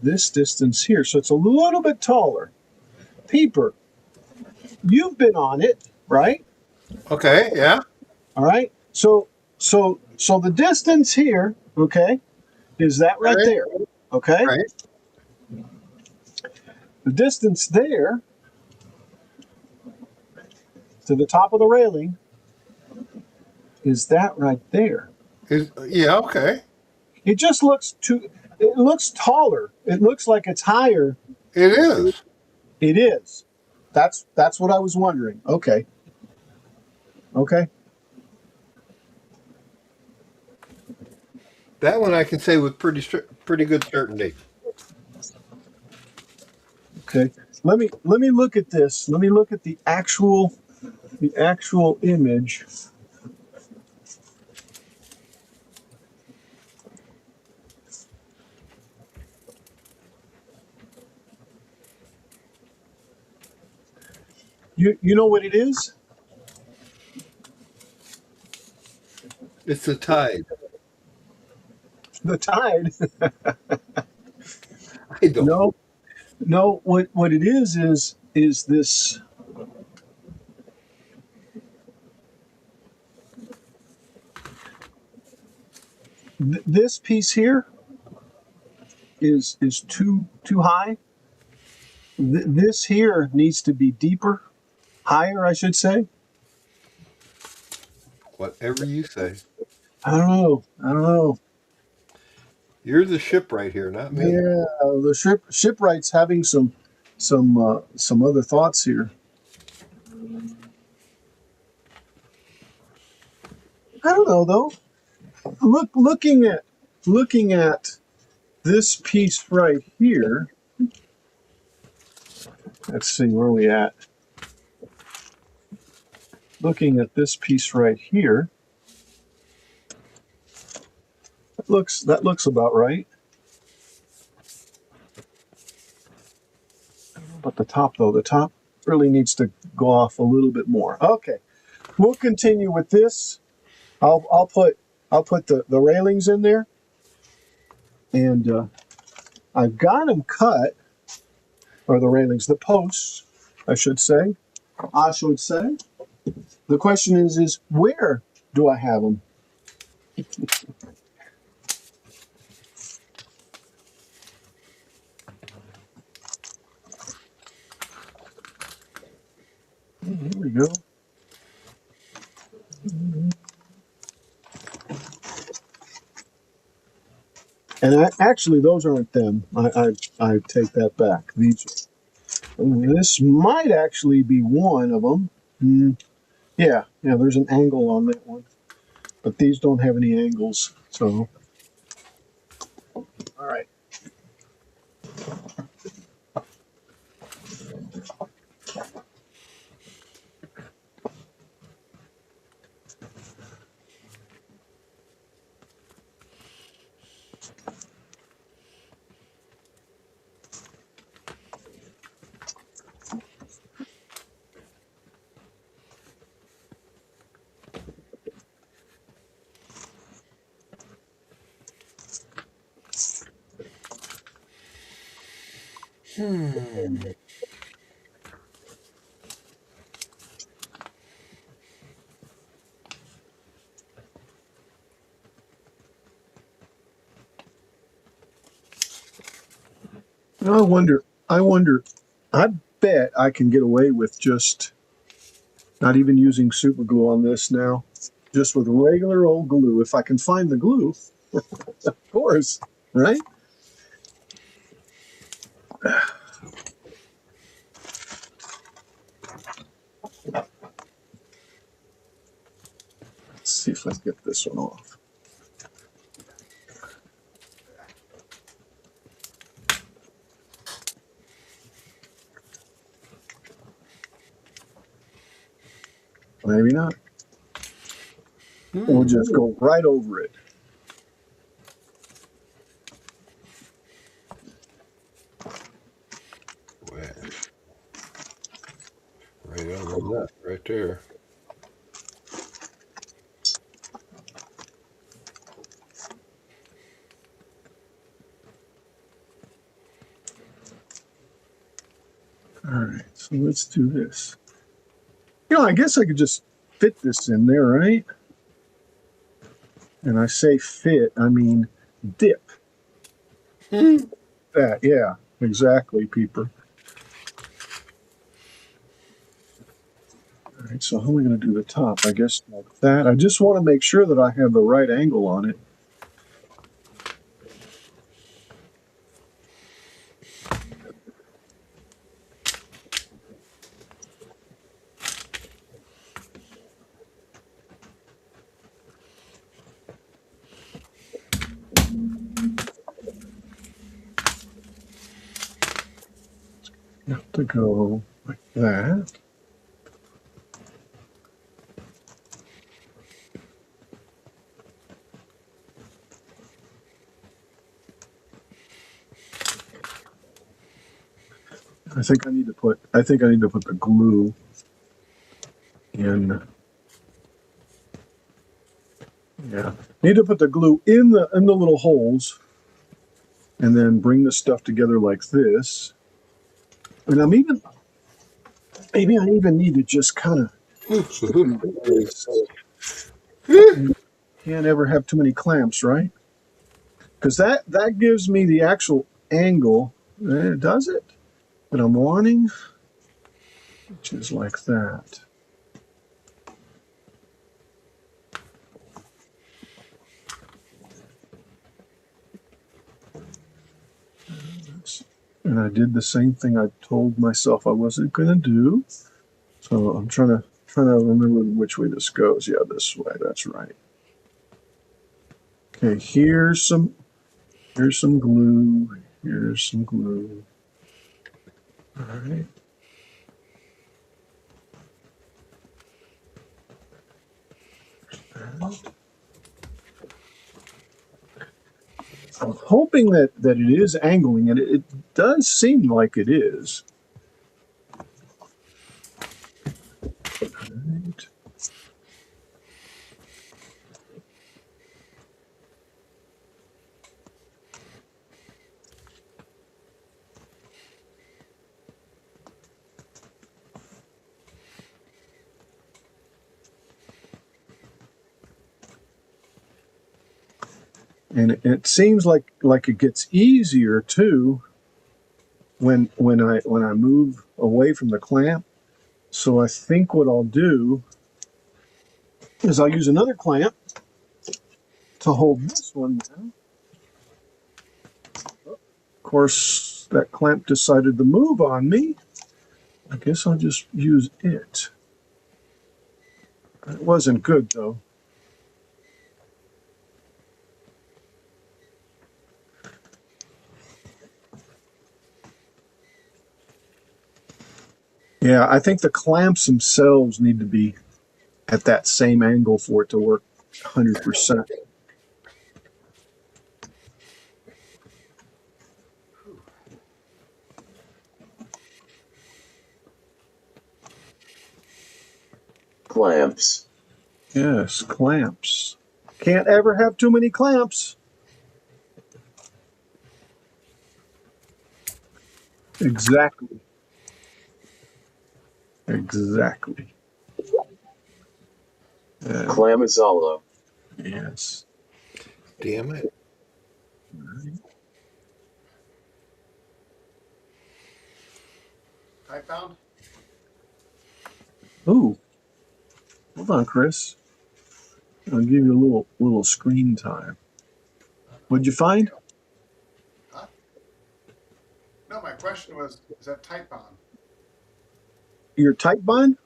this distance here. So it's a little bit taller. Peeper, you've been on it, right? Okay, yeah. All right. So the distance here, okay, is that right there. Okay? Right. The distance there to the top of the railing is that right there. Yeah, okay. It just looks it looks taller. It looks like it's higher. It is. It is. That's what I was wondering. Okay. Okay. That one I can say with pretty good certainty. Okay. Let me look at this. Let me look at the actual image. You know what it is? It's the tide. The tide. I don't. No, no. What it is this. This piece here is too high. This here needs to be deeper, higher, I should say. Whatever you say. I don't know. I don't know. You're the shipwright here, not me. Yeah, the shipwright's having some other thoughts here. I don't know though. Looking at this piece right here. Let's see where we at. Looking at this piece right here. That looks about right. But the top though, the top really needs to go off a little bit more. Okay, we'll continue with this. I'll put the railings in there, and I've got them cut, or the railings, the posts, I should say. The question is where do I have them? Here we go. And actually, those aren't them. I take that back. This might actually be one of them. Yeah, there's an angle on that one. But these don't have any angles, so. All right. I wonder, I bet I can get away with just not even using super glue on this now. Just with regular old glue. If I can find the glue, of course, right? Let's see if I can get this one off. Maybe not. We'll just go right over it. Right on the nut, right there. All right, so let's do this. I guess I could just fit this in there, right? And I say fit, I mean dip. That, yeah, exactly, Peeper. All right, so how am I going to do the top? I guess like that. I just want to make sure that I have the right angle on it. Have to go like that. I think I need to put the glue in. Yeah, need to put the glue in the little holes, and then bring the stuff together like this. And maybe I even need to just kind of. Can't ever have too many clamps, right? Because that gives me the actual angle. Does it? That I'm wanting, which is like that. And I did the same thing I told myself I wasn't going to do. So I'm trying to remember which way this goes. Yeah, this way. That's right. Okay, here's some glue. Here's some glue. All right. I'm hoping that it is angling, and it does seem like it is. All right. And it seems like it gets easier too when I move away from the clamp. So I think what I'll do is I'll use another clamp to hold this one down. Of course, that clamp decided to move on me. I guess I'll just use it. It wasn't good though. Yeah, I think the clamps themselves need to be at that same angle for it to work 100%. Clamps. Yes, clamps. Can't ever have too many clamps. Exactly. Exactly. Clamazolo. Yes. Damn it. I found. Oh, hold on, Chris. I'll give you a little screen time. What'd you find? Huh? No, my question was, is that tight bond? Your tight bond?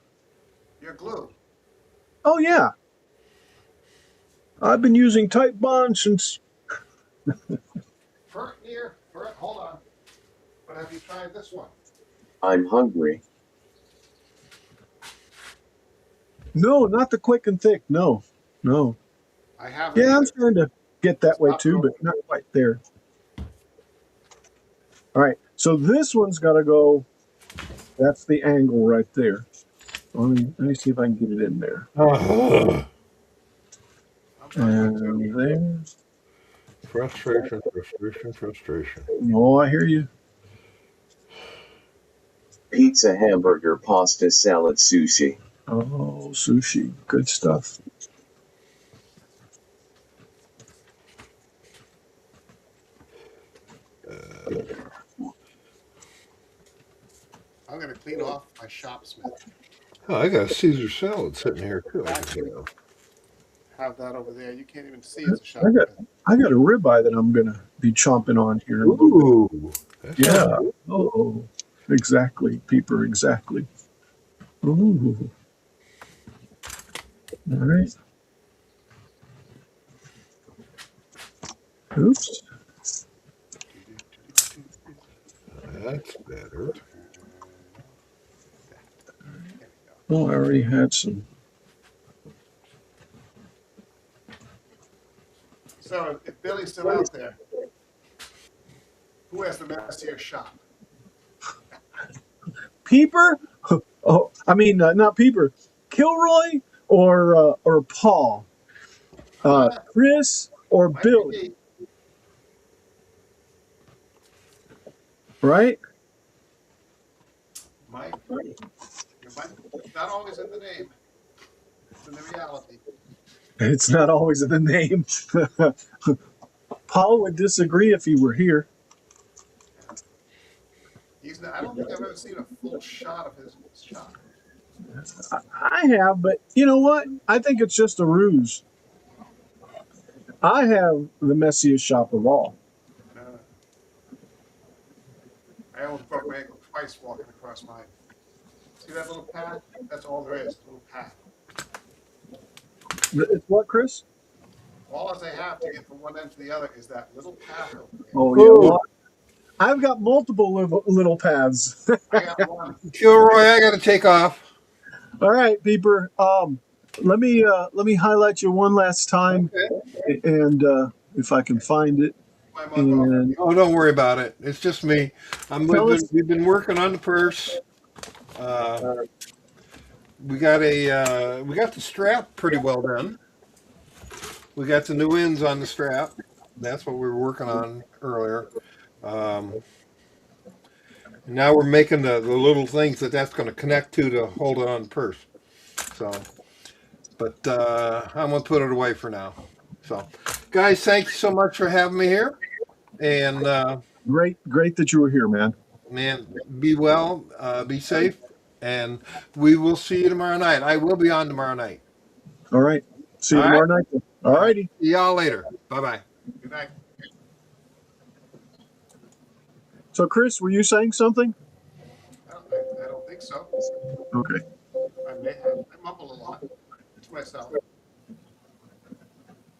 Your glue. Oh yeah. I've been using tight bond since. Hold on. But have you tried this one? I'm hungry. No, not the quick and thick. No. I haven't Yeah, I'm either. starting to get that It's way not too, real. but not quite there. All right, so this one's got to go. That's the angle right there. Let me see if I can get it in there. Ugh. And there. Frustration. Oh, I hear you. Pizza, hamburger, pasta, salad, sushi. Oh, sushi. Good stuff. I'm going to clean off my shopsmith. Oh, I got a Caesar salad sitting here too. I can have. Have that over there. You can't even see I it's a shopsmith. I got a ribeye that I'm gonna be chomping on here in a little bit. Ooh. That's Yeah. Oh, exactly, Peeper. Exactly. Ooh. All right. Oops. That's better. Well, I already had some. So if Billy's still out there, who has the messier shop? Peeper? Oh, I mean, not Peeper. Kilroy or Paul? Chris or Might be Billy? me. Right? Might be. It's not always in the name. It's in the reality. It's not always in the name. Paul would disagree if he were here. I don't think I've ever seen a full shot of his shop. I have, but you know what? I think it's just a ruse. I have the messiest shop of all. No. I almost broke my ankle twice walking across mine. See that little path? That's all there is, a little path. It's what, Chris? All as I have to get from one end to the other is that little path over there. Oh, yeah. Well, I've got multiple little paths. I got one. Kilroy, I got to take off. All right, Beeper. Let me highlight you one last time, Okay. and if I can find it. My mug off. And Oh, don't worry about it. It's just me. We've been working on the purse. We got the strap pretty well done. We got the new ends on the strap. That's what we were working on earlier. Now we're making the little things that's going to connect to hold it on the purse. So, but I'm going to put it away for now. So, guys, thank you so much for having me here. And great that you were here, man. man, be well, be safe, and we will see you tomorrow night. I will be on tomorrow night. All right. See you All tomorrow right. night. All righty. See y'all later. Bye-bye. Good night. So, Chris, were you saying something? I don't think so. Okay. I may have. I mumble a lot to myself.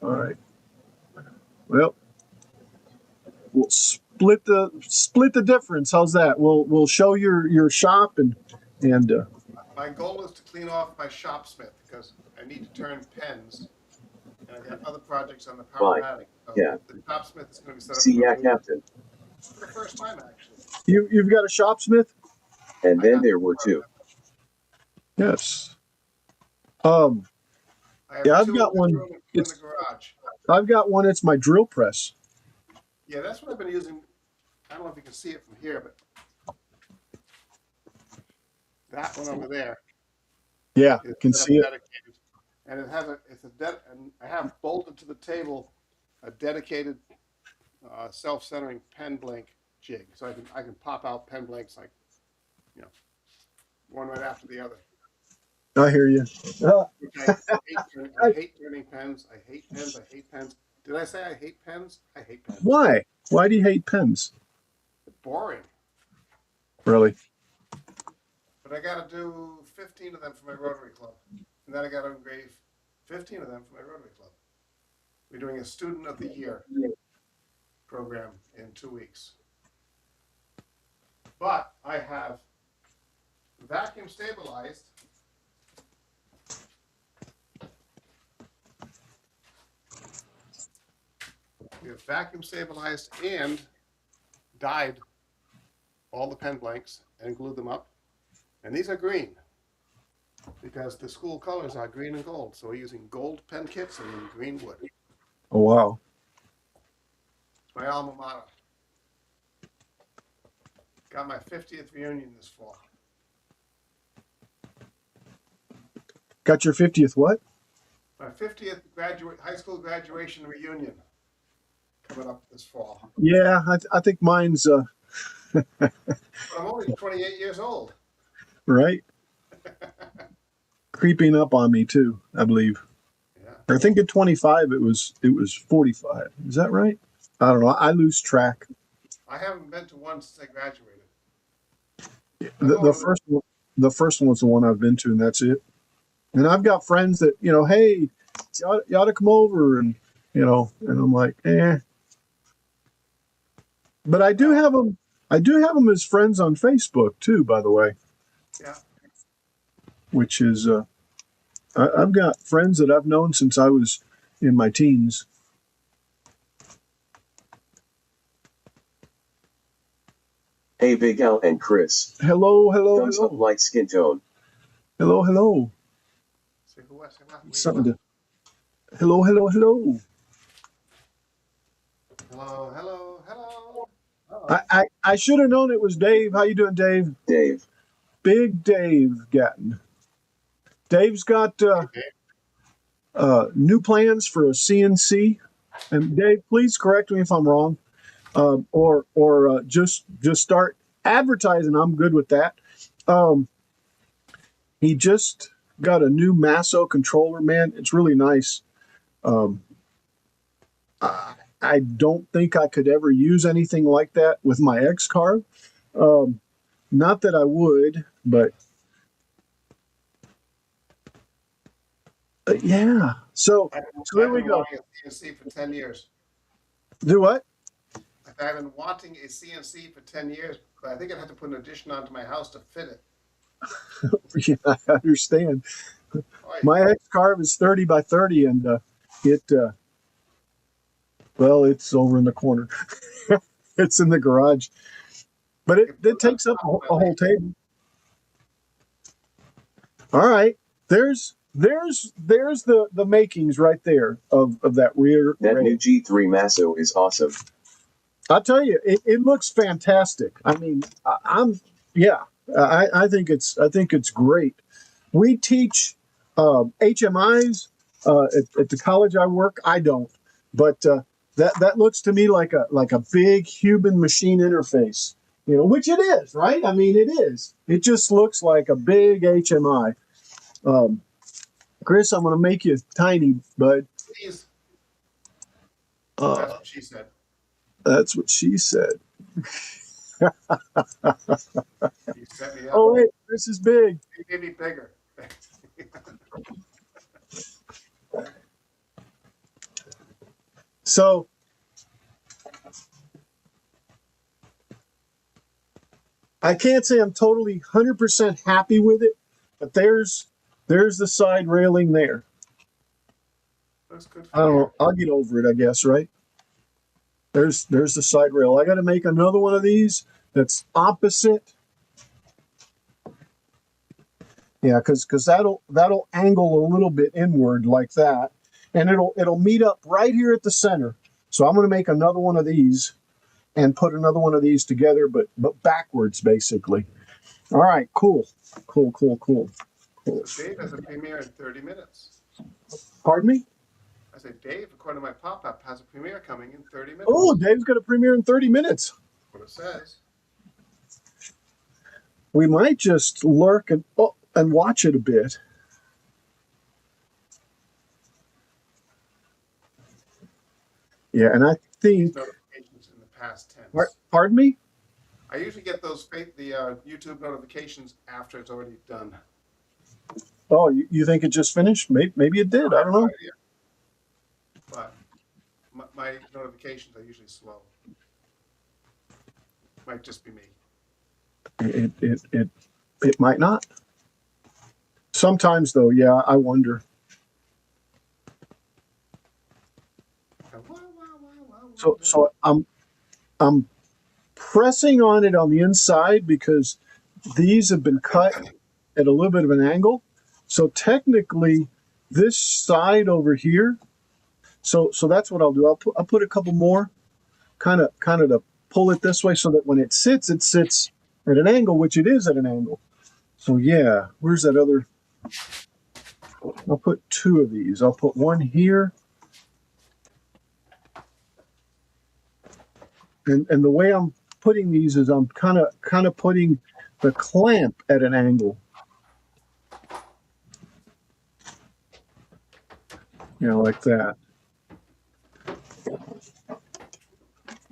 All right. Well, we'll split the difference. How's that? We'll show your shop and My goal is to clean off my shopsmith because I need to turn pens, and I got other projects on the powermatic. So Yeah. the shopsmith is going to be set up See ya, Captain. for the first time actually. you've got a shopsmith? And then there were two. Yes. I have Yeah, I've two got in one. the room and two in the garage. I've got one. It's my drill press. Yeah, that's what I've been using. I don't know if you can see it from here, but that one over there. Yeah, is can set up see it. dedicated. And it has and I have bolted to the table a dedicated self-centering pen blank jig, so I can pop out pen blanks like, one right after the other. I hear you. I hate turning pens. I hate pens. I hate pens. Did I say I hate pens? I hate pens. Why? Why do you hate pens? It's boring. Really? But I got to do 15 of them for my Rotary Club, and then I got to engrave 15 of them for my Rotary Club. We're doing a Student of the Year program in 2 weeks. But I have vacuum stabilized and dyed all the pen blanks and glued them up. And these are green because the school colors are green and gold. So we're using gold pen kits and green wood. Oh, wow. It's my alma mater. Got my 50th reunion this fall. Got your 50th what? My 50th high school graduation reunion coming up this fall. Yeah, I think mine's But I'm only 28 years old. right. Creeping up on me too, I believe. Yeah. I think at 25 it was 45. Is that right? I don't know. I lose track. I haven't been to one since I graduated. The first one's the one I've been to, and that's it. And I've got friends that, hey, you ought to come over, and and I'm like, eh. But I do have them. I do have them as friends on Facebook too, by the way. Yeah. Which is, I've got friends that I've known since I was in my teens. Hey, Big Al and Chris. Hello. Thumbs up like skin tone. Hello. Say who was? Say what? Something to. Hello, hello, hello. Hello, hello, hello. I should have known it was Dave. How you doing, Dave? Dave. Big Dave Gatton. Dave's got new plans for a CNC. And Dave, please correct me if I'm wrong, or just start advertising. I'm good with that. He just got a new Masso controller, man. It's really nice. I don't think I could ever use anything like that with my X carve. Not that I would, but yeah. So there we go. I've been wanting a CNC for 10 years. Do what? I've been wanting a CNC for 10 years, but I think I'd have to put an addition onto my house to fit it. Yeah, I understand. Oh, My X carve is 30 by 30, and well, it's over in the corner. It's in the garage, but it takes up a whole table. All right, there's the makings right there of that rear. That rail. new G3 Masso is awesome. I'll tell you, it looks fantastic. I mean, I think it's great. We teach HMIs at the college I work. I don't, but that looks to me like a big human machine interface. You know, which it is, right? I mean, it is. It just looks like a big HMI. Chris, I'm going to make you tiny, bud. Please. That's what she said. That's what she said. You set me up. Oh, wait, this is big. You made me bigger. So, I can't say I'm totally 100% happy with it, but there's the side railing there. That's good. I don't know. I'll get over it, I guess, right? There's the side rail. I got to make another one of these that's opposite. Yeah, because that'll angle a little bit inward like that, and it'll meet up right here at the center. So I'm going to make another one of these and put another one of these together, but backwards basically. All right, cool. Dave has a premiere in 30 minutes. Pardon me? I said, Dave, according to my pop-up, has a premiere coming in 30 minutes. Oh, Dave's got a premiere in 30 minutes. That's what it says. We might just lurk and watch it a bit. Yeah, and I think. Notifications in the past tense. Pardon me? I usually get those YouTube notifications after it's already done. Oh, you think it just finished? Maybe it did. I don't know. But my notifications are usually slow. Might just be me. It might not. Sometimes though, yeah, I wonder. So I'm pressing on it on the inside because these have been cut at a little bit of an angle. So technically, this side over here. So that's what I'll do. I'll put a couple more, kind of to pull it this way so that when it sits at an angle, which it is at an angle. So yeah, where's that other? I'll put two of these. I'll put one here. And the way I'm putting these is I'm kind of putting the clamp at an angle. You know, like that.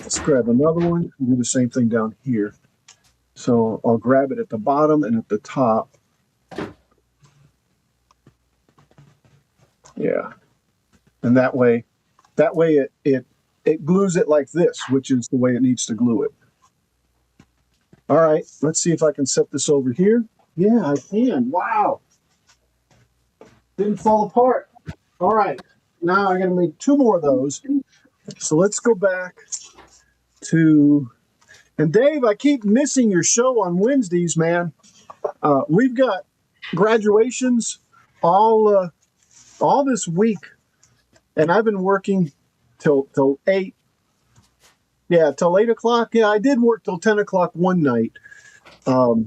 Let's grab another one and do the same thing down here. So I'll grab it at the bottom and at the top. Yeah. And that way it glues it like this, which is the way it needs to glue it. All right, let's see if I can set this over here. Yeah, I can. Wow. Didn't fall apart. All right, now I got to make two more of those. So let's go back to, and Dave, I keep missing your show on Wednesdays, man. We've got graduations all this week, and I've been working till 8. Yeah, till 8 o'clock. Yeah, I did work till 10 o'clock one night. All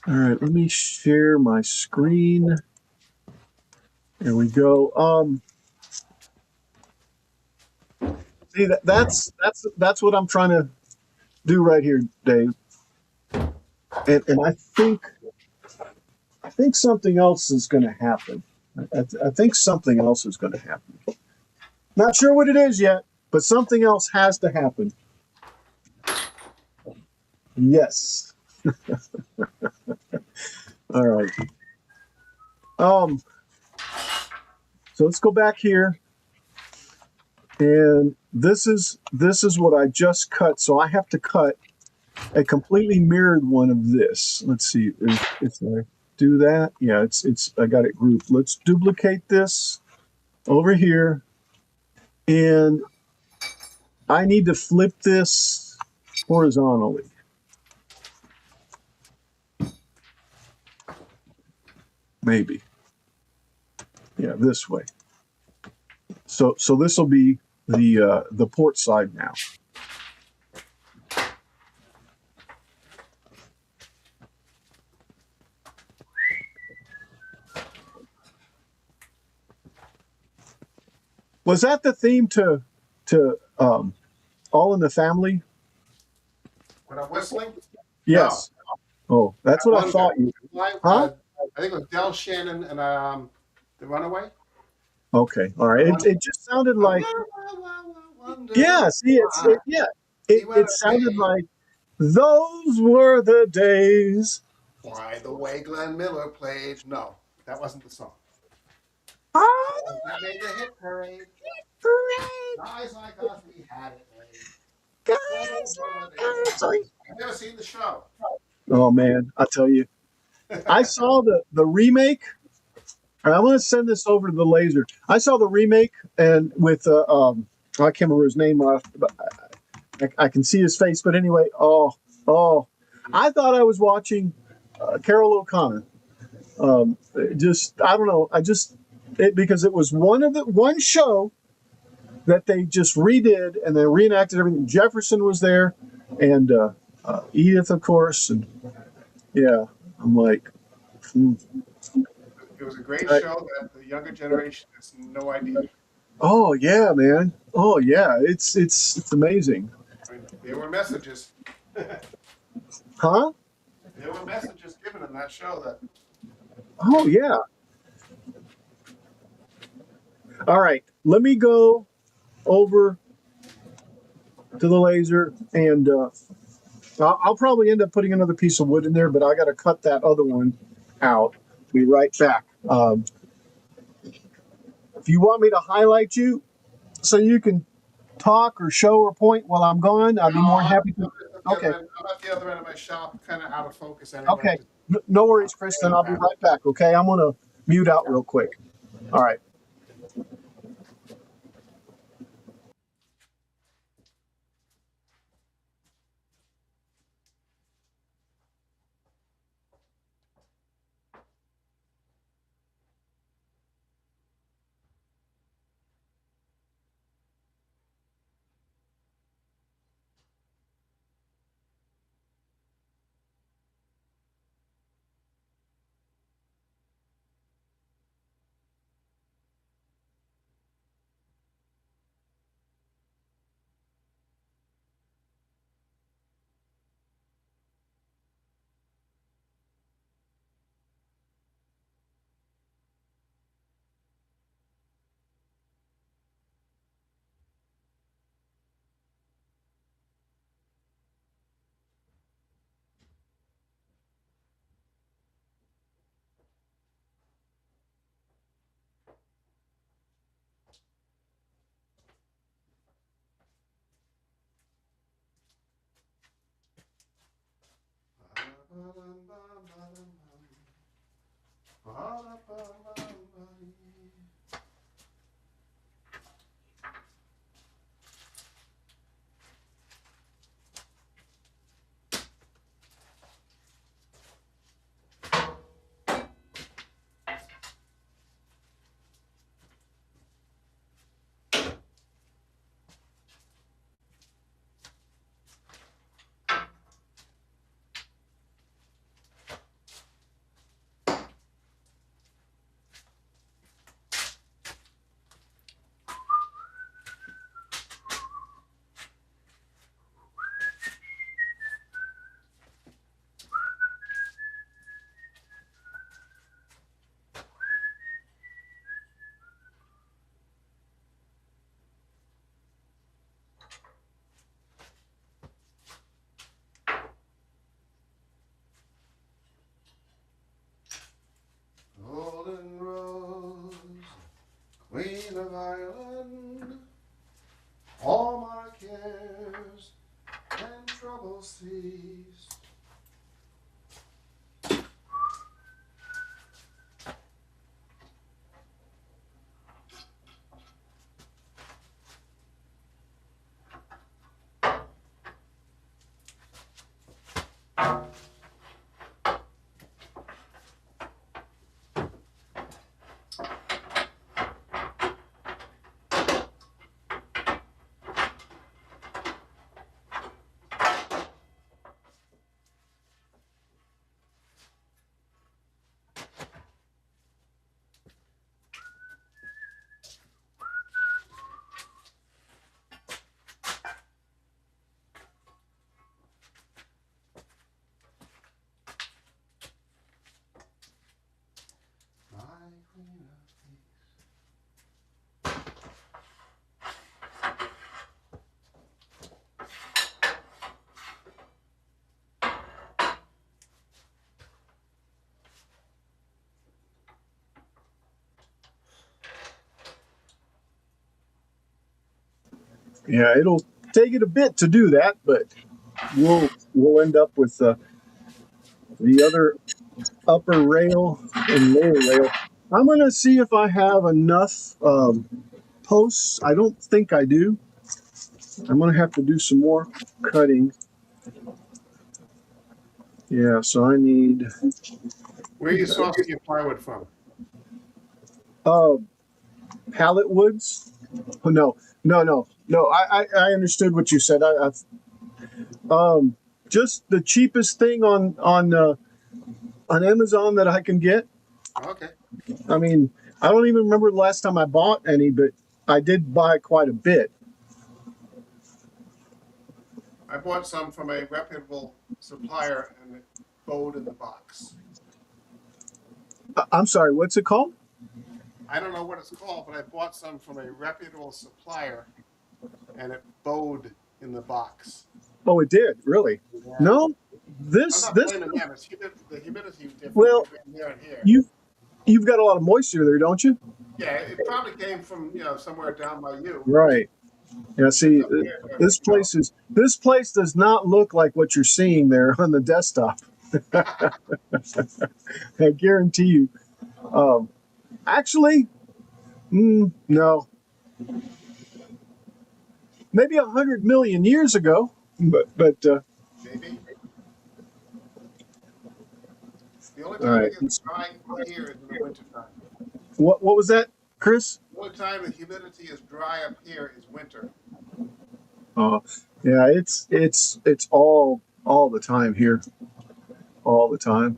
right, let me share my screen. There we go. See that's what I'm trying to do right here, Dave. And I think something else is going to happen. I think something else is going to happen. Not sure what it is yet, but something else has to happen. Yes. All right. So let's go back here. And this is what I just cut. So I have to cut a completely mirrored one of this. Let's see if I do that. Yeah, it's I got it grouped. Let's duplicate this over here. And I need to flip this horizontally. Maybe. Yeah, this way. So this will be the port side now. Was that the theme to All in the Family? When I'm whistling? Yes. No. Oh, that's what I thought. Huh? I think it was Del Shannon and The Runaway. Okay. All right. It just sounded like. Yeah. See, it sounded like those were the days. Why the way Glenn Miller played? No, that wasn't the song. Oh, That made the hit parade. Guys like us, we had it made. guys like us. I've never seen the show. Oh man, I tell you, I saw the remake. I'm going to send this over to the laser. I saw the remake and with I can't remember his name. But I can see his face, but anyway, oh, I thought I was watching Carol O'Connor. Just I don't know. Because it was one show that they just redid and they reenacted everything. Jefferson was there, and Edith, of course, and yeah, I'm like. It was a great show that the younger generation has no idea. Oh yeah, man. Oh yeah, it's amazing. I mean, there were messages. Huh? There were messages given in that show that. Oh yeah. All right, let me go over to the laser, and I'll probably end up putting another piece of wood in there, but I got to cut that other one out. Be right back. If you want me to highlight you so you can talk or show or point while I'm gone, I'd be more than happy to. Okay. I'm at the other end of my shop, kind of out of focus anyway. Okay. No worries, Kristen. I'll be right back. Okay. I'm going to mute out real quick. All right. Yeah, it'll take it a bit to do that, but we'll end up with the other upper rail and lower rail. I'm gonna see if I have enough posts. I don't think I do. I'm gonna have to do some more cutting. Yeah, so I need Where are you sourcing your plywood from? uh pallet woods. Oh, no. I understood what you said. Just the cheapest thing on Amazon that I can get. Okay. I mean, I don't even remember the last time I bought any, but I did buy quite a bit. I bought some from a reputable supplier and it bowed in the box. I'm sorry, what's it called? I don't know what it's called, but I bought some from a reputable supplier and it bowed in the box. Oh, it did, really? Yeah. No, I'm this not this blaming them. It's the humidity is different well, between there and here. you've got a lot of moisture there, don't you? Yeah, it probably came from somewhere down by you. Right. Yeah. See, Up here, this place does not look like what you're seeing there on the desktop. I guarantee you. Um, actually, no. Maybe 100 million years ago, but maybe. The only all time right. it gets dry here is in the wintertime. What was that, Chris? The only time the humidity is dry up here is winter. Oh, yeah. It's all the time here, all the time.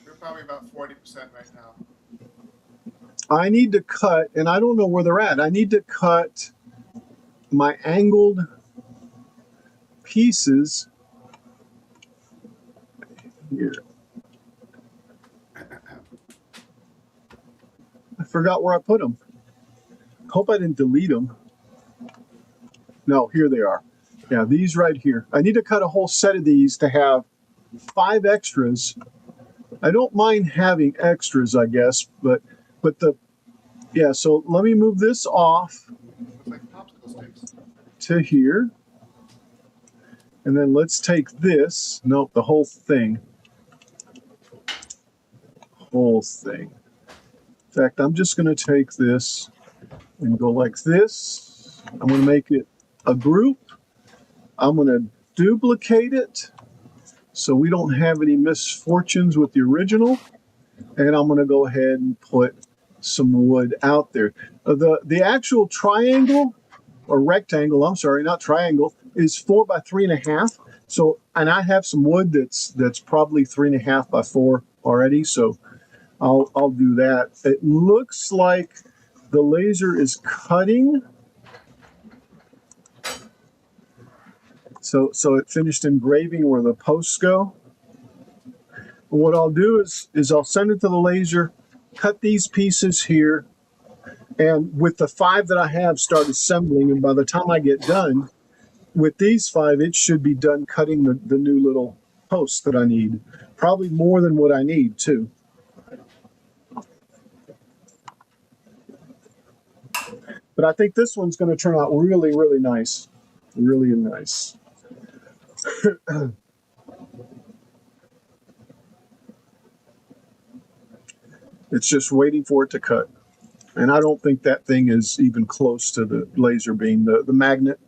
We're probably about 40% right now. I need to cut, and I don't know where they're at. I need to cut my angled pieces here. I forgot where I put them. Hope I didn't delete them. No, here they are. Yeah, these right here. I need to cut a whole set of these to have 5 extras. I don't mind having extras, I guess, but yeah, so let me move this off Looks like popsicle sticks. to here. And then let's take this. Nope, the whole thing. Whole thing. In fact, I'm just going to take this and go like this. I'm going to make it a group. I'm going to duplicate it so we don't have any misfortunes with the original. And I'm going to go ahead and put some wood out there. The actual triangle or rectangle, I'm sorry, not triangle, is 4 by 3.5. So, and I have some wood that's probably 3.5 by 4 already. So I'll do that. It looks like the laser is cutting. So it finished engraving where the posts go. What I'll do is I'll send it to the laser, cut these pieces here, and with the 5 that I have, start assembling. And by the time I get done with these 5, it should be done cutting the new little posts that I need. Probably more than what I need too. But I think this one's going to turn out really, really nice. Really nice. It's just waiting for it to cut. And I don't think that thing is even close to the laser beam, the magnet.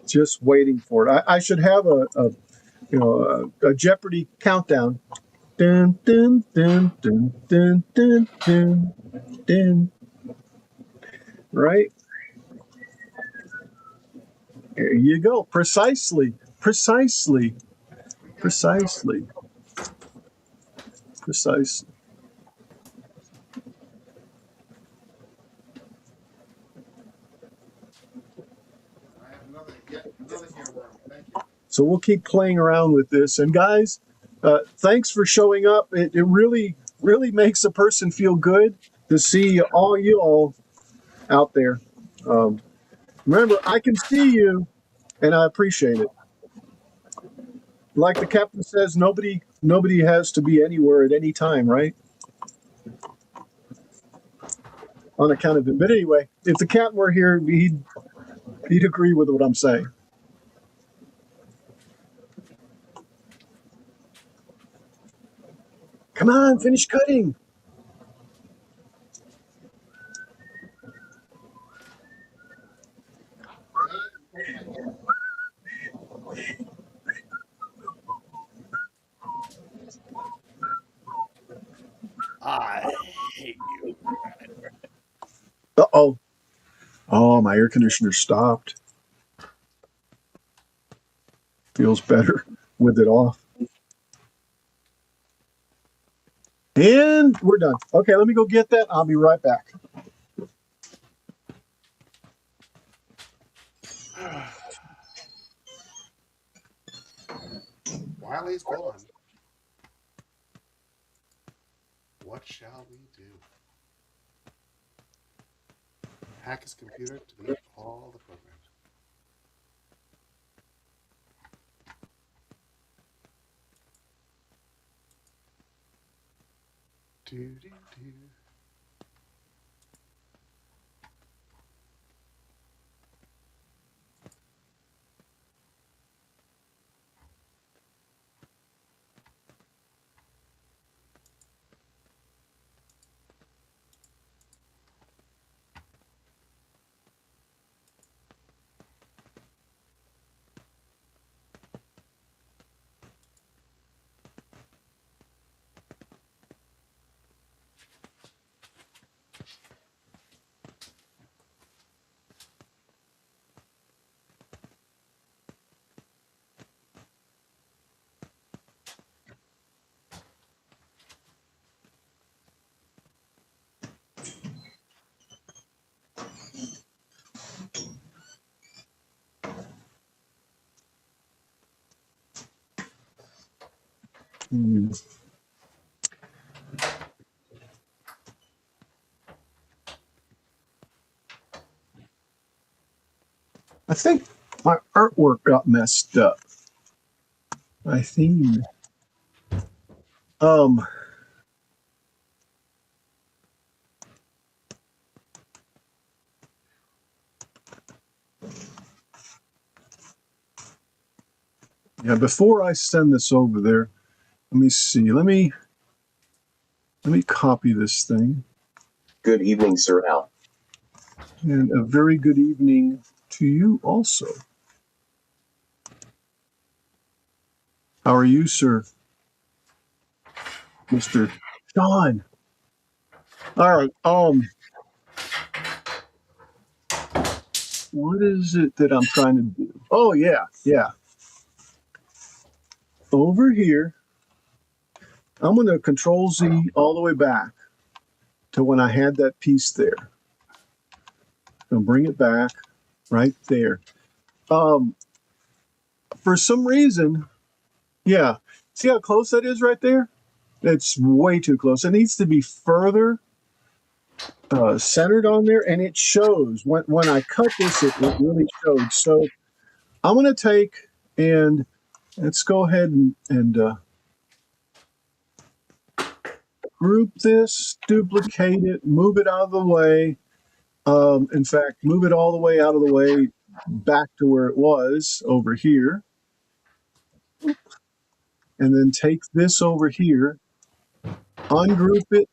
Just waiting for it. I should have a Jeopardy countdown. Dun, dun, dun, dun, dun, dun, dun, dun. Right? There you go. Precisely. Precisely. Precisely. Precisely. I have another earworm. Thank you. So we'll keep playing around with this. And guys, thanks for showing up. It really, really makes a person feel good to see all you all out there. Remember, I can see you, and I appreciate it. Like the captain says, nobody nobody has to be anywhere at any time, right? On account of it. But anyway, if the cat were here, he'd agree with what I'm saying. Come on, finish cutting. I hate you. Uh-oh. Oh, my air conditioner stopped. Feels better with it off. And we're done. Okay, let me go get that. I'll be right back. While he's gone, what shall we do? Hack his computer to delete all the programs. Do, do, do. I think my artwork got messed up. My theme. Um, yeah, before I send this over there, let me see. Let me copy this thing. Good evening, Sir Al. And a very good evening to you also. How are you, sir? Mr. John. All right. What is it that I'm trying to do? Oh, yeah. Over here, I'm going to Control Z all the way back to when I had that piece there. I'm going to bring it back right there. For some reason, yeah. See how close that is right there? It's way too close. It needs to be further centered on there, and it shows. When I cut this, it really showed. So I'm going to take and let's go ahead and group this, duplicate it, move it out of the way. In fact, move it all the way out of the way back to where it was over here. And then take this over here, ungroup it.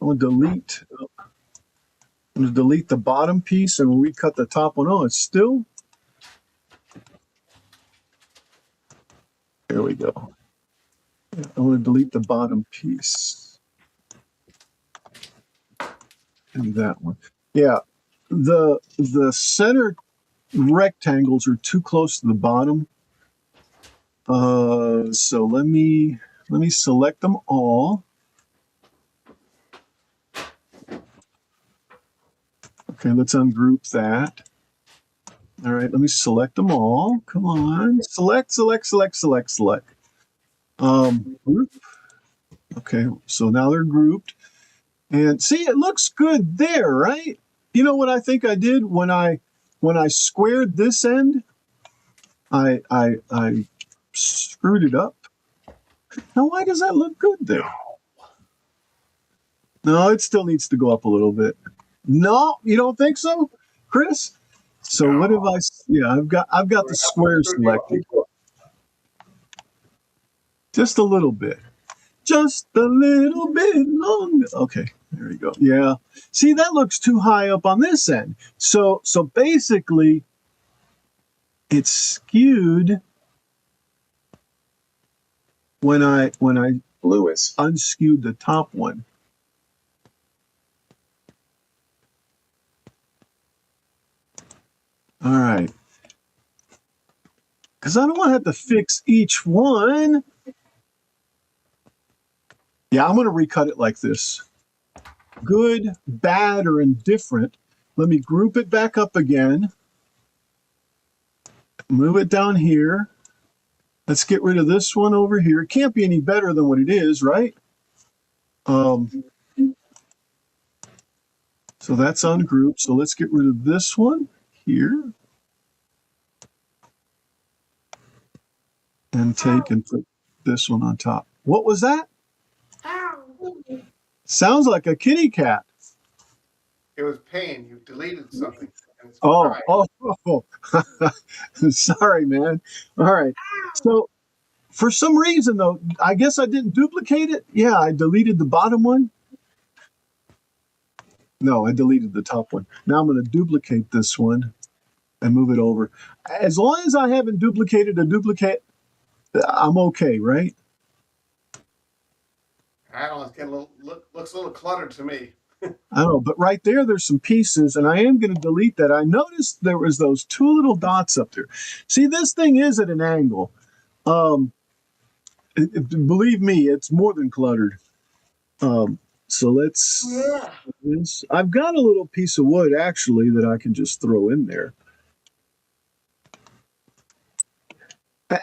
I'm going to delete the bottom piece and recut the top one. Oh, it's still. There we go. I'm going to delete the bottom piece. And that one. Yeah, the center rectangles are too close to the bottom. So let me select them all. Okay, let's ungroup that. All right, let me select them all. Come on, select. Group. Okay, so now they're grouped. And see, it looks good there, right? You know what I think I did when I squared this end? I screwed it up. Now, why does that look good there? No, it still needs to go up a little bit. No, you don't think so, Chris? So what have I? Yeah, I've got the square selected. Just a little bit. Just a little bit longer. Okay, there you go. Yeah. See, that looks too high up on this end. So basically, it's skewed when I Lewis. unskewed the top one. All right. Because I don't want to have to fix each one. Yeah, I'm going to recut it like this. Good, bad, or indifferent. Let me group it back up again. Move it down here. Let's get rid of this one over here. It can't be any better than what it is, right? So that's ungrouped. So let's get rid of this one here. And take and put this one on top. What was that? Sounds like a kitty cat. It was pain. You deleted something. And it's Oh, crying. oh. Sorry, man. All right. So for some reason, though, I guess I didn't duplicate it. Yeah, I deleted the bottom one. No, I deleted the top one. Now I'm going to duplicate this one and move it over. As long as I haven't duplicated a duplicate, I'm okay, right? I don't know. It's getting a little, looks a little cluttered to me. I don't know, but right there, there's some pieces, and I am going to delete that. I noticed there was those two little dots up there. See, this thing is at an angle. Believe me, it's more than cluttered. So let's. I've got a little piece of wood actually that I can just throw in there.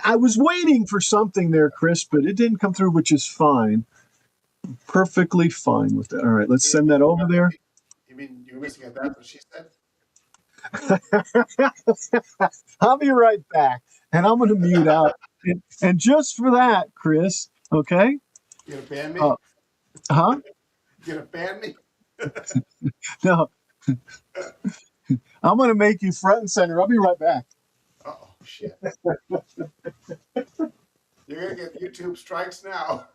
I was waiting for something there, Chris, but it didn't come through, which is fine. Perfectly fine with that. All right, let's send that over there. You mean you were missing a that's what she said? I'll be right back, and I'm going to mute out. And just for that, Chris, okay? You gonna ban me? Huh? You gonna ban me? No. I'm going to make you front and center. I'll be right back. Oh shit! You're gonna get YouTube strikes now.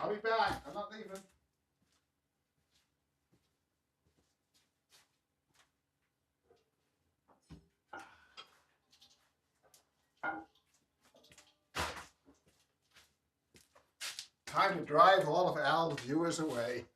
I'll be back. I'm not leaving. Time to drive all of Al's viewers away.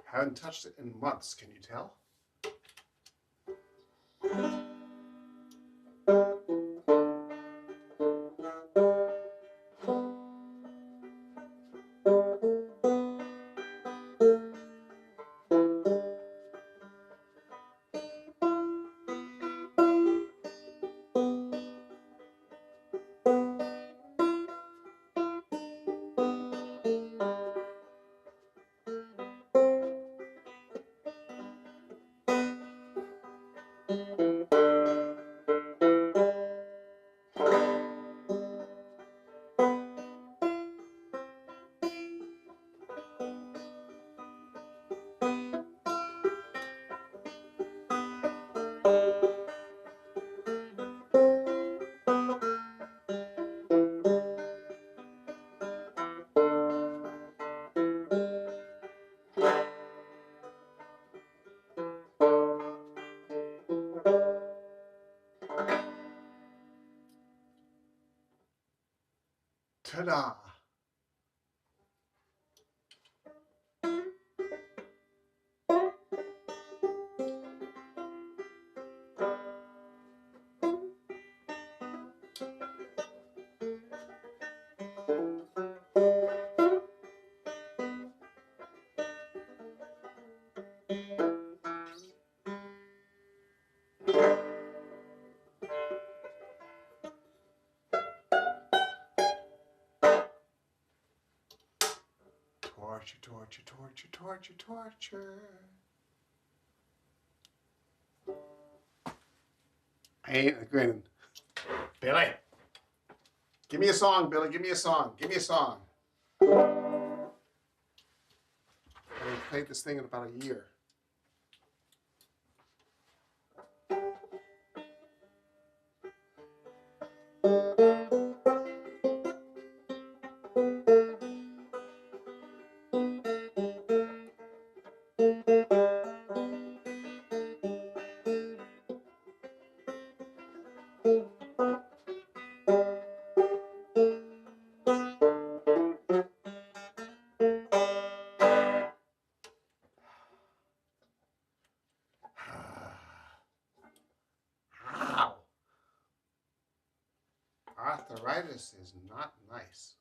Haven't touched it in months. Can you tell? Ta-da! Torture, torture, torture, torture, torture. I ain't grinning. Billy, give me a song, Billy. Give me a song. Give me a song. I haven't played this thing in about a year. Ow. Arthritis is not nice.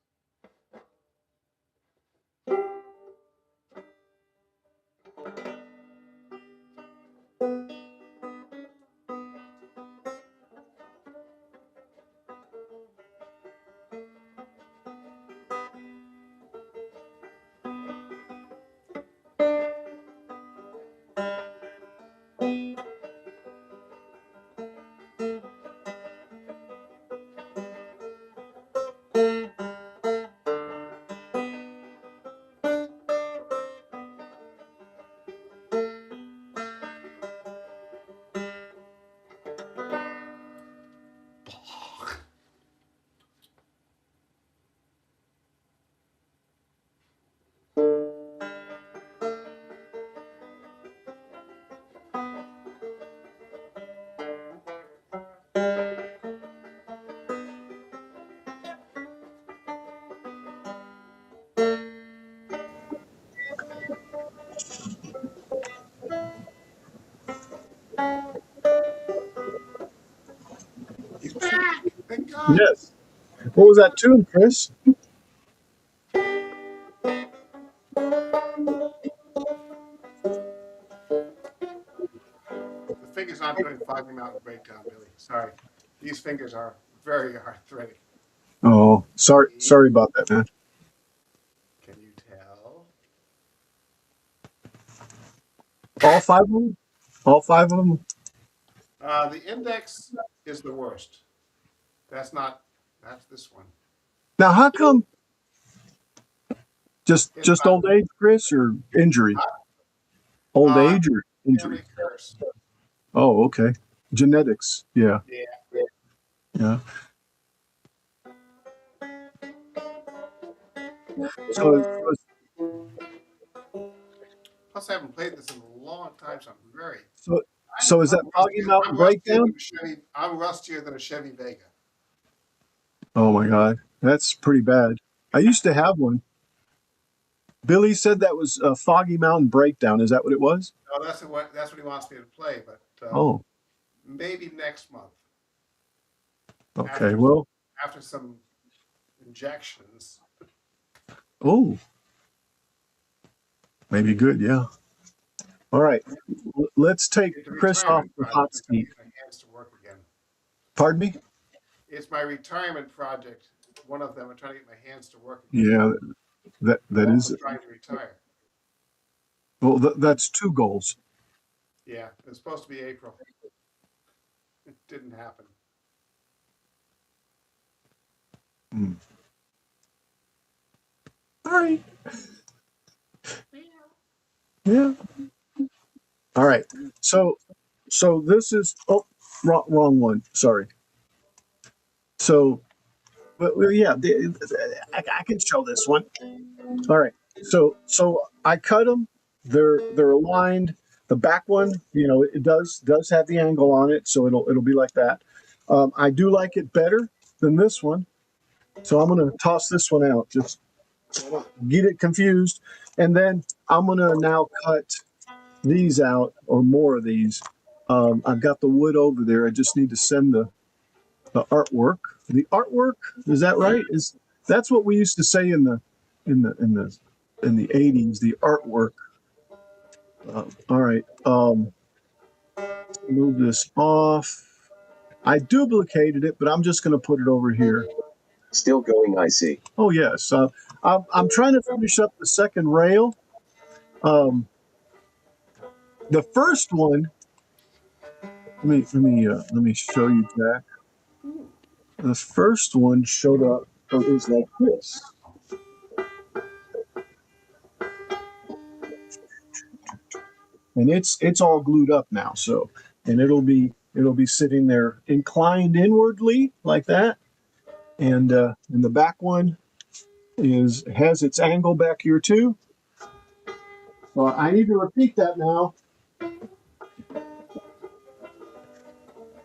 He's back. Thank God. Yes. What was that tune, Chris? The finger's not doing Foggy Mountain Breakdown, Billy. Sorry. These fingers are very arthritic. Oh, sorry about that, man. Can you tell? All five of them? All five of them? The index is the worst. That's this one. Now, how come It's just not old age, Chris, or injury? Old uh, age or injury? family curse. Oh, okay. Genetics. Yeah. Yeah. Yeah. So, Plus, I haven't played this in a long time, so I'm very. so, so is that Foggy Mountain Breakdown? I'm rustier than a Chevy Vega. Oh my God, that's pretty bad. I used to have one. Billy said that was a Foggy Mountain Breakdown. Is that what it was? No, that's what he wants me to play, but Oh, maybe next month okay. after Well, after some injections. oh, maybe good. Yeah. All right. Let's take It's a Chris off retirement the project. hot I'm trying to seat. get my hands to work again. Pardon me? It's my retirement project. One of them. I'm trying to get my hands to work again. Yeah, that I'm is. also trying to retire. Well, that's two goals. Yeah, it was supposed to be April. It didn't happen. Hmm. All right. Yeah. All right. So this is wrong one. Sorry. So, well, yeah, I can show this one. All right. So I cut them. They're aligned. The back one, it does have the angle on it, so it'll be like that. I do like it better than this one, so I'm gonna toss this one out. Just so I don't get it confused, and then I'm gonna now cut these out or more of these. I've got the wood over there. I just need to send the artwork. The artwork, is that right? That's what we used to say in the 80s, the artwork. All right. Move this off. I duplicated it, but I'm just going to put it over here. Still going, I see. Oh yes. I'm trying to finish up the second rail. Um, the first one. Let me show you, Jack. The first one showed up. It was like this, and it's all glued up now. So, and it'll be sitting there inclined inwardly like that, and the back one has its angle back here too. So I need to repeat that now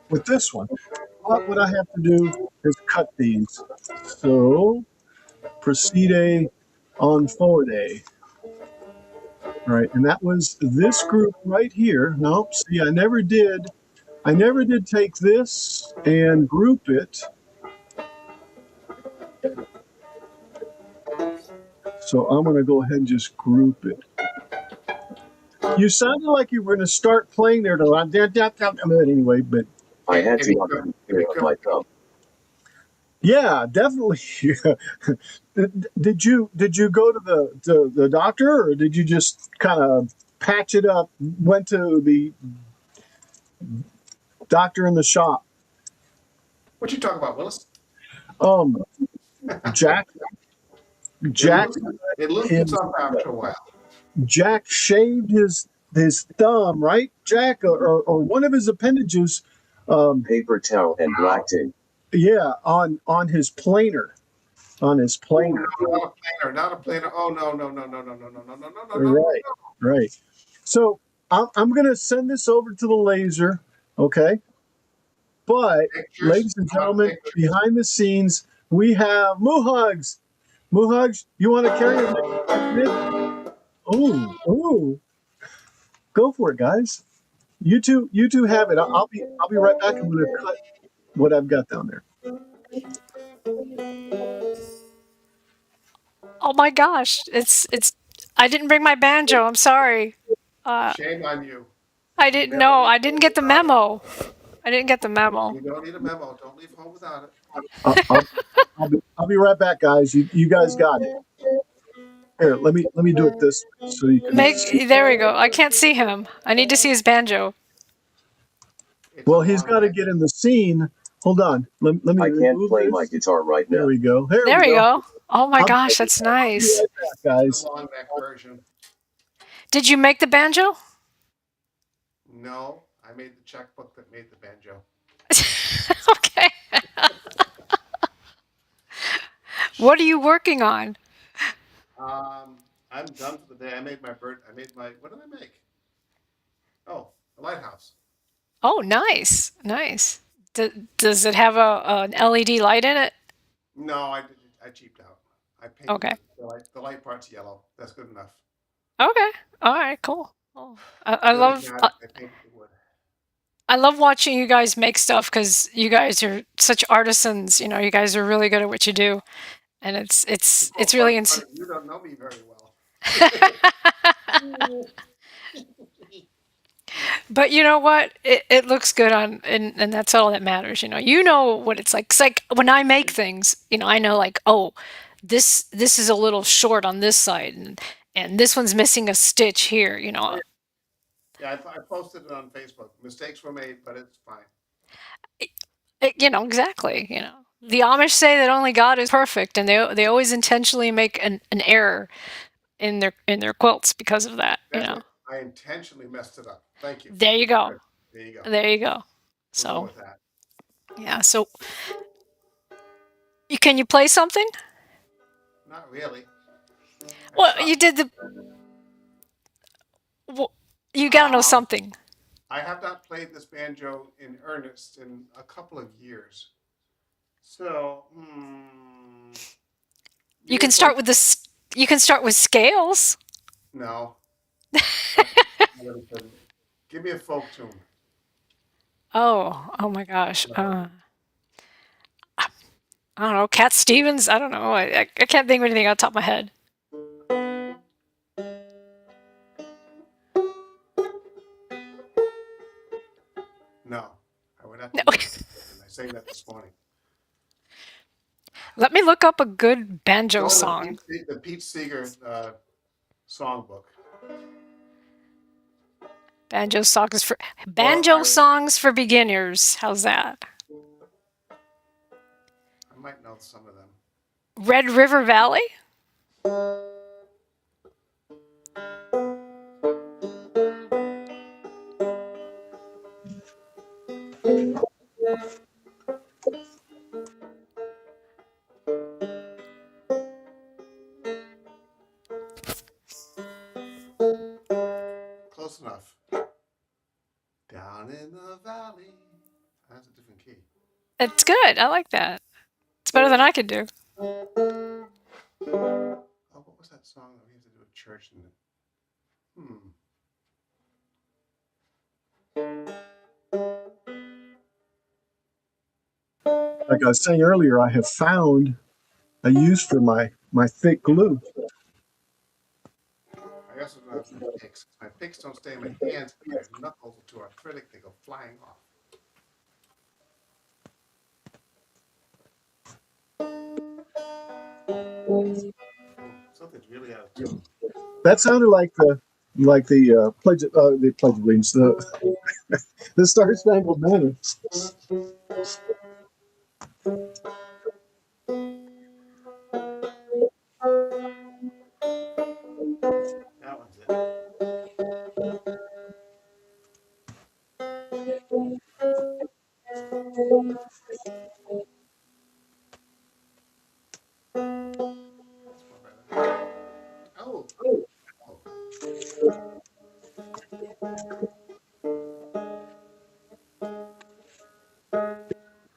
with this one. What I have to do is cut these. So proceed on forward A. All right, and that was this group right here. Nope, see, I never did take this and group it. So I'm going to go ahead and just group it. You sounded like you were going to start playing there. Anyway, but I had to on my thumb. yeah, definitely. Did you go to the doctor, or did you just kind of patch it up? Went to the doctor in the shop. What you talking about, Willis? Jack. It loosed itself after a while. Jack shaved his thumb, right, Jack, or one of his appendages. Paper towel and black tape. Yeah, on his planer. On his planer. Not a planer. Oh no. Right. So I'm going to send this over to the laser, okay? But, ladies and gentlemen, behind the scenes, we have Moohugs. Moohugs, you want to carry it? Oh, go for it, guys. You two have it. I'll be right back. I'm going to cut what I've got down there. Oh my gosh, it's I didn't bring my banjo. I'm sorry. Shame on you. I didn't know. I didn't get the memo. I didn't get the memo. You don't need a memo. Don't leave home without it. I'll be right back, guys. You guys got it. Here, let me do it this way so you can see. There we go. I can't see him. I need to see his banjo. Well, he's got to get in the scene. Hold on. Let me. I can't play my guitar right now. There we go. There we go. Oh my gosh, that's nice. Right back, guys. The long neck version. Did you make the banjo? No, I made the checkbook that made the banjo. Okay. What are you working on? I'm done for the day. I made my bird. What did I make? Oh, the lighthouse. Oh, nice. Does it have an LED light in it? No, I cheaped out. I painted Okay. the light part's yellow. That's good enough. Okay. All right. Cool. Oh, I love I painted the wood. I love watching you guys make stuff because you guys are such artisans. You know, you guys are really good at what you do, and it's really You don't know me very well. But you know what? It looks good on, and that's all that matters. You know what it's like. It's like when I make things, I know like, oh, this is a little short on this side, and this one's missing a stitch here. Yeah, I posted it on Facebook. Mistakes were made, but it's fine. Exactly. The Amish say that only God is perfect, and they always intentionally make an error in their quilts because of that. I intentionally messed it up. Thank you. There you go. There you go. Go. So with that. yeah. So can you play something? Not really. Well, you did the. Well, you gotta know something. I have not played this banjo in earnest in a couple of years. So, You can start with You can start with scales. No. Give me a folk tune. Oh my gosh. I don't know. Cat Stevens. I don't know. I can't think of anything off the top of my head. No, I would have to. No. I sang that this morning. Let me look up a good banjo Go to song. the Pete Seeger songbook. Banjo Well, songs for beginners. How's that? I might know some of them. Red River Valley? Close enough. Down in the valley. That's a different key. It's good. I like that. It's better than I could do. Oh, what was that song that we had to do at church? Like I was saying earlier, I have found a use for my thick glue. I also don't have my picks. My picks don't stay in my hands. My knuckles are too arthritic. They go flying off. Something's really out of tune. That sounded like the pledge of allegiance, the Star Spangled Banner. That one's it. That's more better. Oh. Oh.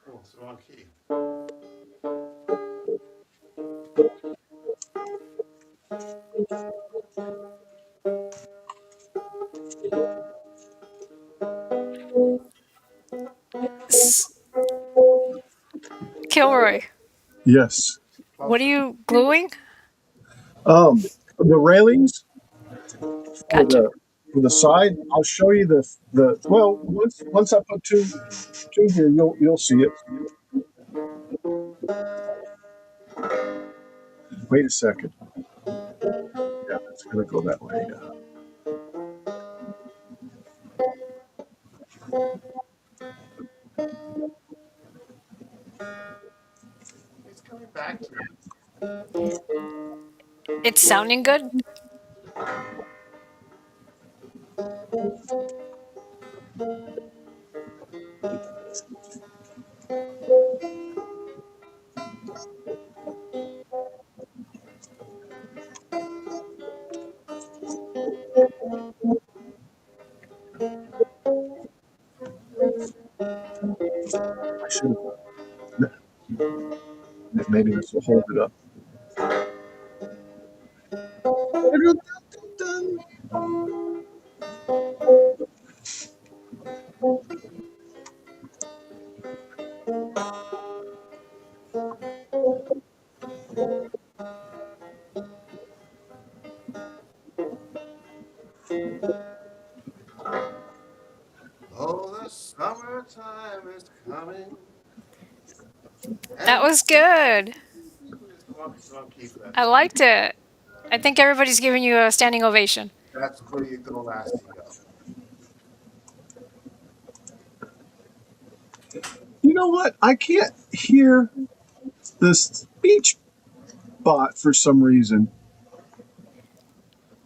Oh, it's the wrong key. Kilroy, Yes. what are you gluing? The railings for Gotcha. the side. I'll show you the well once I put two here, you'll see it. Wait a second. Yeah, it's gonna go that way. Yeah. It's coming back to me. It's sounding good. I should have. Maybe this will hold it up. Oh, the summertime is coming. That And was good. it's the wrong key for that I song. liked it. I think everybody's giving you a standing ovation. That's where you go last, you go. You know what? I can't hear the speech bot for some reason.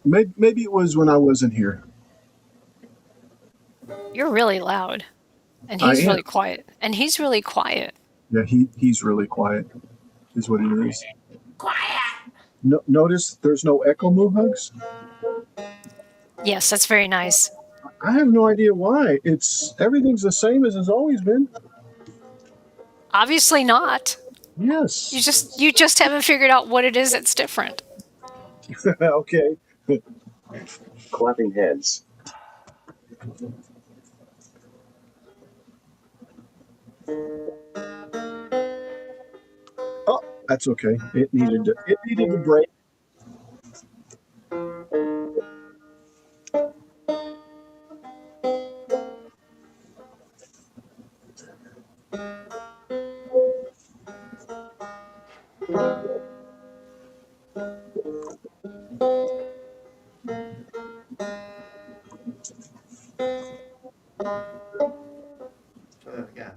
Maybe it was when I wasn't here. You're really loud. And I he's am. really quiet. And he's really quiet. Yeah, he's really quiet, is what it is. Quiet! No, notice there's no echo Moohugs. Yes, that's very nice. I have no idea why. Everything's the same as it's always been. Obviously not. Yes. You just haven't figured out what it is that's different. Okay. Clapping hands. Oh, that's okay. It needed to break. Try that again.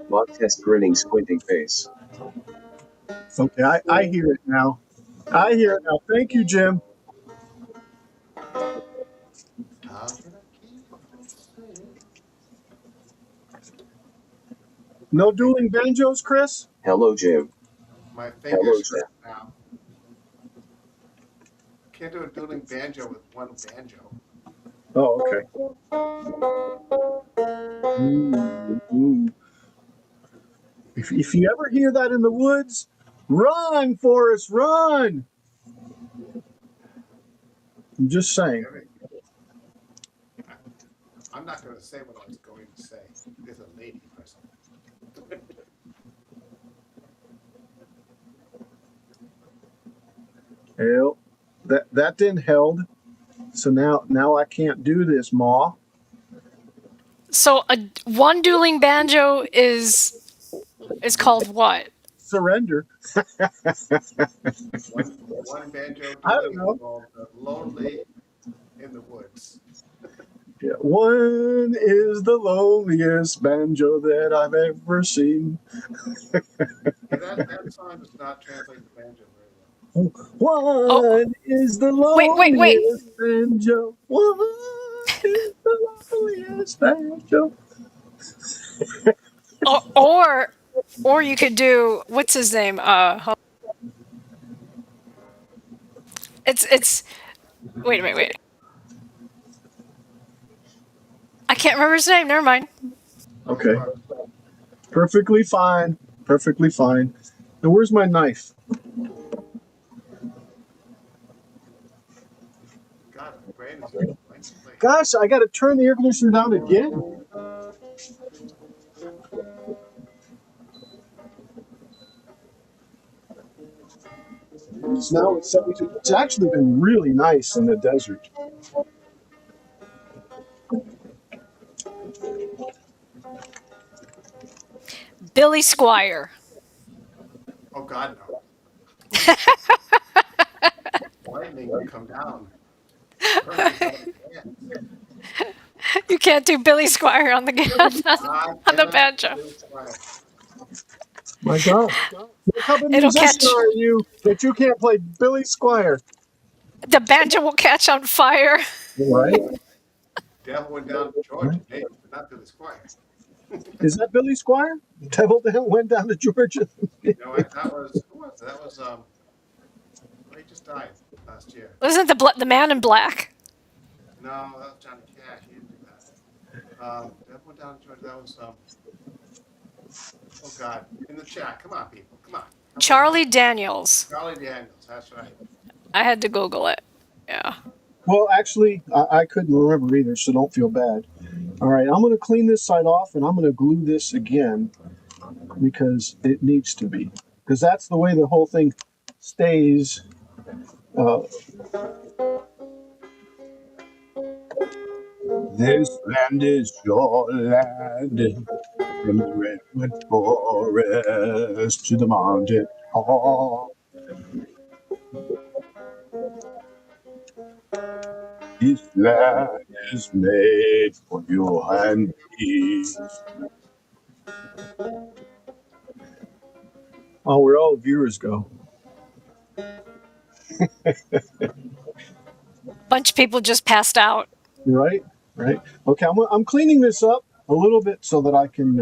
Mod test grinning squinting face. Okay, I hear it now. I hear it now. Thank you, Jim. How can I keep from saying? My No dueling banjos, Chris? Hello, Jim. My Hello, fingers Jim. hurt now. Can't do a dueling banjo with one banjo. Oh, okay. Ooh, ooh. If you ever hear that in the woods, run, Forrest, run! I'm just saying. I'm not going to say what I was going to say. There's a lady present. Hell, that didn't held. So now I can't do this, Ma. So one dueling banjo is called what? Surrender. One banjo I don't dueling is know. called Lonely in the Woods. Yeah. One is the loneliest banjo that I've ever seen. Yeah, that song does not translate to banjo very well. Oh, One is the wait. loneliest banjo. One is the loneliest banjo. Or you could do what's his name? It's wait. I can't remember his name. Never mind. Okay. Moohugs. Perfectly fine. Perfectly fine. Now, where's my knife? God, my brain is in a blank place. Gosh, I got to turn the air conditioner down again. Now it's 72. It's actually been really nice in the desert. Billy Squire. Oh, God, no. Lightning would come down. Hurt me by the hands. You can't do Billy Squire on the I on the cannot banjo. do this fire. My God. What type of It'll musician catch. are you that you can't play Billy Squire? The banjo will catch on fire. Right? Devil went down to Georgia, maybe, but not to the squire. Is that Billy Squire? Devil went down to Georgia. No, that was, who was it? That was, well, he just died last year. Wasn't the man in black? No, that was Johnny Cash. He didn't do that. Devil went down to Georgia. That was, oh, God. In the chat. Come on, people. Come on. Charlie Daniels. Charlie Daniels. That's right. I had to Google it. Yeah. Well, actually, I couldn't remember either, so don't feel bad. All right, I'm going to clean this side off, and I'm going to glue this again because it needs to be. Because that's the way the whole thing stays. This land is your land, from the redwood forest to the mountain top. This land is made for you and me. Oh, where all the viewers go. Bunch of people just passed out. Right, right. Okay, I'm cleaning this up a little bit so that I can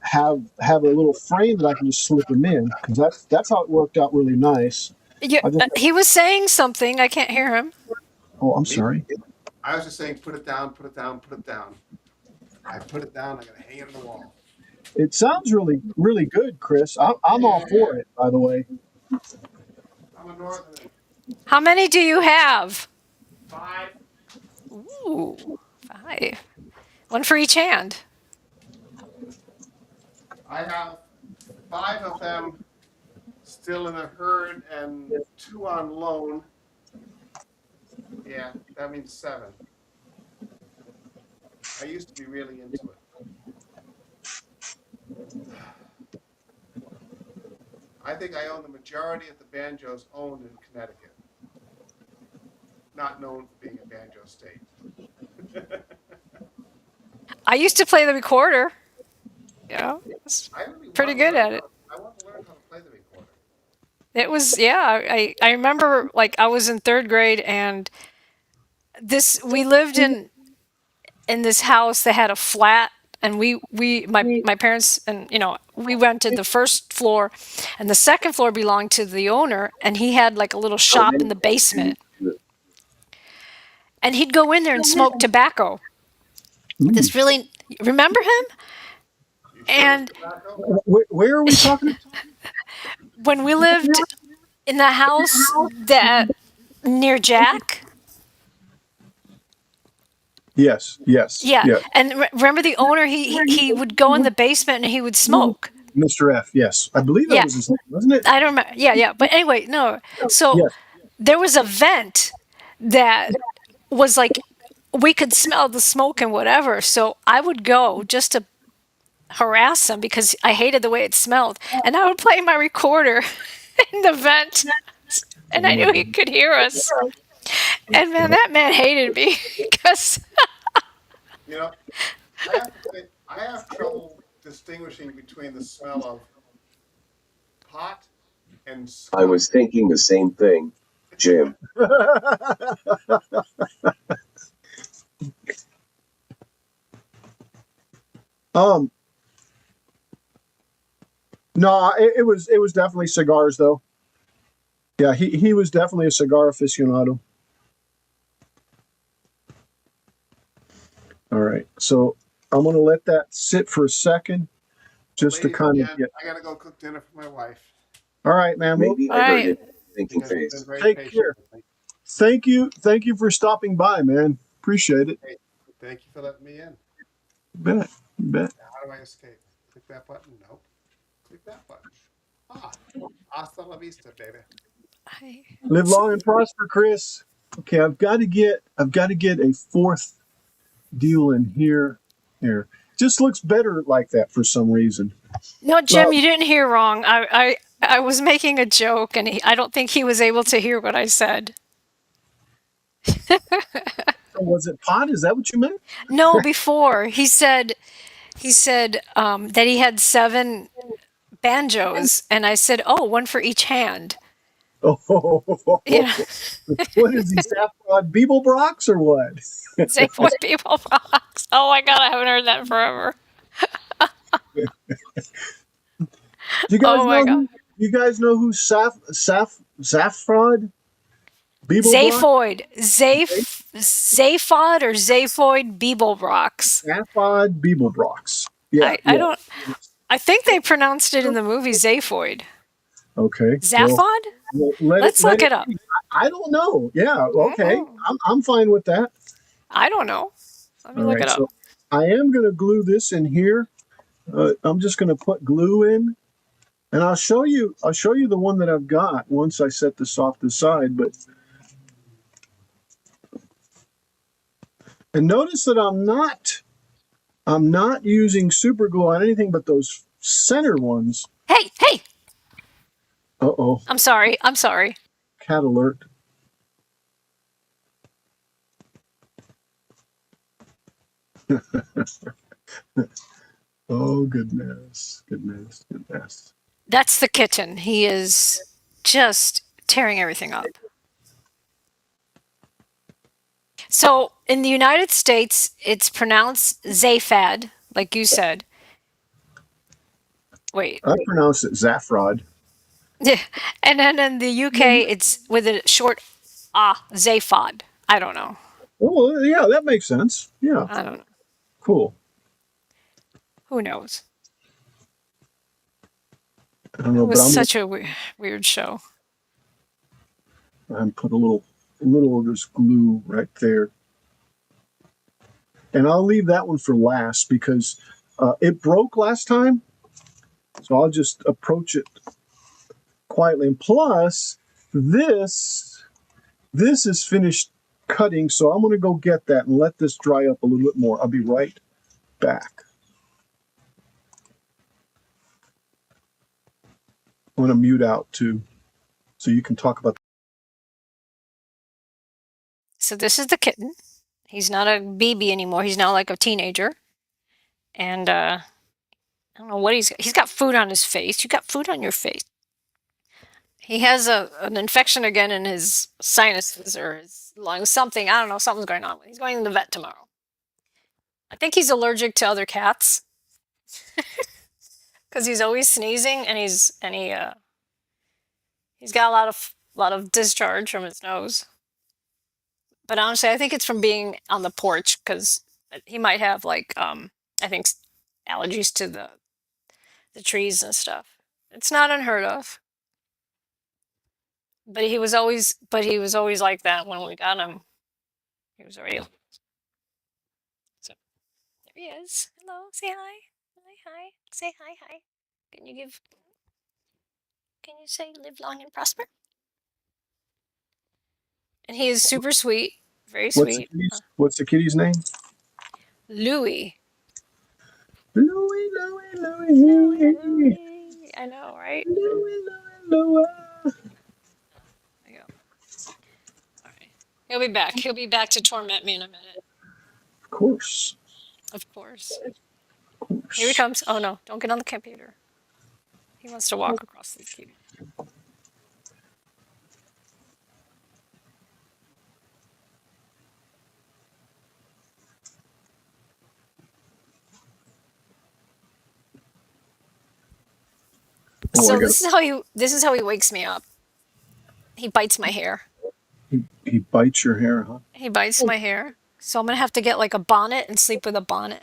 have a little frame that I can just slip them in because that's how it worked out really nice. Yeah, I just he was saying something. I can't hear him. oh, I'm Me? sorry. I was just saying, put it down, put it down, put it down. I put it down. I'm going to hang it on the wall. It sounds really good, Chris. I'm all for it. By the way, I'm a northerner. How many do you have? 5. Ooh, 5. One for each hand. I have 5 of them still in the herd and 2 on loan. Yeah, that means 7. I used to be really into it. I think I own the majority of the banjos owned in Connecticut. Not known for being a banjo state. I used to play the recorder. You know, was I really pretty want to good learn at it. how. I want to learn how to play the recorder. It was, yeah. I remember like I was in third grade, and we lived in this house that had a flat, and my parents, and we rented the first floor, and the second floor belonged to the owner, and he had like a little How shop many in the do you basement, and he'd go in there and smoke tobacco. This really, remember him? You sure it's And tobacco? Where are we talking? when we lived in the house that near Jack. Yes, yes, Yeah, yes. and remember the owner? He would go in the basement and he would smoke. Mr. F. Yes, I believe that Yeah, was his name, wasn't it? I don't remember. Yeah, yeah. But anyway, no. So Yes. there was a vent that was like we could smell the smoke and whatever. So I would go just to harass him because I hated the way it smelled, and I would play my recorder in the vent, Oh and I my knew he God. could hear us. And man, that man hated me because You know, I have to say, I have trouble distinguishing between the smell of pot and I skunk. was thinking the same thing, Jim. um, no, it was definitely cigars though. Yeah, he was definitely a cigar aficionado. All right, so I'm gonna let that sit for a second, just to Ladies kind and of gents, get. I gotta go cook dinner for my wife. All right, man. Well, Maybe all I heard right. it. Thinking You guys have been face. very take patient care. with me. Thank you for stopping by, man. Appreciate it. Hey, thank you for letting me in. You bet. Now, how do I escape? Click that button? Nope. Click that button. Ah, hasta la vista, baby. Live long and prosper, Chris. Okay, I've got to get a fourth deal in here. Here, just looks better like that for some reason. No, Well, Jim, you didn't hear wrong. I was making a joke, and I don't think he was able to hear what I said. was it pot? Is that what you meant? No, before he said that he had 7 banjos, and I said, "Oh, one for each hand." Oh, You know, what is he, Saffron Beeblebrox or what? say what people box. Oh my god, I haven't heard that in forever. Do you guys Oh my know god, who? You guys know who Saffron Beeblebrox? Zaphoid, Zaphod or Zaphoid Beeblebrox. Saffron Beeblebrox. Yeah, I yeah. don't. I think they pronounced it in the movie Zaphoid. Okay. Well, Zaphod? Let's let look it it up. be. I don't know. Yeah. Okay. Mm-mm. I'm fine with that. I don't know. Let me All look right. it up. So I am going to glue this in here. I'm just going to put glue in, and I'll show you the one that I've got once I set this off to the side. And notice that I'm not using super glue on anything but those center ones. Hey, hey! Uh-oh. I'm sorry. I'm sorry. Cat alert. Oh, goodness. That's the kitten. He is just tearing everything up. So in the United States, it's pronounced Zaphad, like you said. Wait. I pronounce it Zaffrod. Yeah. And then in the UK, it's with a short Zaphod. I don't know. Oh, yeah, that makes sense. Yeah, I don't know. cool. Who knows? I don't It know, but was I'm such a weird show. gonna put a little of this glue right there, and I'll leave that one for last because it broke last time, so I'll just approach it quietly. And plus, this is finished cutting, so I'm going to go get that and let this dry up a little bit more. I'll be right back. I'm going to mute out too, so you can talk about. So this is the kitten. He's not a baby anymore. He's now like a teenager. And I don't know what he's got food on his face. You got food on your face. He has an infection again in his sinuses or his lungs, something. I don't know, something's going on. He's going to the vet tomorrow. I think he's allergic to other cats. Because he's always sneezing and he's got a lot of discharge from his nose. But honestly, I think it's from being on the porch because he might have like I think allergies to the trees and stuff. It's not unheard of. But he was always like that when we got him. He was already. So there he is. Hello, say hi. Hi. Say hi. Can you say live long and prosper? And he is super sweet, very sweet. What's the kitty's name? Louie. Louie. I know, right? Louie. There you go. All right. He'll be back. He'll be back to torment me in a minute. Of course. Here he comes. Oh no, don't get on the computer. He wants to walk across the keyboard. So this is how he wakes me up. He bites my hair. He bites your hair, huh? He bites my hair. So I'm gonna have to get like a bonnet and sleep with a bonnet.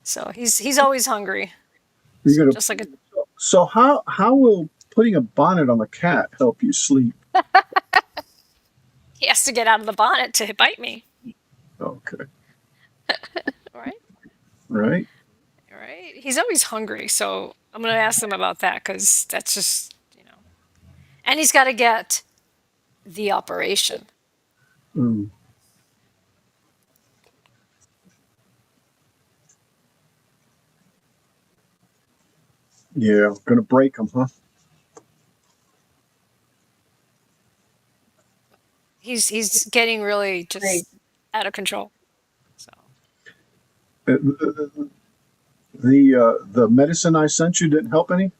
So he's always hungry. So how will putting a bonnet on the cat help you sleep? He has to get out of the bonnet to bite me. Okay. Right. He's always hungry, so I'm gonna ask him about that because that's just and he's got to get the operation. Mm. Yeah, gonna break him, huh? He's getting really just out of control. So the medicine I sent you didn't help any,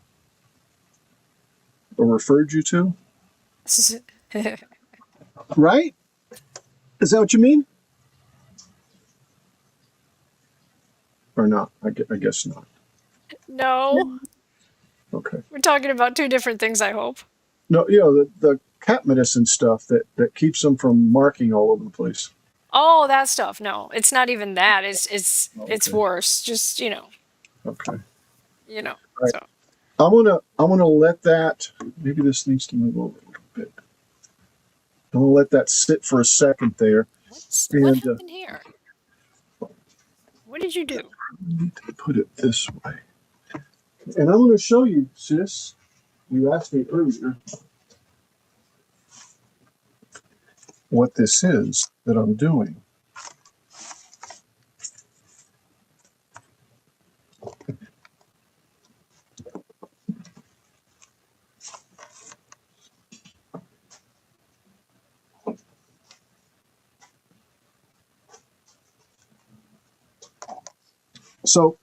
or referred you to, right? Is that what you mean, or not? I guess not. No. Okay. We're talking about two different things, I hope. No, the cat medicine stuff that keeps them from marking all over the place. Oh, that stuff. No, it's not even that. It's worse. Just Okay. Right. So I'm gonna let that. Maybe this needs to move over a little bit. I'm gonna let that sit for a second there. What happened here? What did you do? I need to put it this way. And I'm going to show you, sis. You asked me earlier what this is that I'm doing. So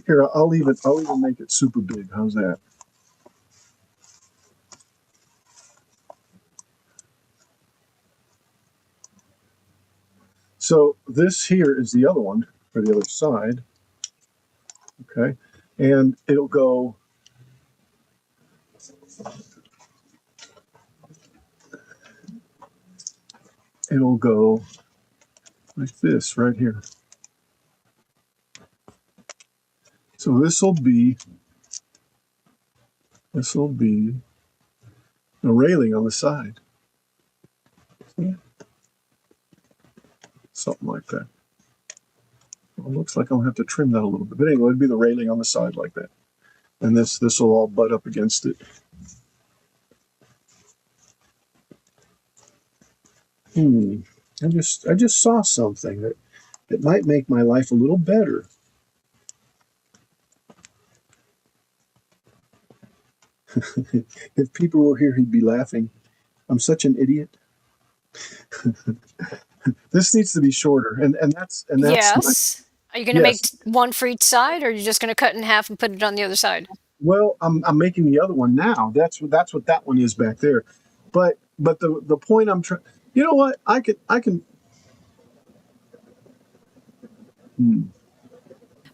here, I'll even make it super big. How's that? So this here is the other one for the other side. Okay. And it'll go like this right here. So this will be a railing on the side. Something like that. Well, it looks like I'll have to trim that a little bit. But anyway, it'd be the railing on the side like that. And this will all butt up against it. I just saw something that might make my life a little better. If people were here, he'd be laughing. I'm such an idiot. This needs to be shorter, and that's Yes. Are you going to make yes. one for each side, or are you just going to cut in half and put it on the other side? Well, I'm making the other one now. That's what that one is back there. But the point I'm trying. You know what? I can.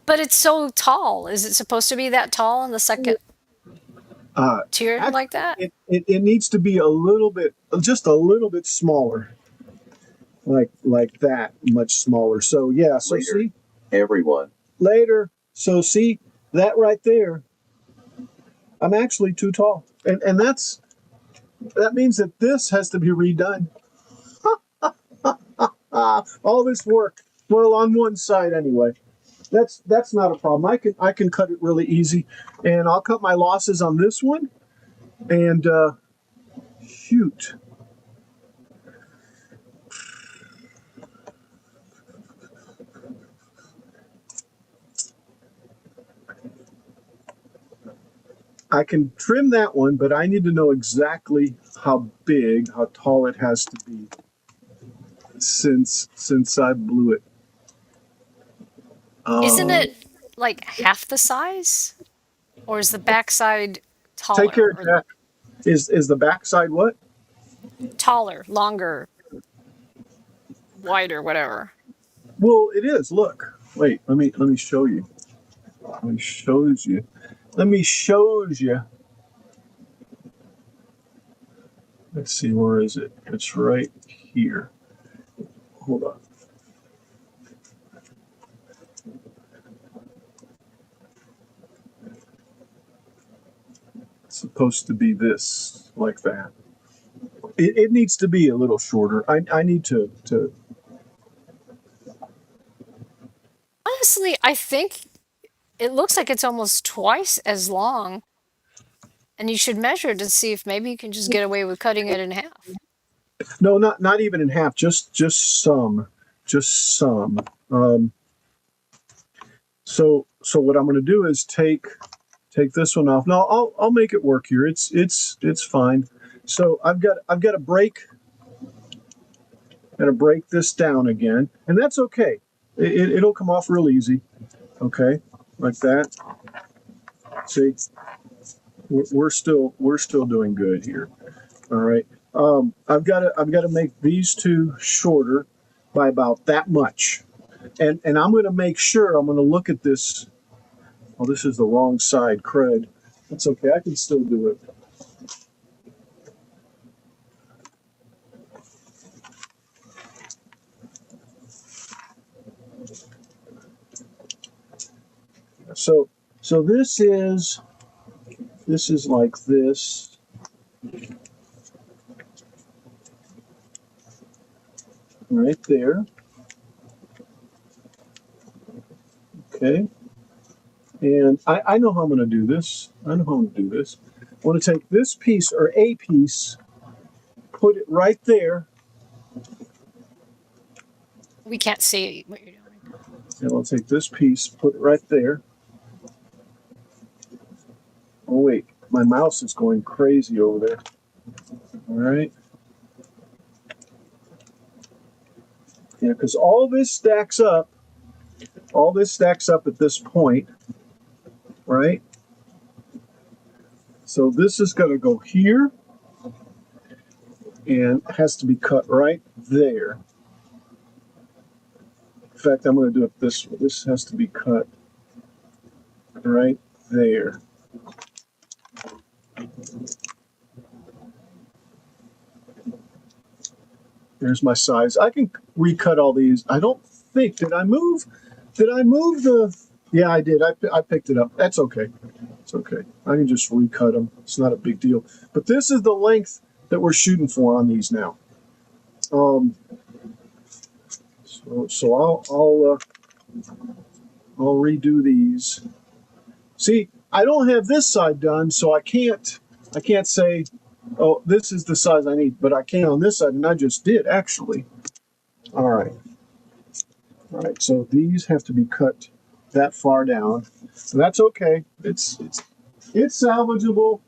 But it's so tall. Is it supposed to be that tall on the second tier Actually, like that? it needs to be a little bit, just a little bit smaller, like that, much smaller. So yeah. So Later, see everyone. later. So see that right there. I'm actually too tall, and that means that this has to be redone. All this work. Well, on one side anyway. That's not a problem. I can cut it really easy, and I'll cut my losses on this one. And shoot, I can trim that one, but I need to know exactly how tall it has to be, since I blew it. Isn't it like half the size? Or is the backside Take care, taller? Or Jack. Is the backside what? taller, longer, wider, whatever. Well, it is. Look, wait. Let me show you. Let me shows you. Let me shows you. Let's see, where is it? It's right here. Hold on. It's supposed to be this, like that. It needs to be a little shorter. I need to. Honestly, I think it looks like it's almost twice as long. And you should measure it to see if maybe you can just get away with cutting it in half. No, not even in half. Just some. So what I'm going to do is take this one off. No, I'll make it work here. It's fine. So I've got to break. Got to break this down again, and that's okay. It'll come off real easy. Okay, like that. See, we're still doing good here. All right. I've got to make these two shorter by about that much, and I'm going to make sure. I'm going to look at this. Oh, this is the wrong side. Crud. That's okay. I can still do it. So this is like this. Right there. Okay. And I know how I'm going to do this. I want to take this piece, or a piece, put it right there. We can't see what you're doing. And I'll take this piece, put it right there. Oh, wait. My mouse is going crazy over there. All right. Yeah, because all this stacks up. All this stacks up at this point. Right? So this is going to go here. And has to be cut right there. In fact, I'm going to do it this way. This has to be cut right there. There's my size. I can recut all these. I don't think, did I move the, yeah, I did. I picked it up. That's okay. It's okay. I can just recut them. It's not a big deal. But this is the length that we're shooting for on these now. So I'll redo these. See, I don't have this side done, so I can't say Oh, this is the size I need, but I can't on this side, and I just did, actually. All right. All right, so these have to be cut that far down. So that's okay. It's salvageable.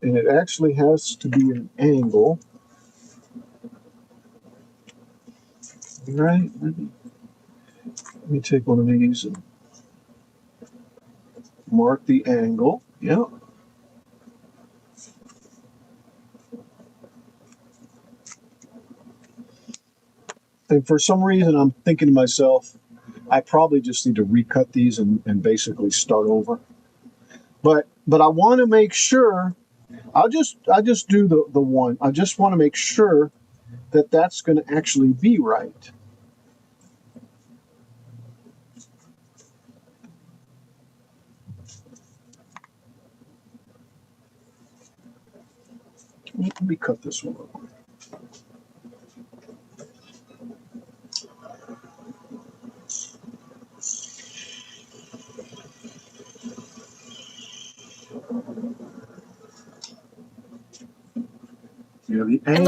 And it actually has to be an angle. All right, let me take one of these and mark the angle. Yep. And for some reason, I'm thinking to myself, I probably just need to recut these and basically start over. But I want to make sure. I'll just do the one. I just want to make sure that that's going to actually be right. Let me cut this one real quick. Yeah, the angle.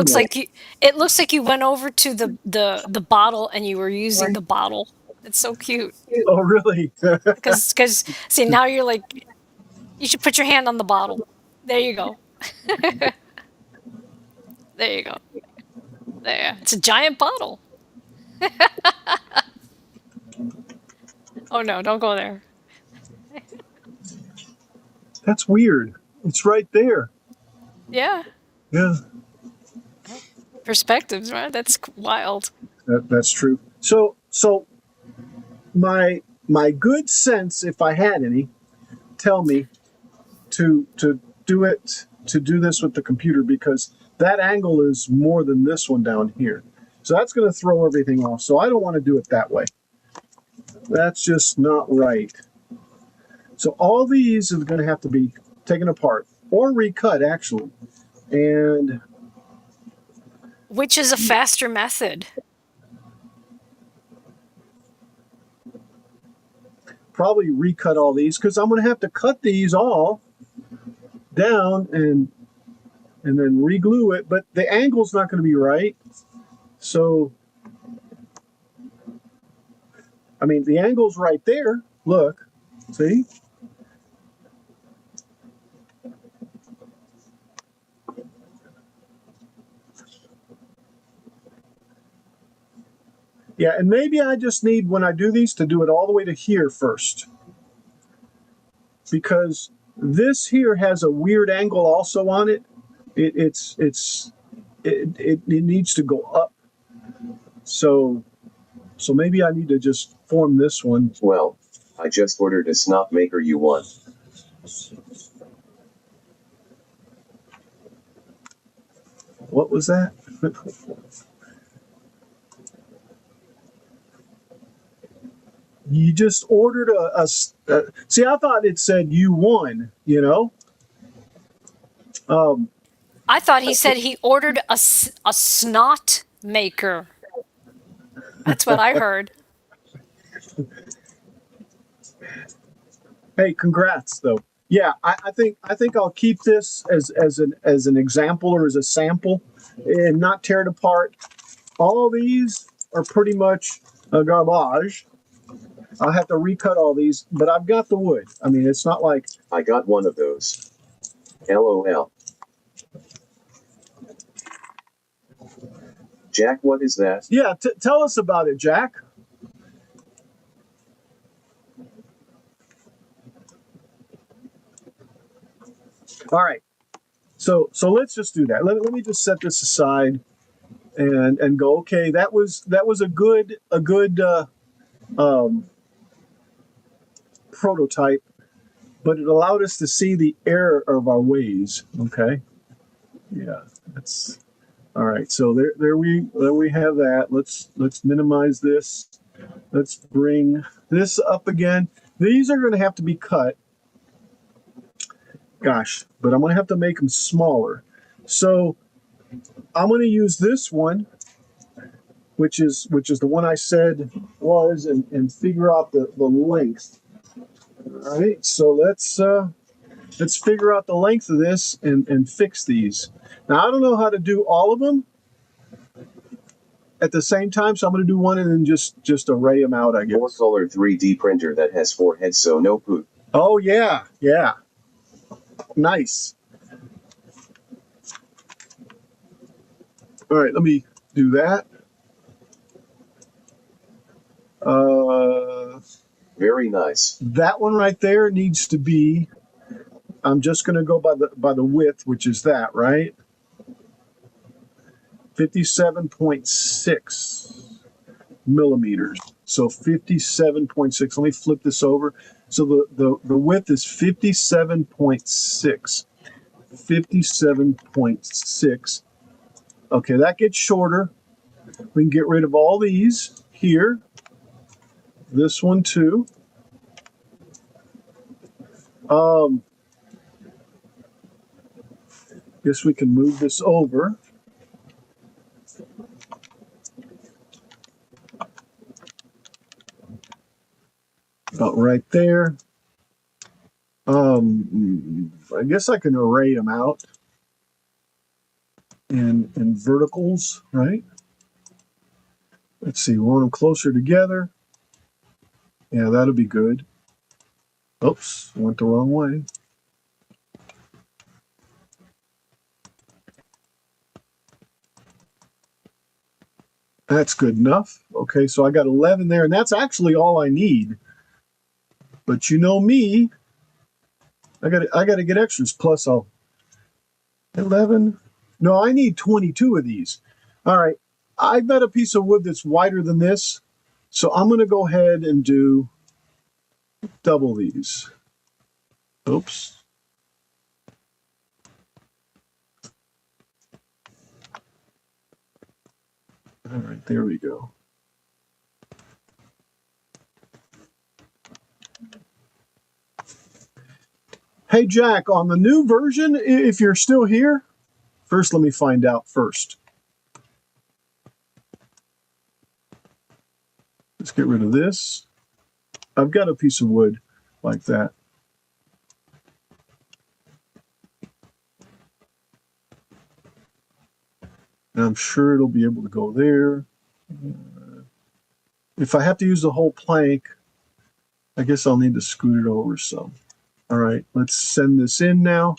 It looks like you went over to the bottle and you were using the bottle. It's so cute. Oh, really? Because see, now you're like, you should put your hand on the bottle. There you go. There you go. There. It's a giant bottle. Oh no, don't go there. That's weird. It's right there. Yeah. Yeah, Perspectives, right? That's wild. that's true. So my good sense, if I had any, tell me to do this with the computer, because that angle is more than this one down here. So that's going to throw everything off. So I don't want to do it that way. That's just not right. So all these are going to have to be taken apart or recut, actually. And which is a faster method? probably recut all these, because I'm going to have to cut these all down and then re-glue it, but the angle's not going to be right. So, I mean, the angle's right there. Look, see? Yeah, and maybe I just need, when I do these, to do it all the way to here first, because this here has a weird angle also on it. It needs to go up. So maybe I need to just form this one. Well, I just ordered a snot maker you want. What was that? You just ordered see, I thought it said you won, you know? I thought he said he ordered a snot maker. That's what I heard. Hey, congrats though. Yeah, I think I'll keep this as an example or as a sample and not tear it apart. All these are pretty much a garbage. I'll have to recut all these, but I've got the wood. I mean, it's not like I got one of those. LOL. Jack, what is that? Yeah, tell us about it, Jack. All right. So let's just do that. Let me just set this aside and go. Okay, that was a good prototype, but it allowed us to see the error of our ways. Okay. Yeah, that's all right. So there we have that. Let's minimize this. Let's bring this up again. These are going to have to be cut. Gosh, but I'm going to have to make them smaller. So I'm going to use this one which is the one I said was, and figure out the length. All right, so let's figure out the length of this and fix these. Now I don't know how to do all of them at the same time, so I'm going to do one and then just array them out, I guess. 4-color 3D printer that has 4 heads, so no poop. Oh yeah, nice. All right, let me do that. Very nice. That one right there needs to be. I'm just going to go by the width, which is that, right? 57.6 millimeters. So 57.6. Let me flip this over. So the width is 57.6. 57.6. Okay, that gets shorter. We can get rid of all these here. This one too. Guess we can move this over. About right there. I guess I can array them out in verticals, right? Let's see, we want them closer together. Yeah, that'll be good. Oops, went the wrong way. That's good enough. Okay, so I got 11 there, and that's actually all I need. But you know me, I got to get extras. Plus, I'll 11. No, I need 22 of these. All right, I've got a piece of wood that's wider than this, so I'm going to go ahead and do double these. Oops. All right, there we go. Hey, Jack, on the new version, if you're still here, first let me find out first. Let's get rid of this. I've got a piece of wood like that. And I'm sure it'll be able to go there. If I have to use the whole plank, I guess I'll need to scoot it over some. All right, let's send this in now.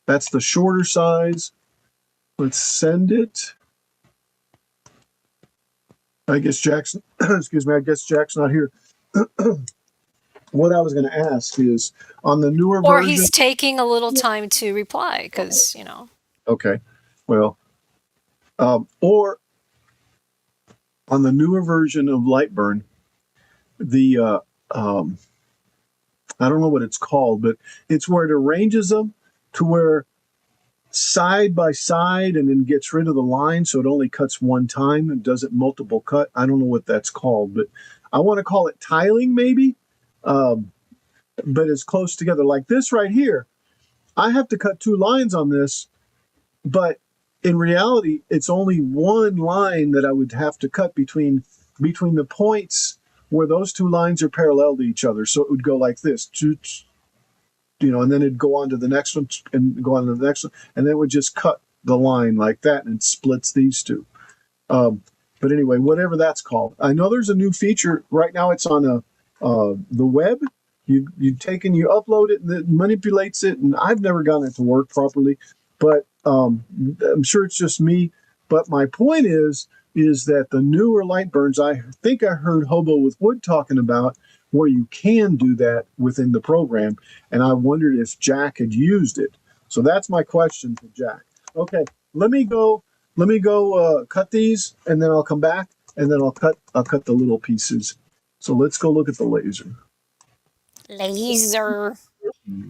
That's the shorter size. Let's send it. I guess Jackson, excuse me, I guess Jack's not here. What I was going to ask is, on the newer version... Or he's taking a little time to reply, because, you know. Okay, well, or on the newer version of LightBurn, the, I don't know what it's called, but it's where it arranges them to where side by side and then gets rid of the line, so it only cuts one time and does it multiple cut. I don't know what that's called, but I want to call it tiling maybe, but it's close together. Like this right here, I have to cut 2 lines on this, but in reality, it's only one line that I would have to cut between the points where those 2 lines are parallel to each other. So it would go like this, you know, and then it'd go on to the next one and go on to the next one, and then it would just cut the line like that, and it splits these 2. But anyway, whatever that's called. I know there's a new feature. Right now it's on the web. You take and you upload it, and it manipulates it, and I've never gotten it to work properly. But I'm sure it's just me. But my point is that the newer LightBurns, I think I heard Hobo with Wood talking about, where you can do that within the program, and I wondered if Jack had used it. So that's my question to Jack. Okay, let me go cut these, and then I'll come back, and then I'll cut the little pieces. So let's go look at the laser. Laser.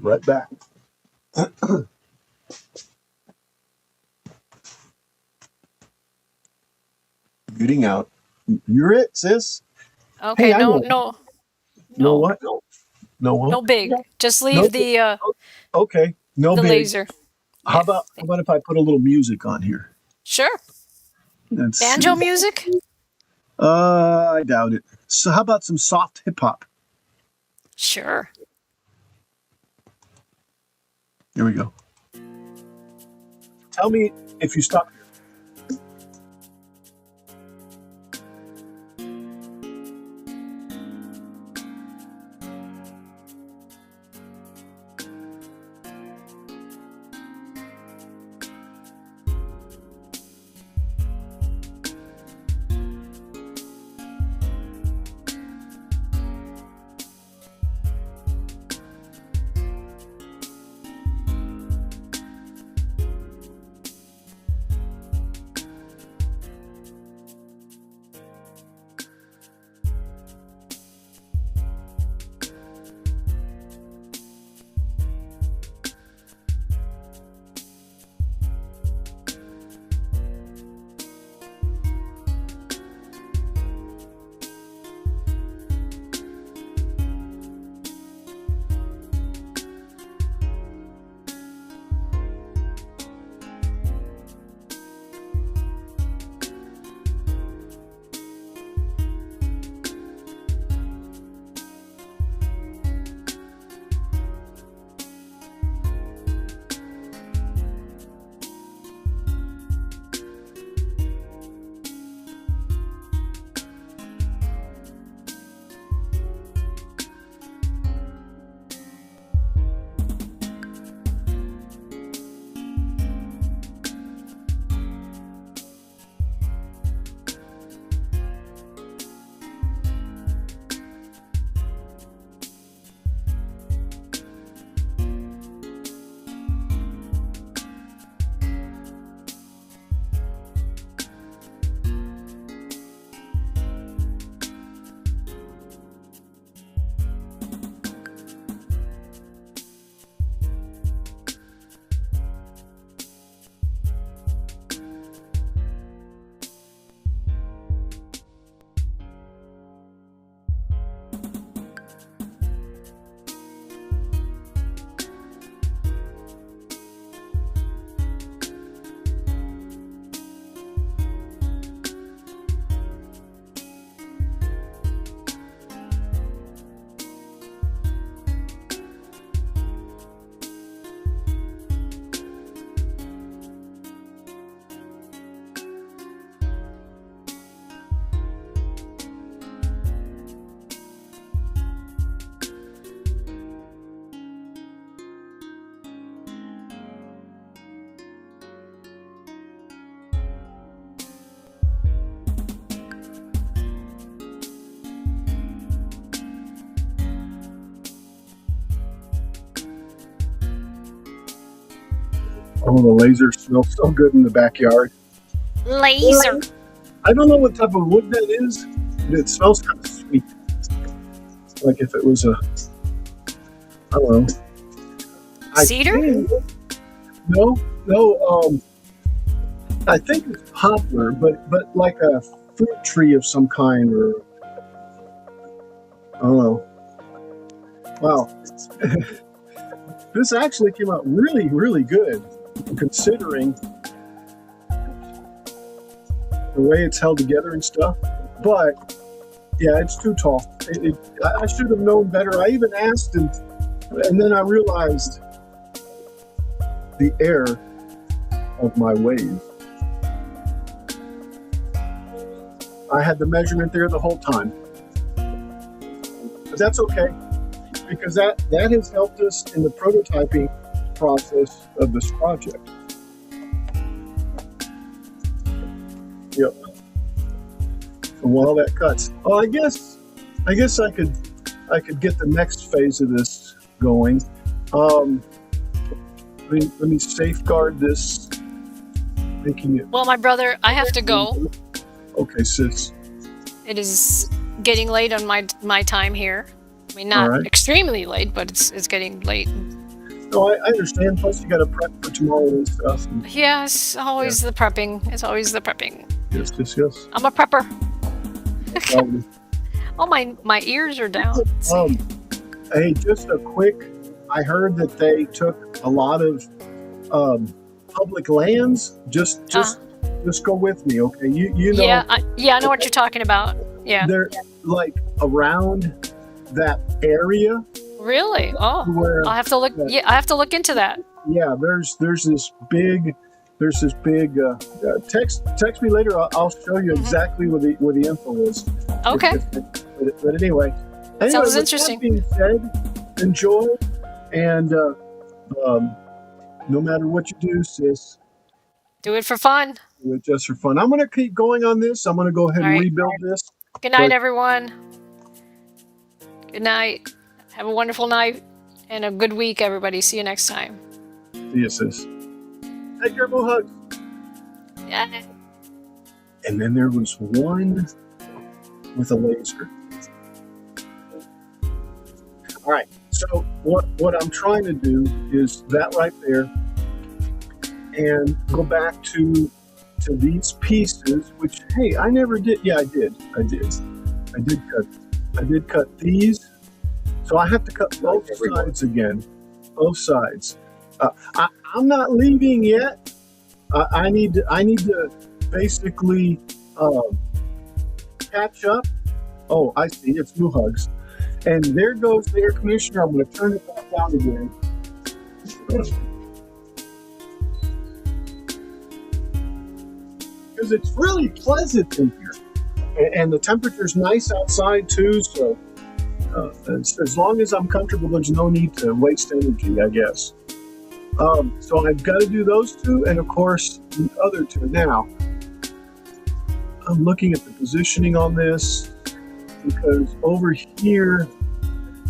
Right back. Getting out. You're it, sis. Okay, Hey, no what? No what? no big. Just leave the Okay, no the big. laser. How about if I put a little music on here? Sure. Let's Banjo see. music? I doubt it. So how about some soft hip hop? Sure. Here we go. Tell me if you stop. Oh, the laser smells so good in the backyard. Laser. I don't know what type of wood that is, but it smells kind of sweet. Like if it was a, I don't know. Cedar? No, I think it's poplar, but like a fruit tree of some kind, or I don't know. Wow. This actually came out really, really good, considering the way it's held together and stuff. But yeah, it's too tall. I should have known better. I even asked, and then I realized the error of my ways. I had the measurement there the whole time, but that's okay, because that has helped us in the prototyping process of this project. Yep. While that cuts, I guess I could get the next phase of this going. Let me safeguard this, making it. Well, my brother, I have to go. Okay, sis. It is getting late on my time here. I mean, not All right. extremely late, but it's getting late. No, I understand. Plus, you got to prep for tomorrow and stuff. Yes, always the prepping. It's always the prepping. Yes. I'm a prepper. Um, Oh, my ears are down. Let's see. Hey, just a quick. I heard that they took a lot of public lands just just go with me, okay? You know. Yeah, I know what you're talking about. Yeah. They're like around that area. Really? Oh, Where I'll have to look. Yeah, I have to look into that. Yeah, there's this big text me later. I'll show you exactly what the info is. Okay. But anyway, Sounds with interesting. That being said, enjoy, and no matter what you do, sis, Do it for fun. do it just for fun. I'm gonna keep going on this. I'm gonna go ahead All and right. rebuild this. Good night, But- everyone. Good night. Have a wonderful night and a good week, everybody. See you next time. See you, sis. Take care, Moohugs. Yeah. And then there was one with a laser. All right. So what I'm trying to do is that right there, and go back to these pieces. Which, hey, I never did. Yeah, I did. I did cut these. So I have to cut both sides again. Both sides. I'm not leaving yet. I need to basically catch up. Oh, I see. It's Moohugs. And there goes the air conditioner. I'm going to turn it back down again. Because it's really pleasant in here. And the temperature's nice outside too. So as long as I'm comfortable, there's no need to waste energy, I guess. So I've got to do those two, and of course the other two. Now, I'm looking at the positioning on this, because over here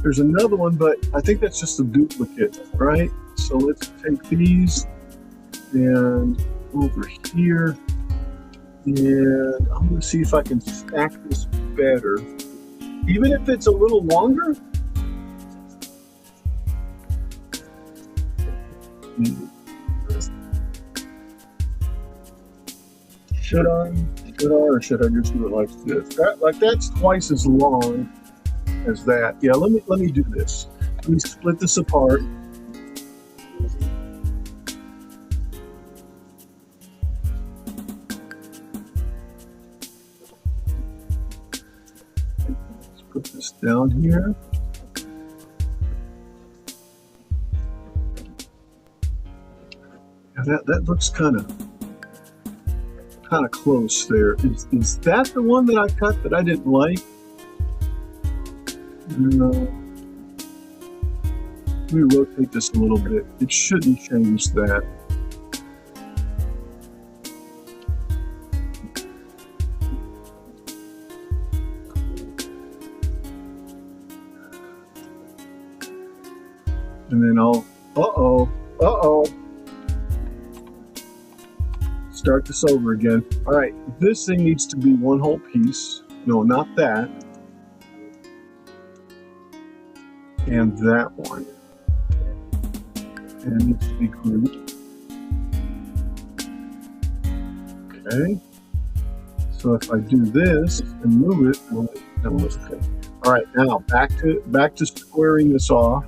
there's another one, but I think that's just a duplicate, right? So let's take these and over here, and I'm going to see if I can stack this better, even if it's a little longer. Should I, or should I just do it like this? That's twice as long as that. Yeah, let me do this. Let me split this apart. Let's put this down here. Yeah, that looks kind of close there. Is that the one that I cut that I didn't like? No. Let me rotate this a little bit. It shouldn't change that. And then I'll, uh-oh. Start this over again. All right, this thing needs to be one whole piece. No, not that. And that one. And it needs to be grouped. Okay. So if I do this and move it, well, that was okay. All right, now back to squaring this off.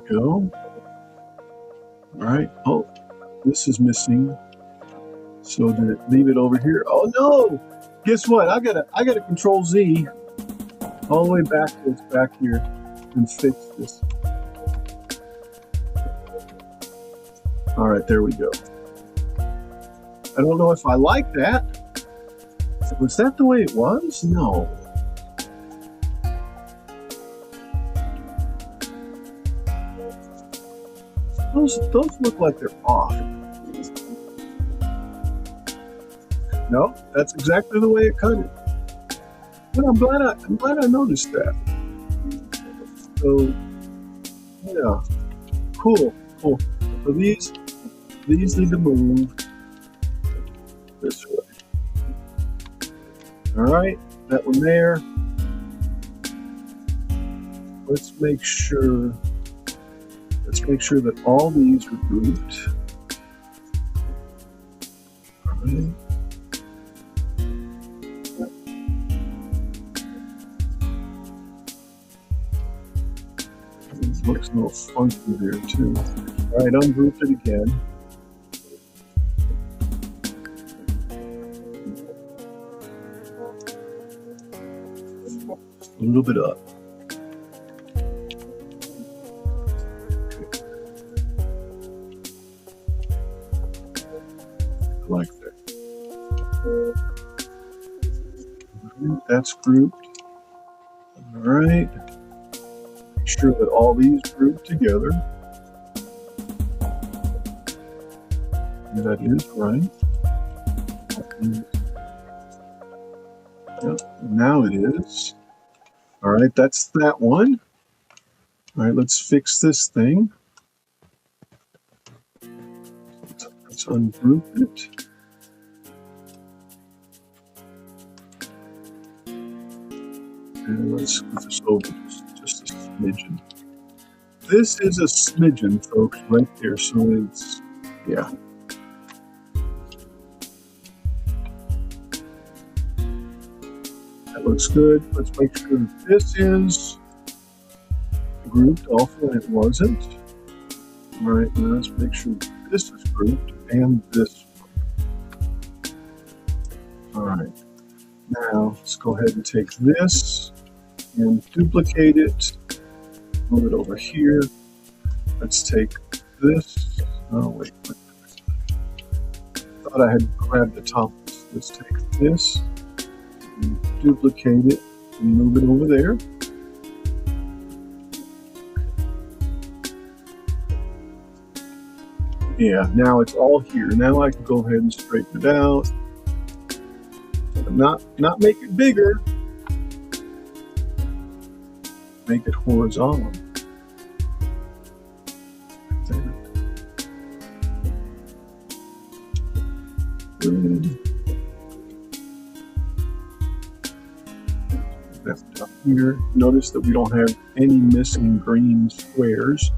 Go. All right. Oh, this is missing. So to leave it over here. Oh no! Guess what? I gotta Control Z all the way back to it's back here and fix this. All right, there we go. I don't know if I like that. Was that the way it was? No. Those look like they're off. No, that's exactly the way it cut it. But I'm glad I noticed that. So yeah, cool. So these need to move this way. All right, that one there. Let's make sure that all these are grouped. All Right. It looks a little funky there too. All right, ungroup it again. A little bit up. Like that. That's grouped. All right. Make sure that all these group together. And that is right. Yep. Now it is. All right, that's that one. All right, let's fix this thing. Let's ungroup it. And let's move this over just a smidgen. This is a smidgen, folks, right there. So it's, yeah. That looks good. Let's make sure that this is grouped also, and it wasn't. All right, now let's make sure that this is grouped and this one. All right. Now let's go ahead and take this and duplicate it. Move it over here. Let's take this. Oh wait, I thought I had grabbed the top. Let's take this and duplicate it and move it over there. Yeah, now it's all here. Now I can go ahead and straighten it out. Not make it bigger. Make it horizontal. Good. Left up here. Notice that we don't have any missing green squares.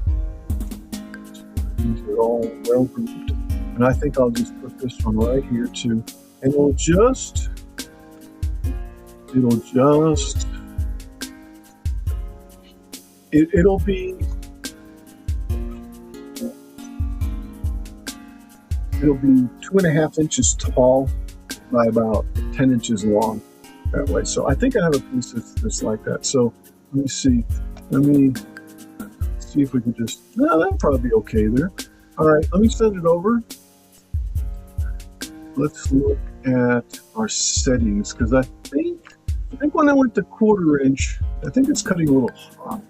These are all well grouped. And I think I'll just put this one right here too. And it'll just it'll be 2.5 inches tall by about 10 inches long that way. So I think I have a piece that's like that. So let me see. Let me see if we can just, no, that'll probably be okay there. All right, let me send it over. Let's look at our settings, because I think when I went to 1/4 inch, I think it's cutting a little hot.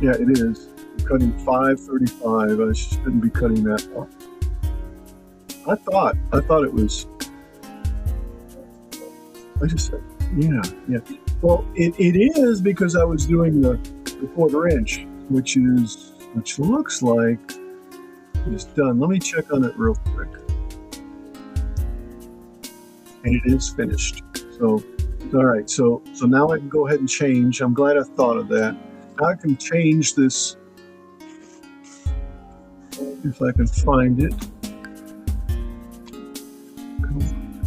Yeah, it is. I'm cutting 535. I shouldn't be cutting that off. I thought it was. I just said, yeah. Well, it is because I was doing the 1/4 inch, which looks like it's done. Let me check on it real quick. And it is finished. So, all right. So now I can go ahead and change. I'm glad I thought of that. Now I can change this if I can find it.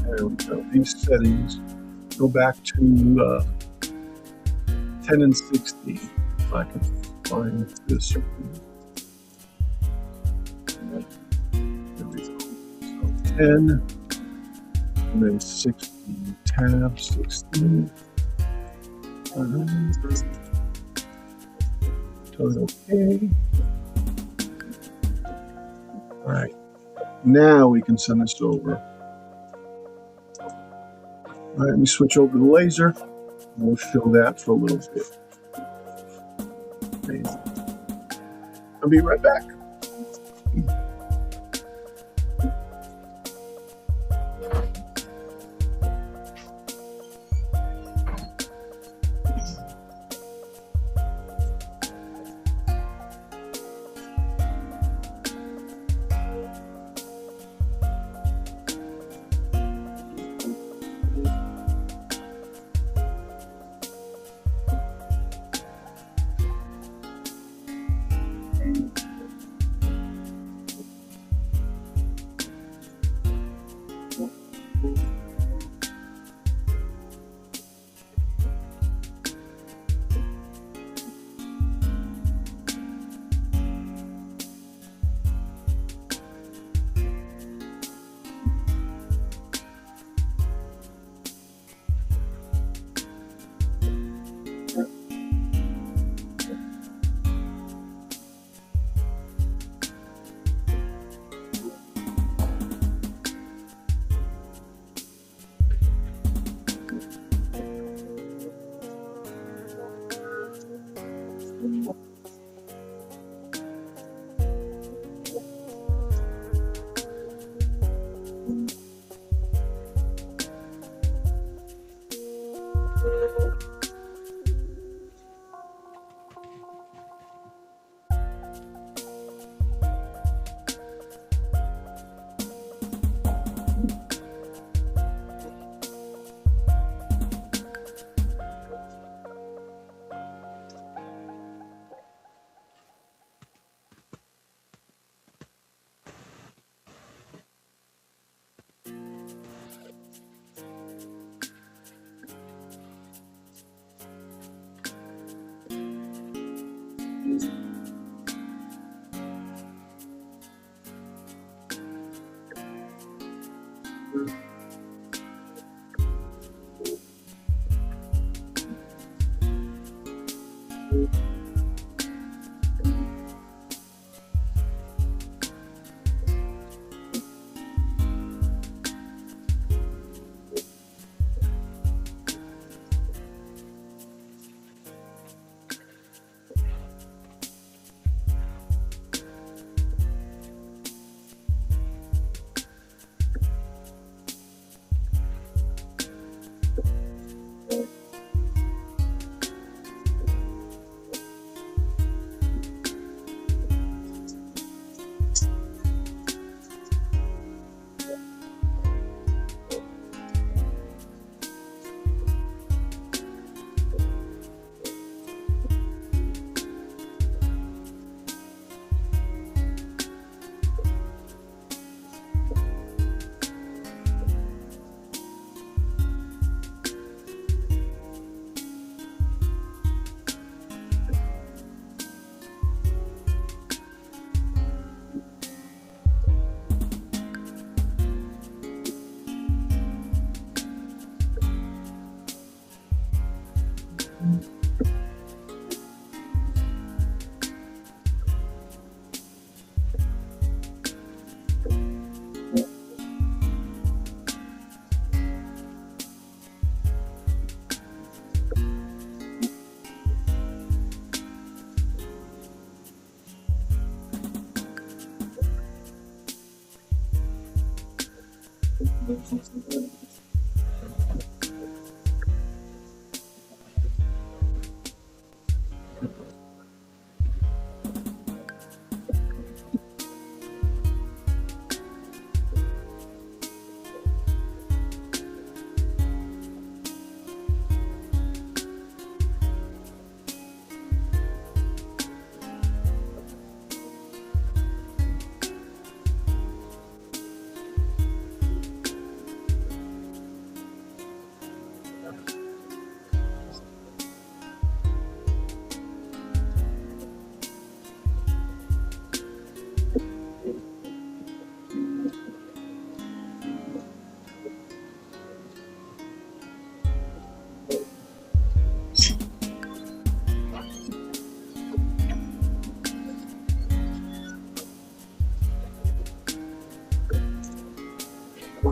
There we go. These settings. Go back to 10 and 16. If I can find this. There we go. So 10 and then 16. Tab 16. All right. Okay. All right. Now we can send this over. All right, let me switch over to the laser. We'll show that for a little bit. Amazing. I'll be right back.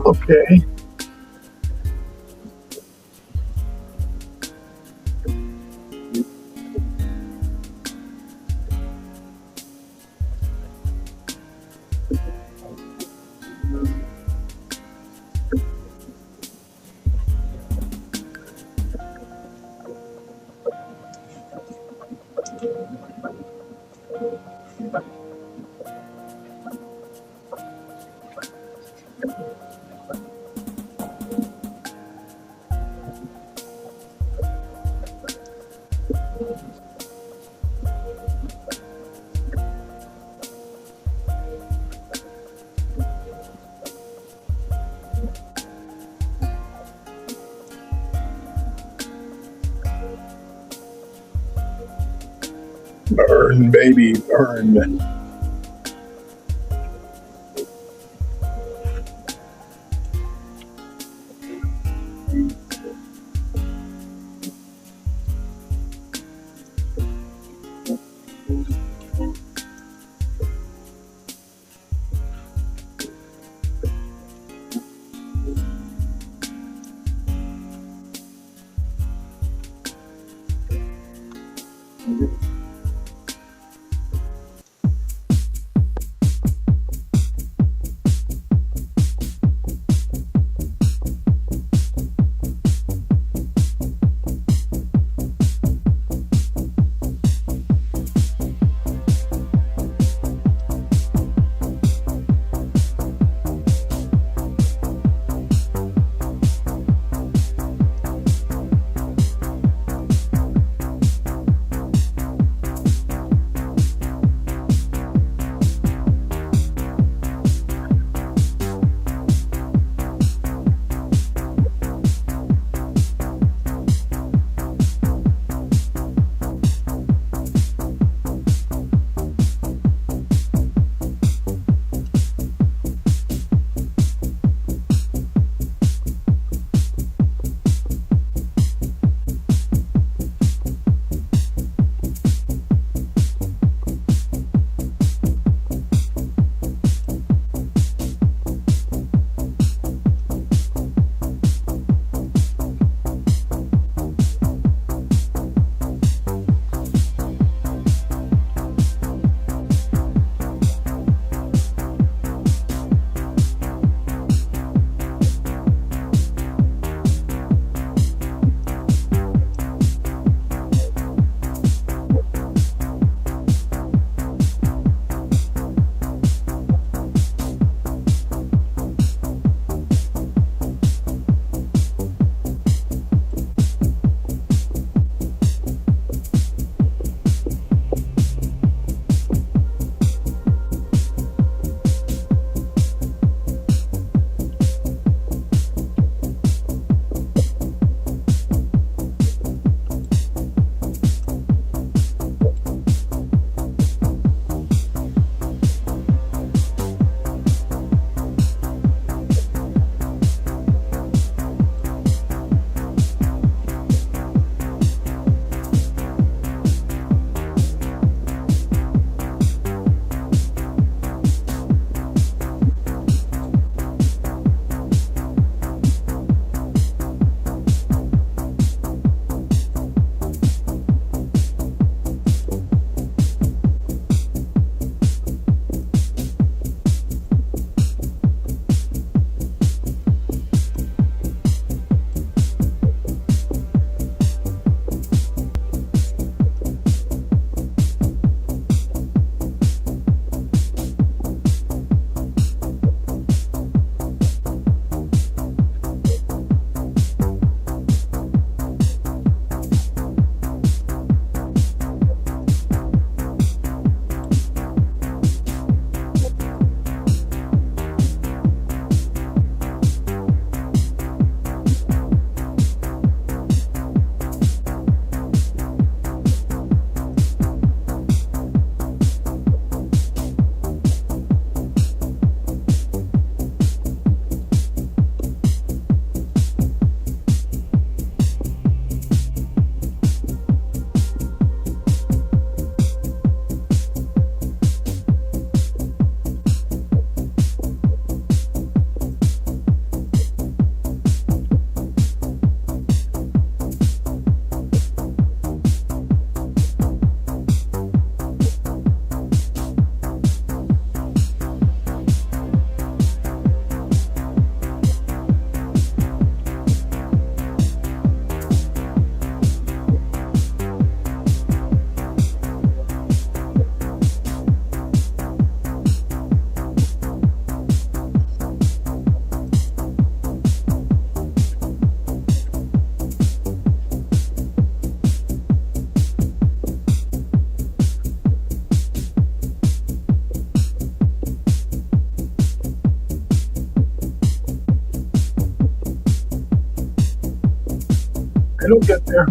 Okay. Burn, baby, burn. It'll get there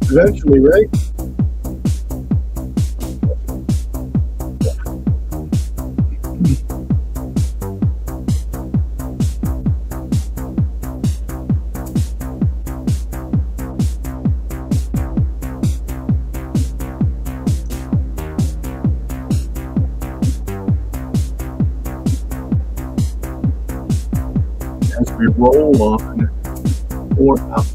eventually, right? As we roll on or up.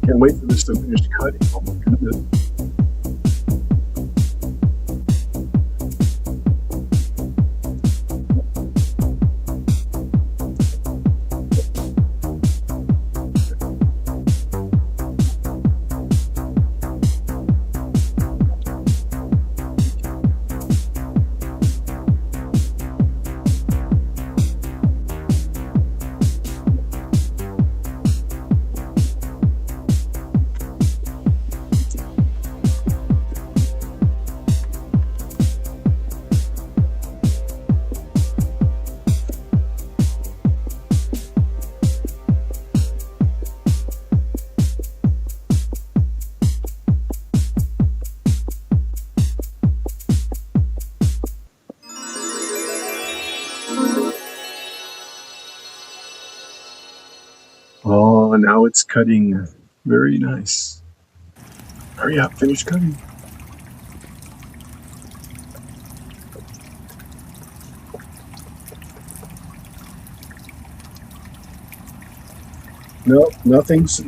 Can't wait for this to finish cutting. Oh my goodness. Oh, now it's cutting. Very nice. Hurry up, finish cutting. No, nothing's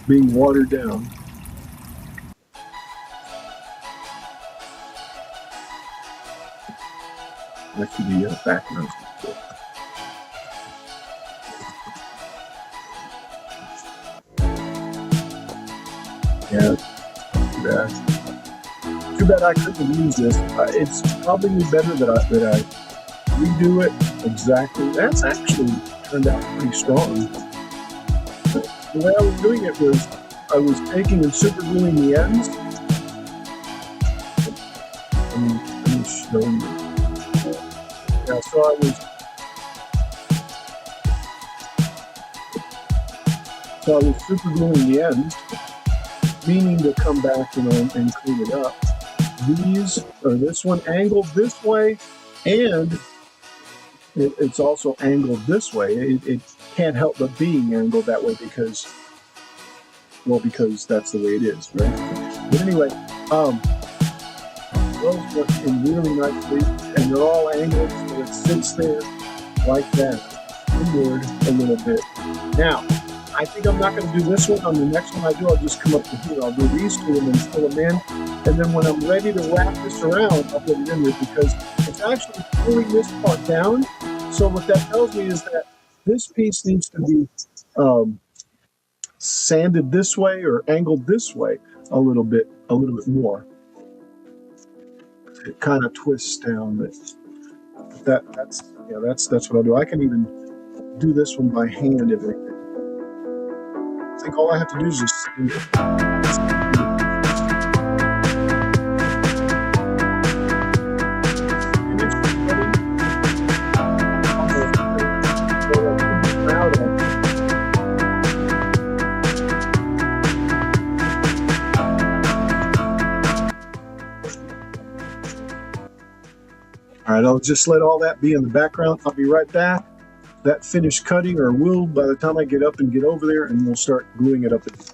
being watered down. Actually, the background. Yeah, too bad. Too bad I couldn't use this. It's probably better that I redo it exactly. That's actually turned out pretty strong. The way I was doing it was I was taking and super gluing the ends. Let me show you. Yeah, so I was super gluing the ends, meaning to come back, and clean it up. This one angled this way, and it's also angled this way. It can't help but being angled that way because that's the way it is, right? But anyway, those work in really nicely, and they're all angled so it sits there like that, inward a little bit. Now, I think I'm not going to do this one. On the next one I do, I'll just come up to here. I'll do these two and then fill them in. And then when I'm ready to wrap this around, I'll put it in there because it's actually pulling this part down. So what that tells me is that this piece needs to be sanded this way or angled this way a little bit more. It kind of twists down, but that's what I'll do. I can even do this one by hand if I think all I have to do is just do it. All right, I'll just let all that be in the background. I'll be right back. That finished cutting, or will by the time I get up and get over there, and we'll start gluing it up again.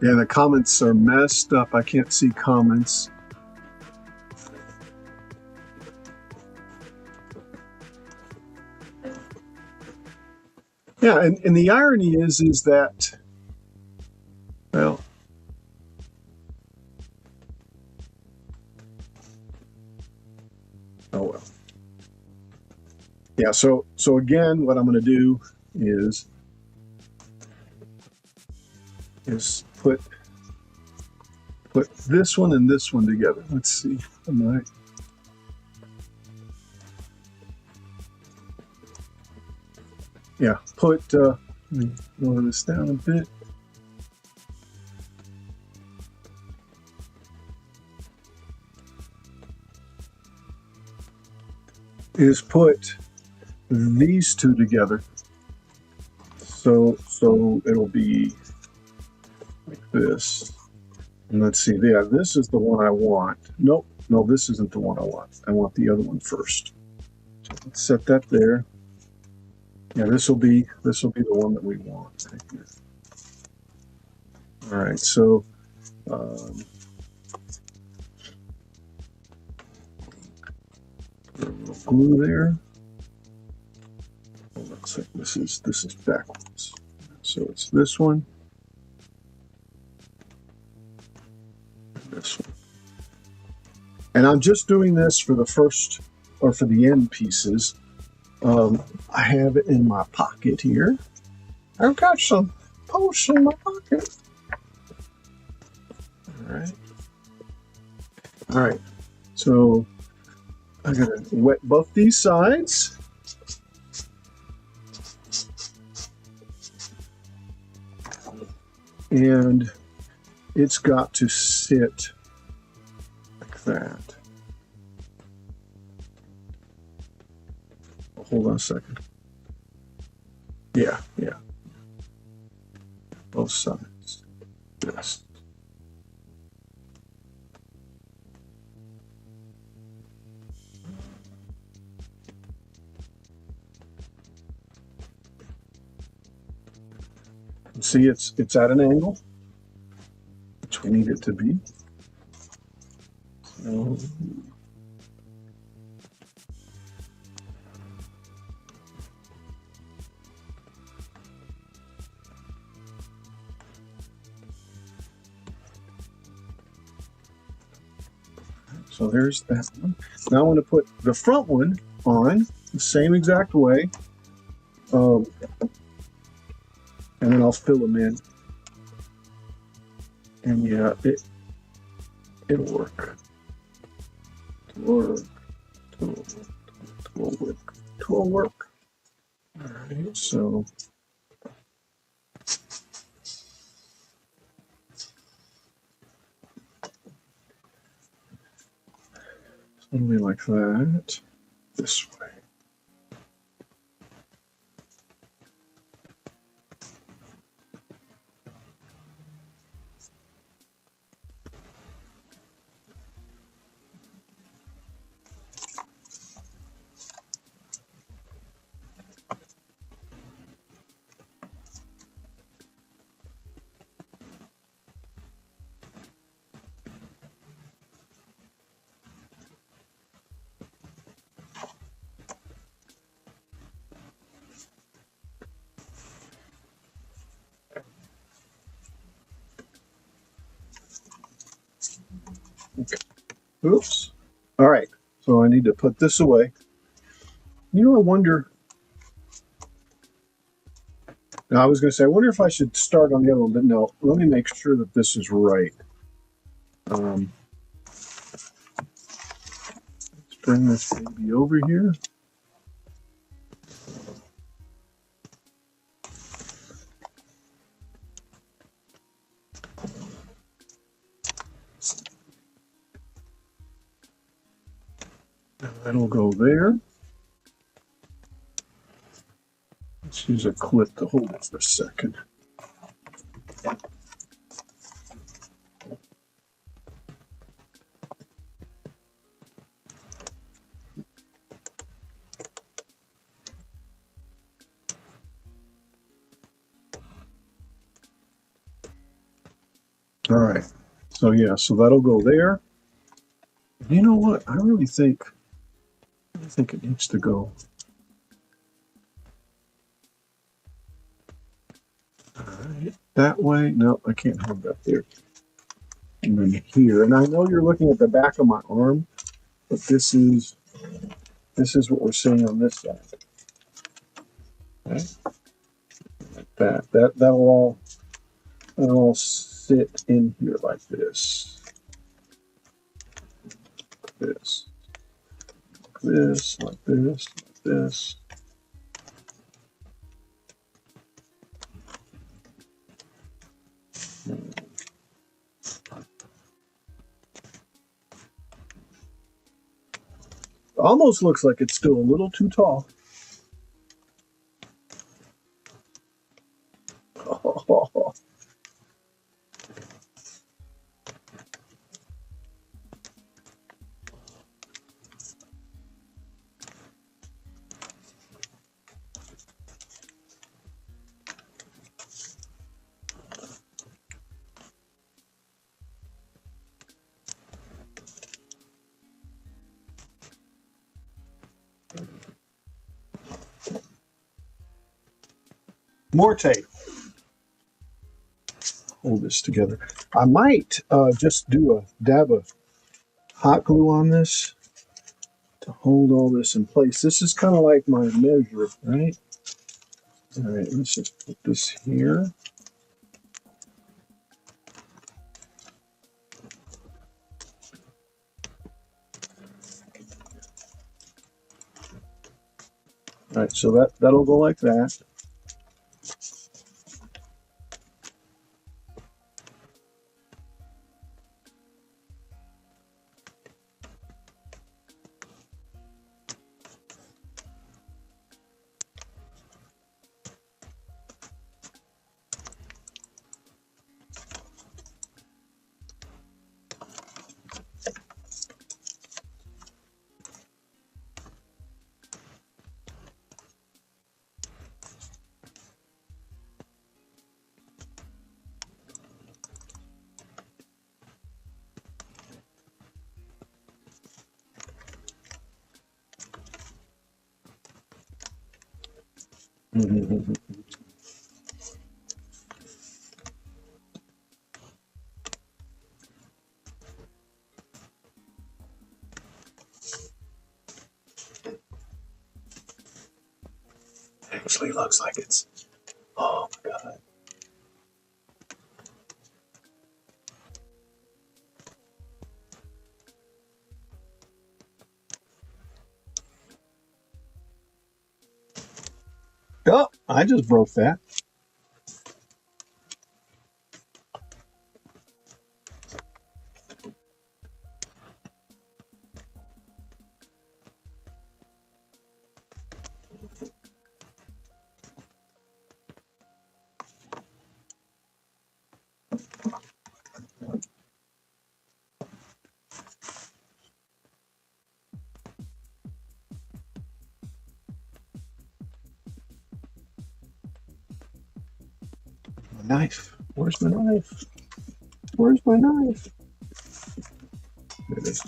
Yeah, the comments are messed up. I can't see comments. Yeah, and the irony is that, well, oh well. Yeah, so again, what I'm going to do is put this one and this one together. Let's see. Yeah, let me lower this down a bit. Is put these two together. So it'll be like this. And let's see, yeah, this is the one I want. Nope, no, this isn't the one I want. I want the other one first. So let's set that there. Yeah, this will be the one that we want right here. All right, so glue there. Hold on a second. This is backwards. So it's this one. And this one. And I'm just doing this for the first, or for the end pieces. I have it in my pocket here. I've got some posts in my pocket. All right. So I'm gonna wet both these sides. And it's got to sit like that. Hold on a second. Yeah. Both sides. Yes. See, it's at an angle, which we need it to be. So there's that one. Now I want to put the front one on the same exact way. And then I'll fill them in. And yeah, it'll work. It'll work. All right, so something like that. This way. Oops. All right. So I need to put this away. You know, I wonder. Now, I was going to say, I wonder if I should start on the other one, but no. Let me make sure that this is right. Let's bring this baby over here. Now that'll go there. Let's use a clip to hold it for a second. All right. So yeah, so that'll go there. You know what? I really think it needs to go. All right. That way. No, I can't have that there. And then here. And I know you're looking at the back of my arm, but this is what we're seeing on this side. Okay. Like that. That'll all sit in here like this. This. This, like this, like this. Almost looks like it's still a little too tall. More tape. Hold this together. I might just do a dab of hot glue on this to hold all this in place. This is kind of like my measure, right? All right, let's just put this here. All right, so that'll go like that. Actually looks like it's, oh my God. Oh, I just broke that. My knife. Where's my knife? Where's my knife? There it is.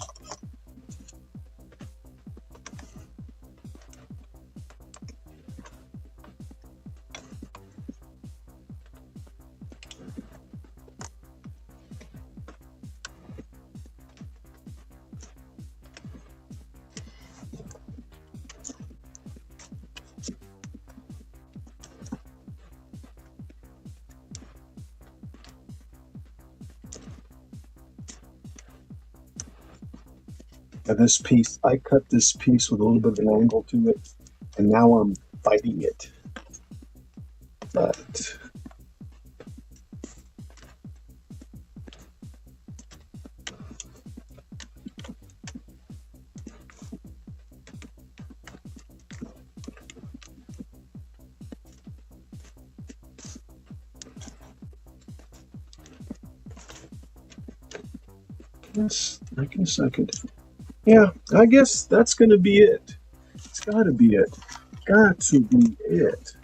And this piece, I cut this piece with a little bit of an angle to it, and now I'm fighting it. But I guess I could. Yeah, I guess that's going to be it. It's got to be it. Got to be it.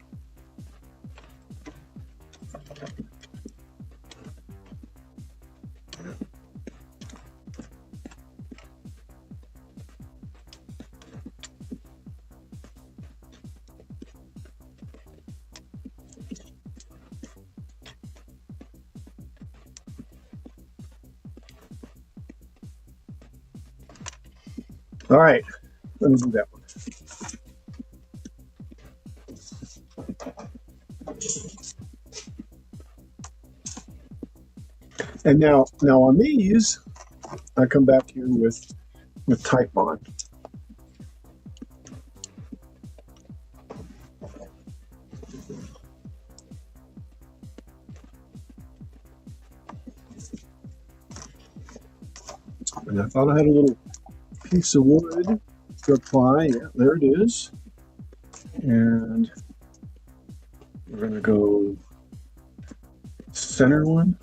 All right, let me do that one. And now on these, I come back here with Type Bond. And I thought I had a little piece of wood to apply. Yeah, there it is. And we're going to go center one.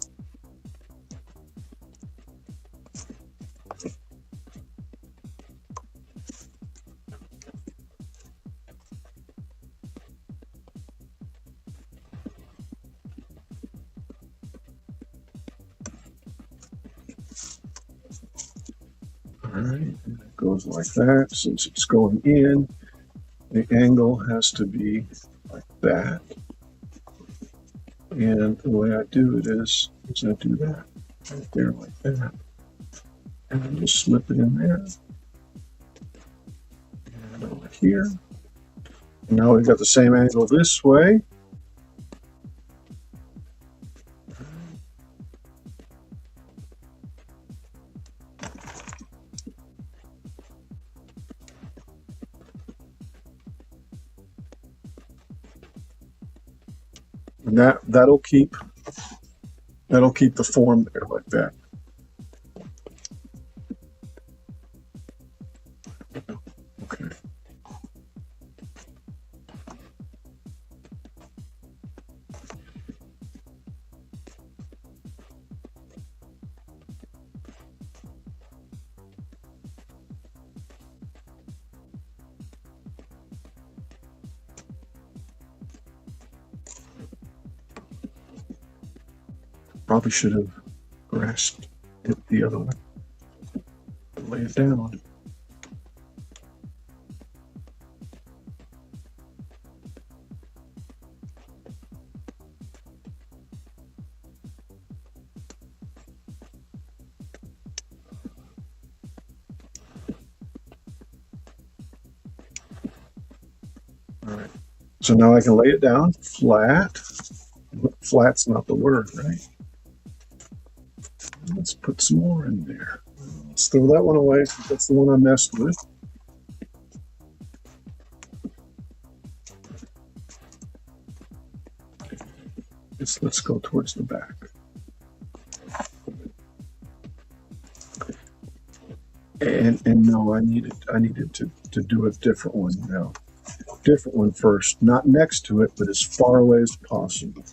All right, and it goes like that. Since it's going in, the angle has to be like that. And the way I do it is I do that right there like that. And then just slip it in there. And over here. And now we've got the same angle this way. And that'll keep the form there like that. Okay. Probably should have grasped it the other way. Lay it down. All right. So now I can lay it down flat. Flat's not the word, right? Let's put some more in there. Let's throw that one away. That's the one I messed with. Let's go towards the back. And no, I needed to do a different one now. Different one first, not next to it, but as far away as possible.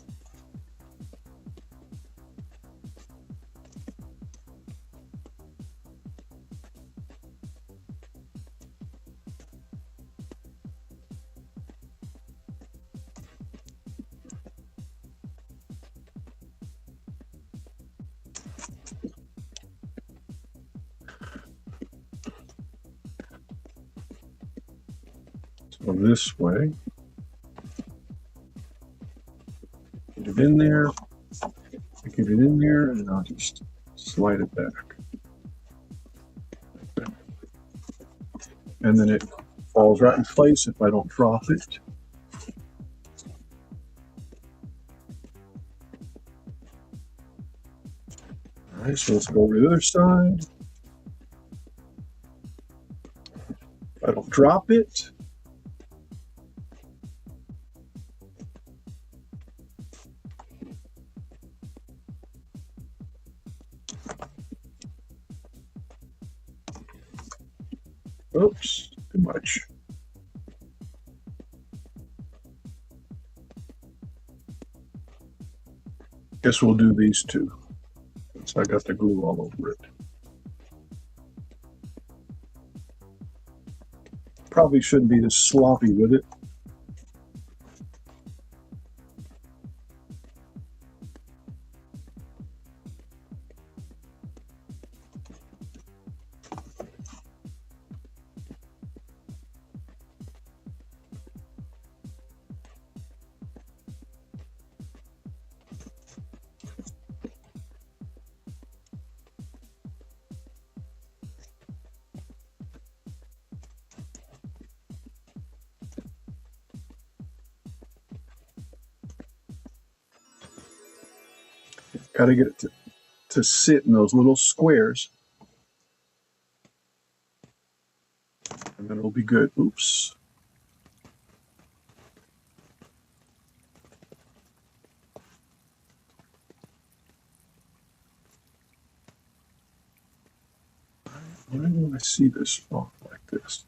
So this way, get it in there, and I'll just slide it back. And then it falls right in place if I don't drop it. All right, so let's go over to the other side. That'll drop it. Oops, too much. Guess we'll do these two, since I got the glue all over it. Probably shouldn't be this sloppy with it. Got to get it to sit in those little squares. And then it'll be good. Oops. Why do I see this off like this?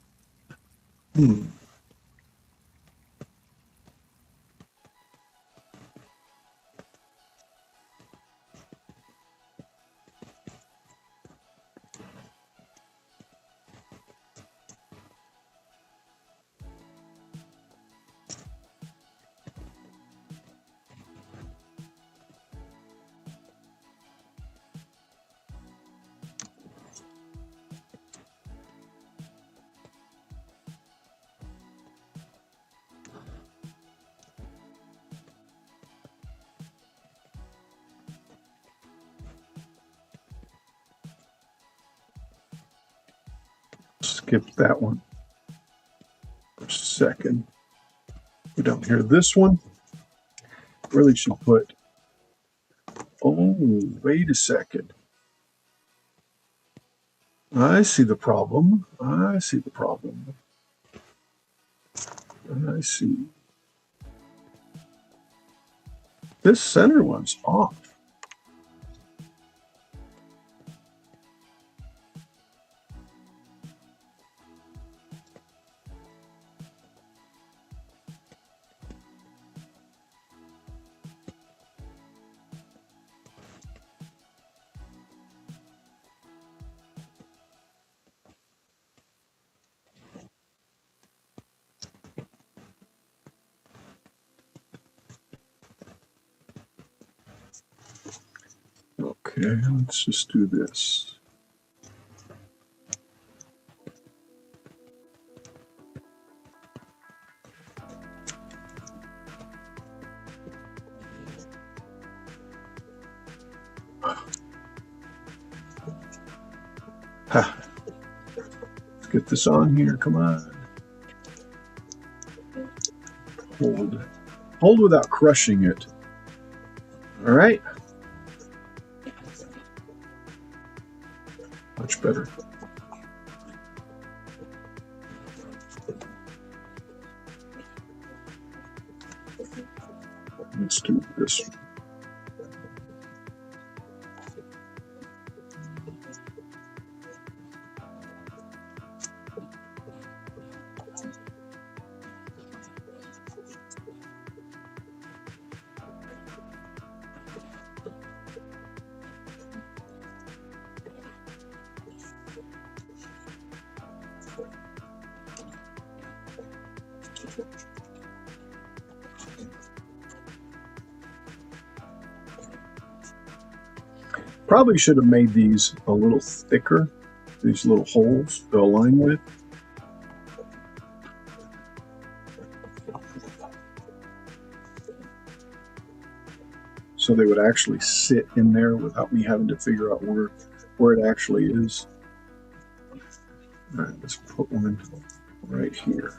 Skip that one for a second. Go down here. This one really should put. Oh, wait a second. I see the problem. I see the problem. I see. This center one's off. Okay, let's just do this. Ha. Let's get this on here. Come on. Hold. Hold without crushing it. All right. Much better. Let's do this. Probably should have made these a little thicker, these little holes to align with. So they would actually sit in there without me having to figure out where it actually is. All right, let's put one right here.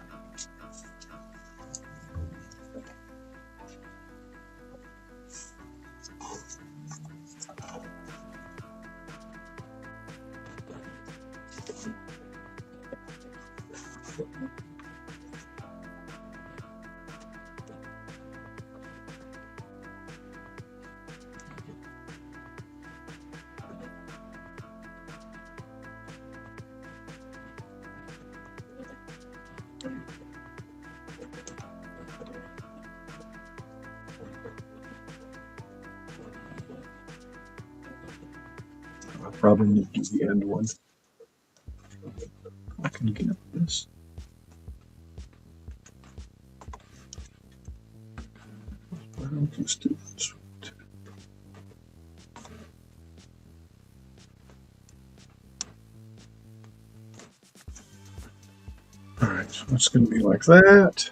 probably need to do the end one. I can get this. I'll just do this. All right, so it's going to be like that.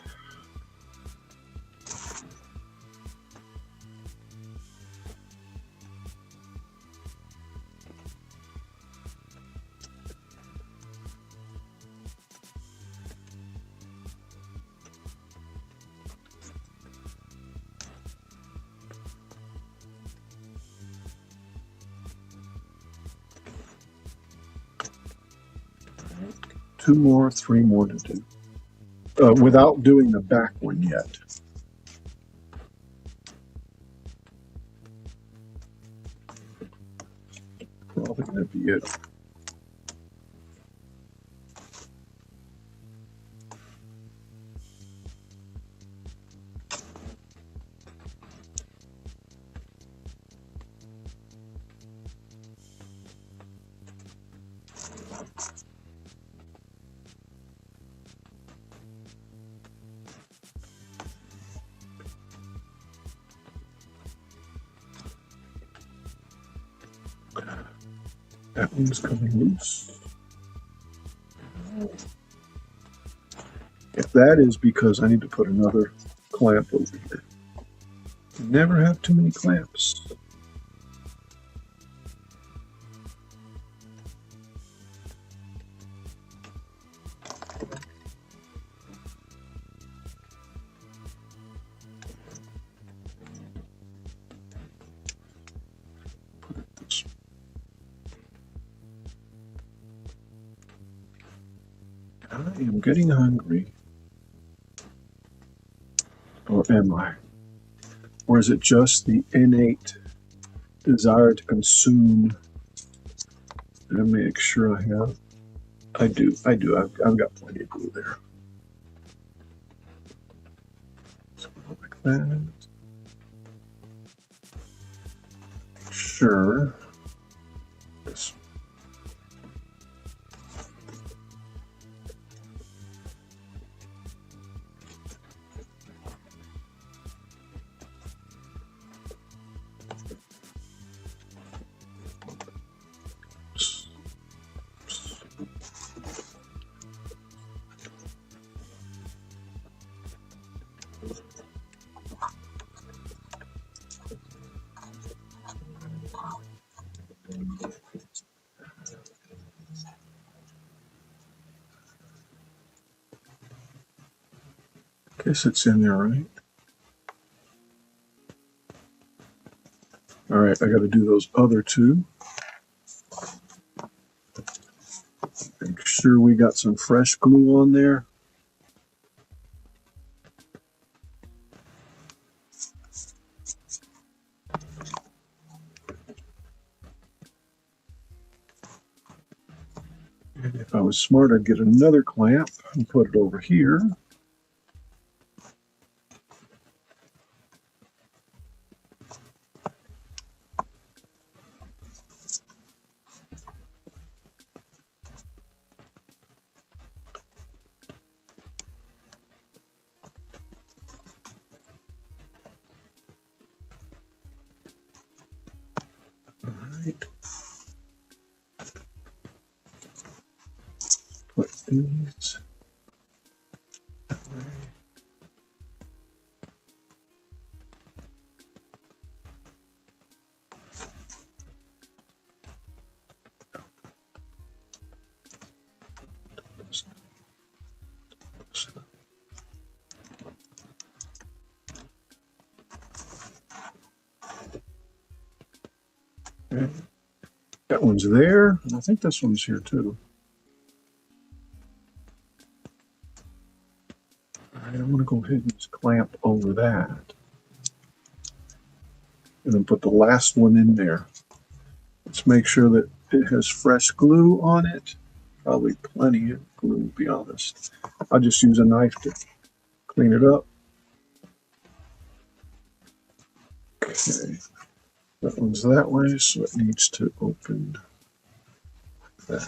Two more, three more to do, without doing the back one yet. Probably going to be it. That one's coming loose. If that is because I need to put another clamp over here. You never have too many clamps. I am getting hungry. Or am I? Or is it just the innate desire to consume? Let me make sure I have. I do. I've got plenty of glue there. So like that. Sure. This. Guess it's in there, right? All right, I got to do those other two. Make sure we got some fresh glue on there. And if I was smart, I'd get another clamp and put it over here. Put these that way. Okay. That one's there, and I think this one's here too. I want to go ahead and just clamp over that. And then put the last one in there. Let's make sure that it has fresh glue on it. Probably plenty of glue, to be honest. I'll just use a knife to clean it up. Okay. That one's that way, so it needs to open that.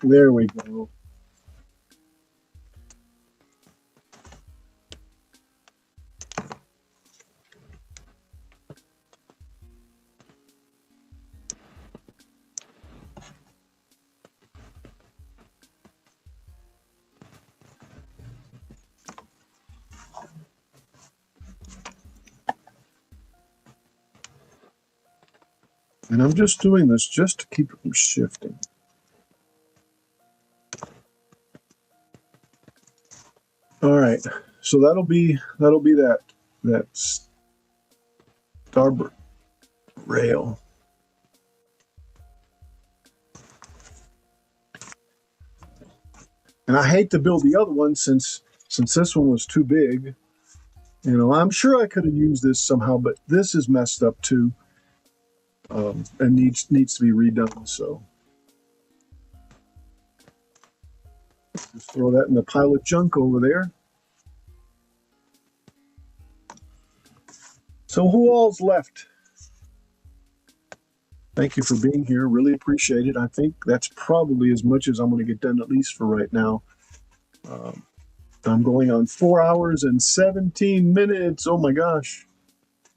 There we go. And I'm just doing this just to keep it from shifting. All right, so that'll be that starboard rail. And I hate to build the other one since this one was too big. You know, I'm sure I could have used this somehow, but this is messed up too, and needs to be redone. So just throw that in the pile of junk over there. So who all's left? Thank you for being here. Really appreciate it. I think that's probably as much as I'm going to get done, at least for right now. I'm going on 4 hours and 17 minutes. Oh my gosh.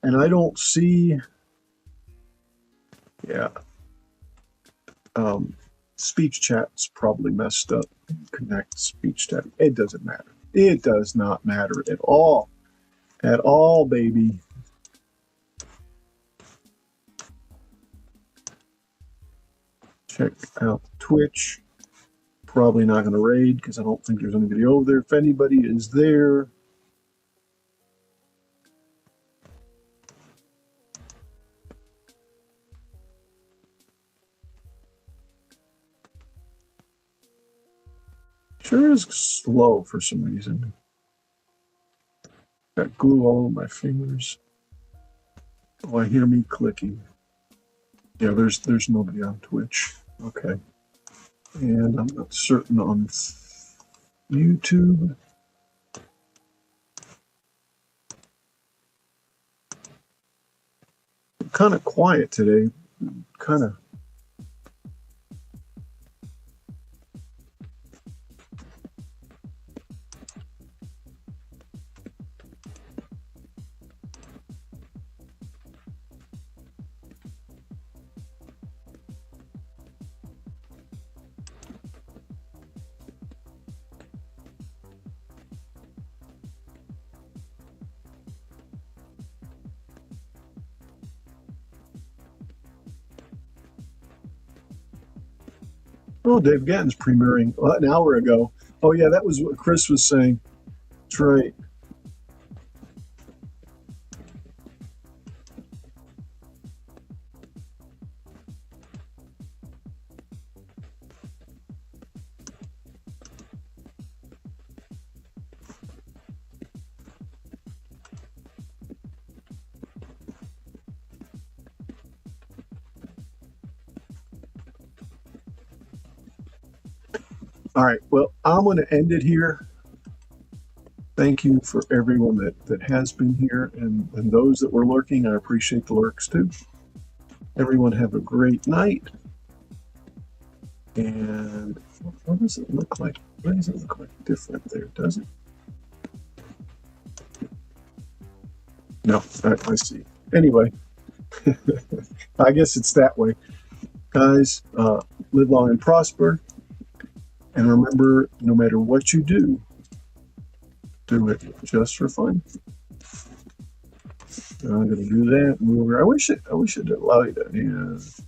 And I don't see, yeah. Speech chat's probably messed up. Connect speech chat. It doesn't matter. It does not matter at all. At all, baby. Check out Twitch. Probably not going to raid because I don't think there's anybody over there. If anybody is there, sure is slow for some reason. Got glue all over my fingers. Oh, I hear me clicking. Yeah, there's nobody on Twitch. Okay. And I'm not certain on YouTube. Kind of quiet today. Kind of. Oh, Dave Gatton's premiering an hour ago. Oh, yeah, that was what Chris was saying. That's right. All right, well, I'm going to end it here. Thank you for everyone that has been here and those that were lurking. I appreciate the lurks too. Everyone have a great night. And what does it look like? Why does it look like different there? Does it? No, I see. Anyway, I guess it's that way. Guys, live long and prosper. And remember, no matter what you do, do it just for fun. I'm gonna do that. Move over. I wish it allowed you to. Yeah.